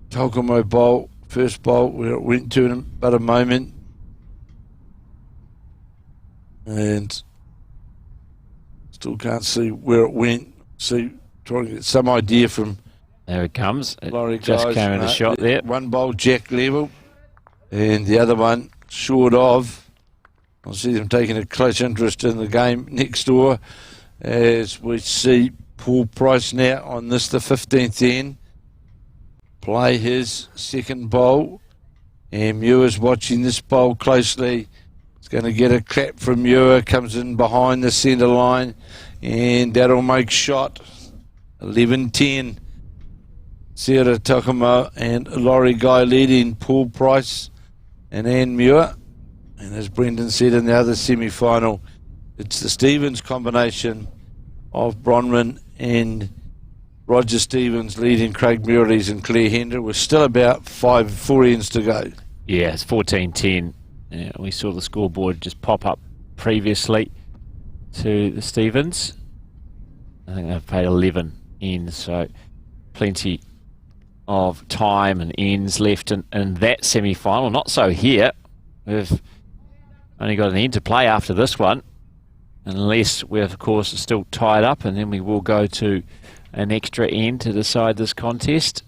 Tokumo bowl, first bowl, where it went to in about a moment. And still can't see where it went. See, trying to get some idea from. There it comes. It Laurie just Guys. came in a shot there. One bowl jack level, and the other one short of. I see them taking a close interest in the game next door, as we see Paul Price now on this, the 15th end, play his 2nd bowl, and Muir's watching this bowl closely. It's going to get a clap from Muir, comes in behind the centre line, and that'll make shot. 11-10. Sarah Tokumo and Laurie Guy leading Paul Price and Anne Muir. And as Brendan said in the other semi-final, it's the Stevens combination of Bronwyn and Roger Stevens leading Craig Murray's and Claire Hendra. We're still about 4 ends to go. Yeah, it's 14-10. Yeah, we saw the scoreboard just pop up previously to the Stevens. I think they've played 11 ends, so plenty of time and ends left in that semi-final. Not so here. We've only got an end to play after this one, unless we're, of course, still tied up, and then we will go to an extra end to decide this contest.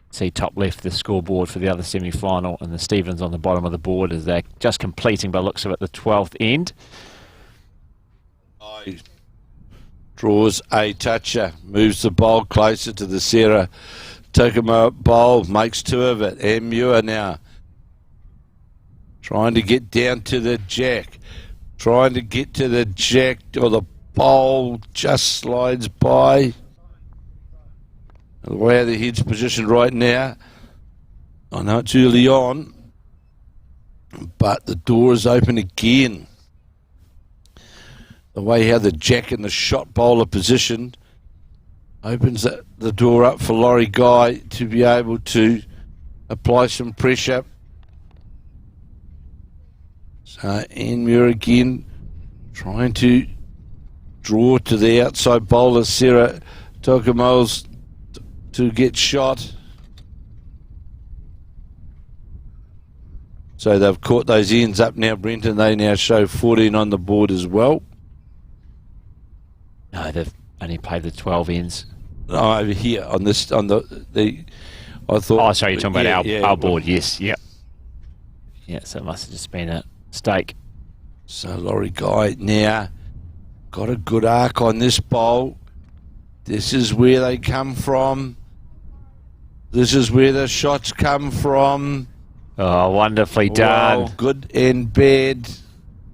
See top left the scoreboard for the other semi-final, and the Stevens on the bottom of the board as they're just completing, by looks of it, the 12th end. Draws a toucher, moves the bowl closer to the Sarah Tokomo bowl, makes two of it. And Muir now trying to get down to the jack, or the bowl just slides by. The way the head's positioned right now, I know it's early on, but the door is open again. The way how the jack and the shot bowl are positioned opens the door up for Laurie Guy to be able to apply some pressure. So Anne Muir again trying to draw to the outside bowler Sarah Tokomo's to get shot. So they've caught those ends up now, Brenton. They now show 14 on the board as well. No, they've only played the 12 ends. No, over here on this, I thought. Oh, sorry, you're talking about our board. Yes, yep. Yeah, so it must have just been a mistake. So Laurie Guy now got a good arc on this bowl. This is where they come from. This is where the shots come from. Oh, wonderfully done. Wow, good and bad.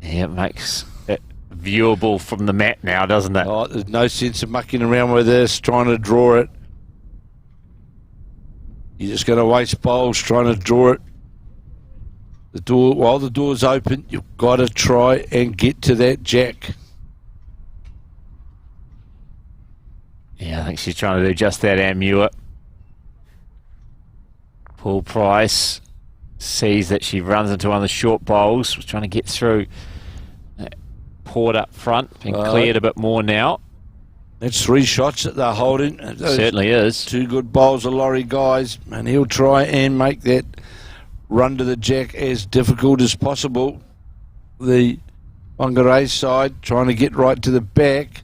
Yeah, it makes it viewable from the mat now, doesn't it? Oh, there's no sense of mucking around with this, trying to draw it. You're just going to waste bowls trying to draw it. The door, while the door's open, you've got to try and get to that jack. Yeah, I think she's trying to do just that, Anne Muir. Paul Price sees that she runs into one of the short bowls, was trying to get through. Poured up front, been cleared a bit more now. That's 3 shots that they're holding. Certainly is. 2 good bowls of Laurie Guys, and he'll try and make that run to the jack as difficult as possible. The Whangarei side trying to get right to the back,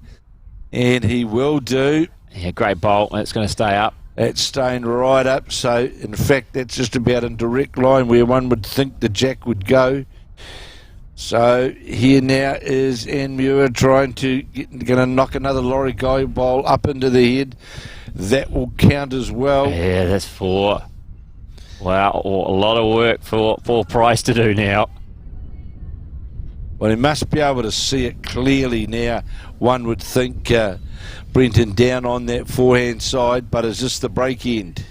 and he will do. Yeah, great bowl, and it's going to stay up. That's staying right up, so in fact that's just about in direct line where one would think the jack would go. So here now is Anne Muir trying to going to knock another Laurie Guy bowl up into the head. That will count as well. Yeah, that's 4. Wow, a lot of work for Price to do now. Well, he must be able to see it clearly now. One would think Brenton down on that forehand side, but is this the break end?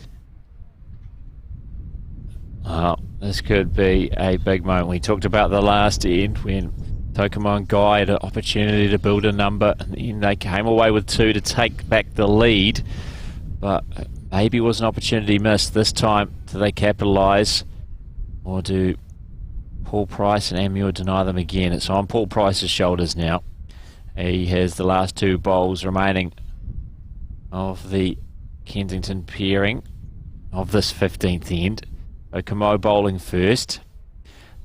Well, this could be a big moment. We talked about the last end when Tokomo and Guy had an opportunity to build a number, and then they came away with 2 to take back the lead. But maybe it was an opportunity missed this time. Do they capitalise, or do Paul Price and Anne Muir deny them again? It's on Paul Price's shoulders now. He has the last 2 bowls remaining of the Kensington pairing of this 15th end. Tokomo bowling first,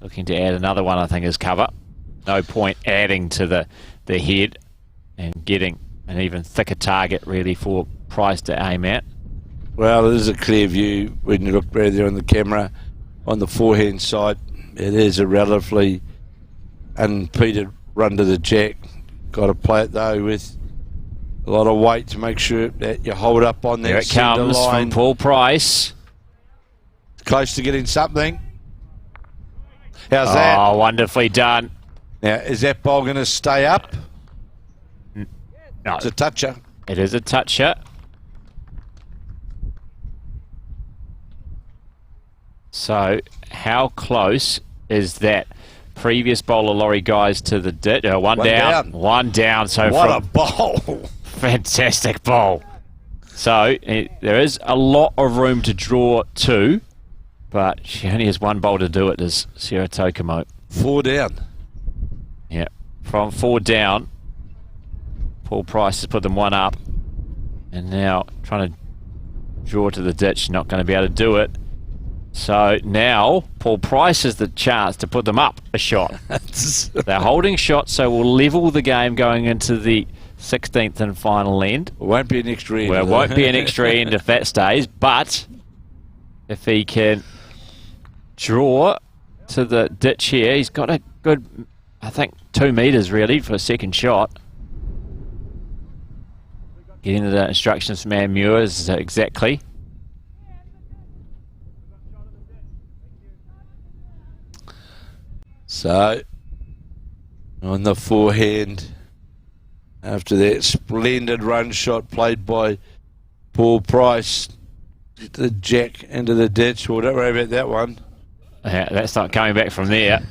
looking to add another one, I think, as cover. No point adding to the head and getting an even thicker target really for Price to aim at. Well, it is a clear view when you look right there on the camera on the forehand side. It is a relatively unimpeded run to the jack. Got to play it though with a lot of weight to make sure that you hold up on that Here it centre comes line. from Paul Price. Close to getting something. How's that? Oh, wonderfully done. Now, is that ball going to stay up? No, It's a toucher. it is a toucher. So, how close is that previous bowler Laurie Guys to the ditch? One down. One down. So what a bowl. Fantastic bowl. So, there is a lot of room to draw to, but she only has 1 bowl to do it, as Sarah Tokomo. 4 down. Yeah, from 4 down, Paul Price has put them 1 up, and now trying to draw to the ditch, not going to be able to do it. So now Paul Price has the chance to put them up a shot. They're holding shots, so we'll level the game going into the 16th and final end. It won't be an extra end. Well, it won't be an extra end if that stays, but if he can draw to the ditch here, he's got a good, I think, 2 metres really for a second shot. Getting the instructions from Ann Muir is exactly. So, on the forehand, after that splendid run shot played by Paul Price, the jack into the ditch. Well, don't worry about that one. Yeah, that's not coming back from there.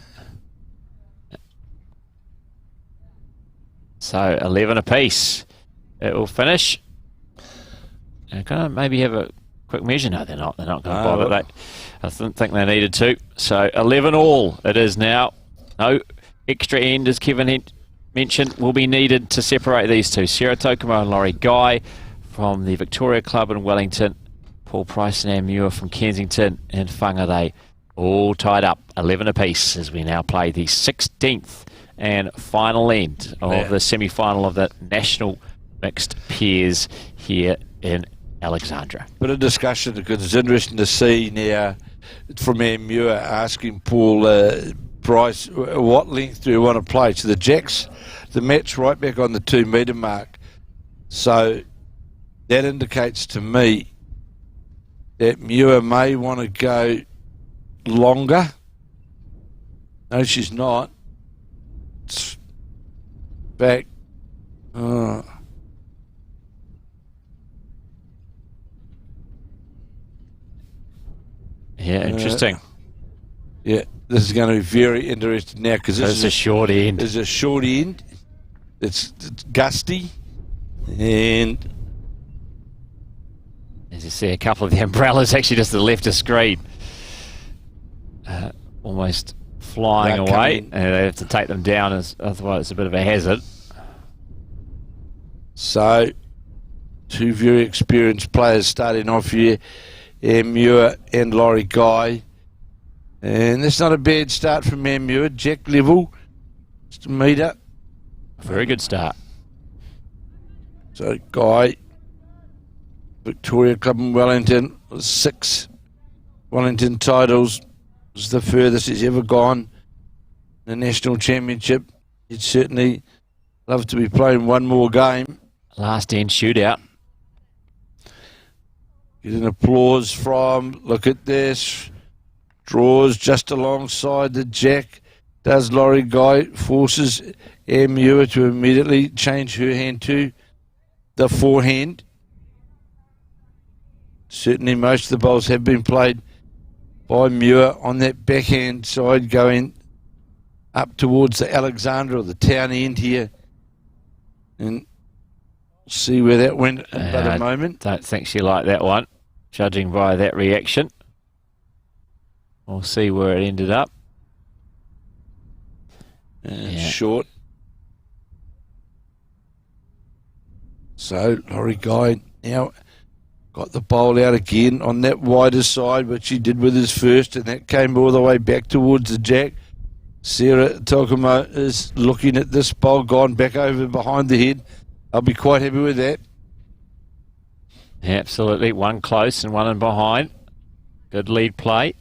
So 11 apiece. It will finish. They're going to maybe have a quick measure. No, they're not. They're not going to bother. I didn't think they needed to. So 11 all it is now. No extra end, as Kevin mentioned, will be needed to separate these two. Sarah Tokumo and Laurie Guy from the Victoria Club in Wellington. Paul Price and Ann Muir from Kensington and Whangarei, all tied up 11 apiece as we now play the 16th and final end of the semi-final of the national mixed pairs here in Alexandra. Bit of discussion because it's interesting to see now from Ann Muir asking Paul Price, what length do you want to play? So the jacks, the match right back on the 2 metre mark. So that indicates to me that Muir may want to go longer. No, she's not. It's back. Yeah, interesting. Yeah, this is going to be very interesting now because this is a short end. It's a short end. It's gusty, and as you see, a couple of the umbrellas actually just to the left of screen, almost flying away, and they have to take them down, as otherwise it's a bit of a hazard. So, two very experienced players starting off here, Ann Muir and Laurie Guy. And that's not a bad start from Ann Muir. Jack level, just a metre. Very good start. So Guy, Victoria Club in Wellington, 6 Wellington titles. It's the furthest he's ever gone. The national championship. He'd certainly love to be playing one more game. Last end shootout. Get an applause from, look at this, draws just alongside the jack. Does Laurie Guy, forces Ann Muir to immediately change her hand to the forehand. Certainly most of the bowls have been played by Muir on that backhand side going up towards the Alexandra or the town end here. And see where that went in about a moment. Don't think she liked that one, judging by that reaction. We'll see where it ended up. Short. So Laurie Guy now got the bowl out again on that wider side, which he did with his first, and that came all the way back towards the jack. Sarah Tokumo is looking at this bowl, gone back over behind the head. I'll be quite happy with that. Yeah, absolutely. One close and one in behind. Good lead play.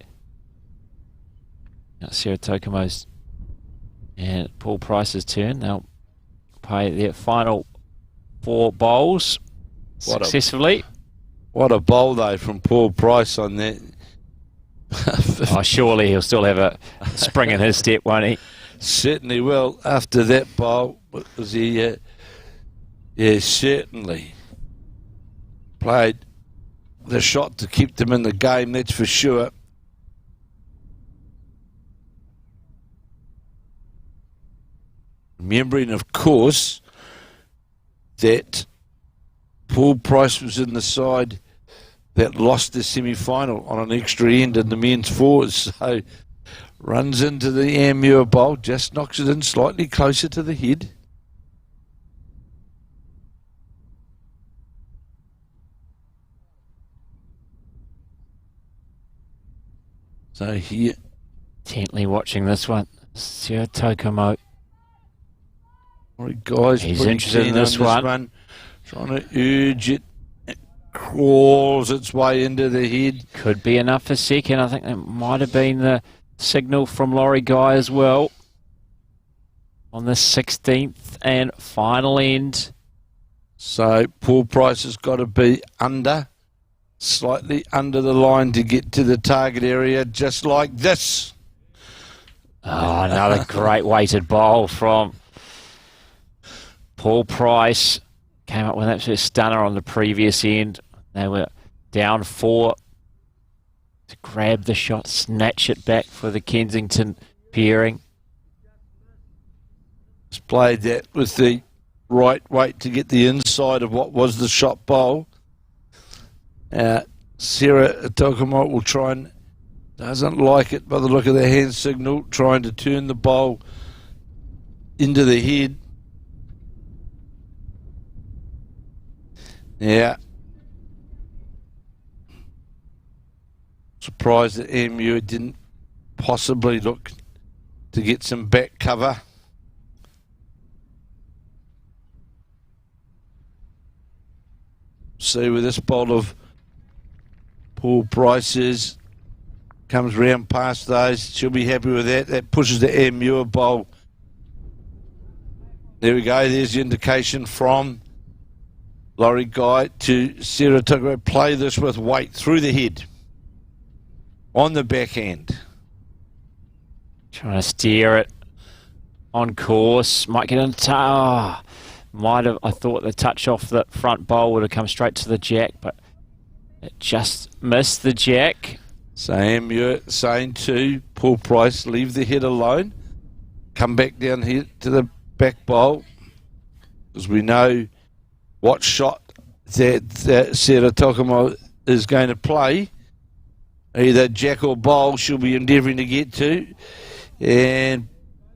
Now Sarah Tokumo's and Paul Price's turn. They'll play their final 4 bowls successfully. What a bowl, though, from Paul Price on that. Oh, surely he'll still have a spring in his step, won't he? Certainly will. After that bowl, was he? Yeah, certainly played the shot to keep them in the game, that's for sure. Remembering, of course, that Paul Price was in the side that lost the semi-final on an extra end in the men's fours. So runs into the Ann Muir bowl, just knocks it in slightly closer to the head. So here, intently watching this one, Sarah Tokumo. Guys, he's interested in this one. Trying to urge it. It crawls its way into the head. Could be enough for second. I think that might have been the signal from Laurie Guy as well. On the 16th and final end. So Paul Price has got to be slightly under the line to get to the target area, just like this. Oh, another great weighted bowl from Paul Price. Came up with an absolute stunner on the previous end. They were down 4 to grab the shot, snatch it back for the Kensington pairing. Just played that with the right weight to get the inside of what was the shot bowl. Sarah Tokumo will try and, doesn't like it by the look of the hand signal, trying to turn the bowl into the head. Yeah. Surprised that MU didn't possibly look to get some back cover. See where this bowl of Paul Price is. Comes round past those. She'll be happy with that. That pushes the MU bowl. There we go. There's the indication from Laurie Guy to Sarah Tucker. Play this with weight through the head. On the backhand. Trying to steer it on course. Might get into... Oh, might have... I thought the touch off the front bowl would have come straight to the jack, but it just missed the jack. So MU saying to Paul Price, leave the head alone. Come back down here to the back bowl. Because we know what shot that Sarah Tokumo is going to play. Either jack or bowl she'll be endeavouring to get to. And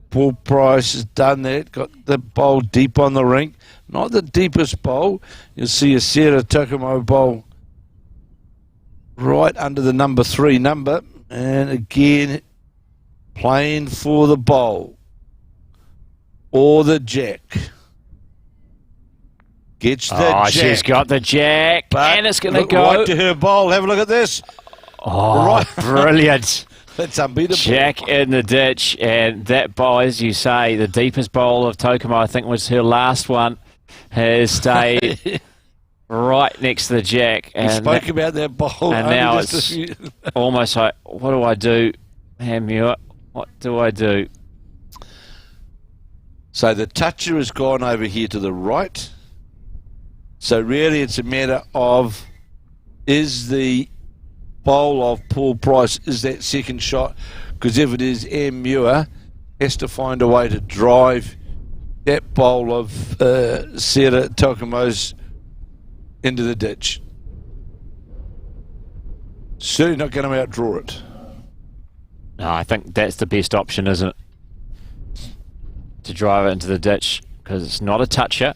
Paul Price has done that. Got the bowl deep on the rink. Not the deepest bowl. You'll see a Sarah Tokumo bowl right under the number 3 number. And again, playing for the bowl. Or the jack. Gets the jack. She's got the jack. But and it's going to go. Right to her bowl. Have a look at this. Oh, right. Brilliant. That's unbeatable. Jack in the ditch, and that bowl, as you say, the deepest bowl of Tokumo, I think was her last one, has stayed right next to the jack. And we spoke about that bowl. And now it's almost like, what do I do? Hammuir, what do I do? So the toucher has gone over here to the right. So really it's a matter of, is the bowl of Paul Price, is that second shot? Because if it is, Muir has to find a way to drive that bowl of Sarah Tokumo's into the ditch. Certainly not going to outdraw it. No, I think that's the best option, isn't it? To drive it into the ditch, because it's not a toucher.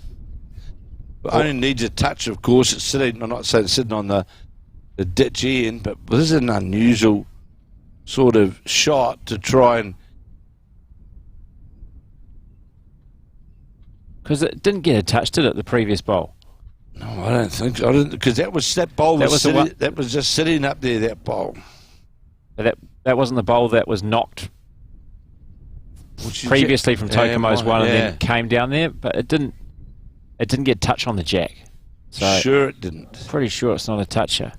It only needs a touch, of course. It's sitting, I'm not saying it's sitting on the ditch end, but this is an unusual sort of shot to try and... Because it didn't get a touch, did it, the previous bowl? No, I don't think so. I didn't, because that bowl that was just sitting up there, that bowl. But that wasn't the bowl that was knocked previously from Tokumo's one, and then came down there, but it didn't get touch on the jack. So sure it didn't. Pretty sure it's not a toucher.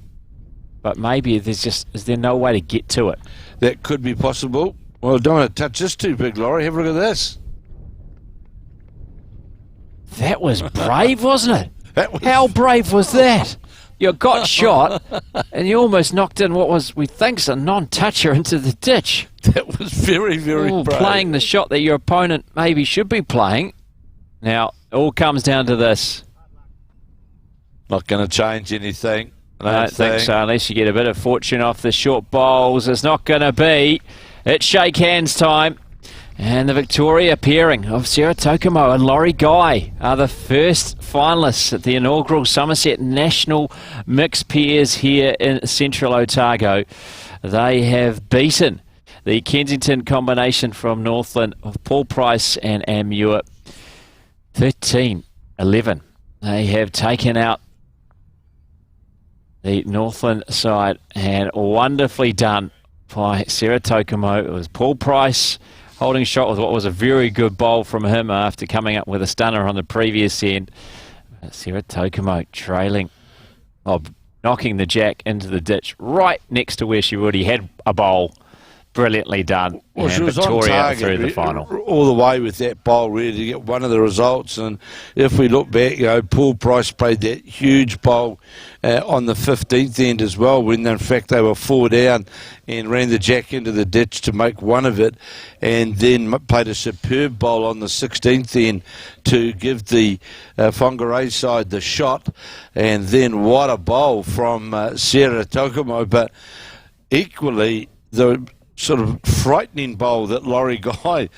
But maybe is there no way to get to it? That could be possible. Well, don't want to touch this too big, Laurie. Have a look at this. That was brave, wasn't it? How brave was that? You got shot, and you almost knocked in what was, we think's a non-toucher into the ditch. That was very, very brave. Playing the shot that your opponent maybe should be playing. Now, it all comes down to this. Not going to change anything. I don't think so, unless you get a bit of fortune off the short bowls. It's not going to be. It's shake hands time. And the Victoria pairing of Sarah Tokumo and Laurie Guy are the first finalists at the inaugural Summerset National Mixed Pairs here in Central Otago. They have beaten the Kensington combination from Northland of Paul Price and Muir 13-11. They have taken out the Northland side, and wonderfully done by Sarah Tokumo. It was Paul Price holding shot with what was a very good bowl from him after coming up with a stunner on the previous end. Sarah Tokumo trailing, knocking the jack into the ditch right next to where she already had a bowl. Brilliantly done. Well, and she was Victoria on target through the final. all the way with that bowl, really, to get one of the results. And if we look back, Paul Price played that huge bowl on the 15th end as well, when in fact they were 4 down, and ran the jack into the ditch to make one of it, and then played a superb bowl on the 16th end to give the Whangarei side the shot. And then what a bowl from Sarah Tokumo, but equally the sort of frightening bowl that Laurie Guy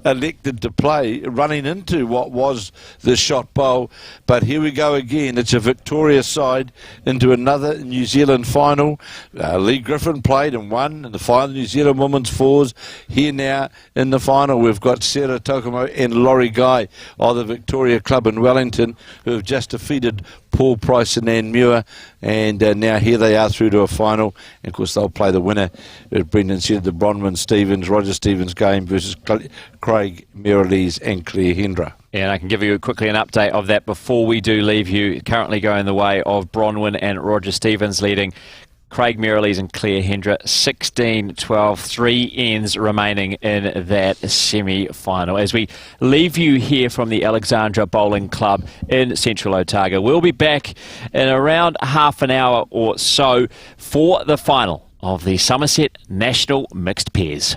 elected to play, running into what was the shot bowl. But here we go again. It's a Victoria side into another New Zealand final. Lee Griffin played and won in the final, New Zealand Women's Fours. Here now in the final, we've got Sarah Tokumo and Laurie Guy of the Victoria Club in Wellington, who have just defeated Paul Price and Ann Muir, and now here they are through to a final. And of course they'll play the winner, as Brendan said, the Bronwyn-Stevens, Roger Stevens game versus Craig Merrilees and Claire Hendra. And I can give you quickly an update of that before we do leave you. Currently going the way of Bronwyn and Roger Stevens, leading Craig Merrilees and Claire Hendra 16-12, 3 ends remaining in that semi-final. As we leave you here from the Alexandra Bowling Club in Central Otago, we'll be back in around half an hour or so for the final of the Summerset National Mixed Pairs.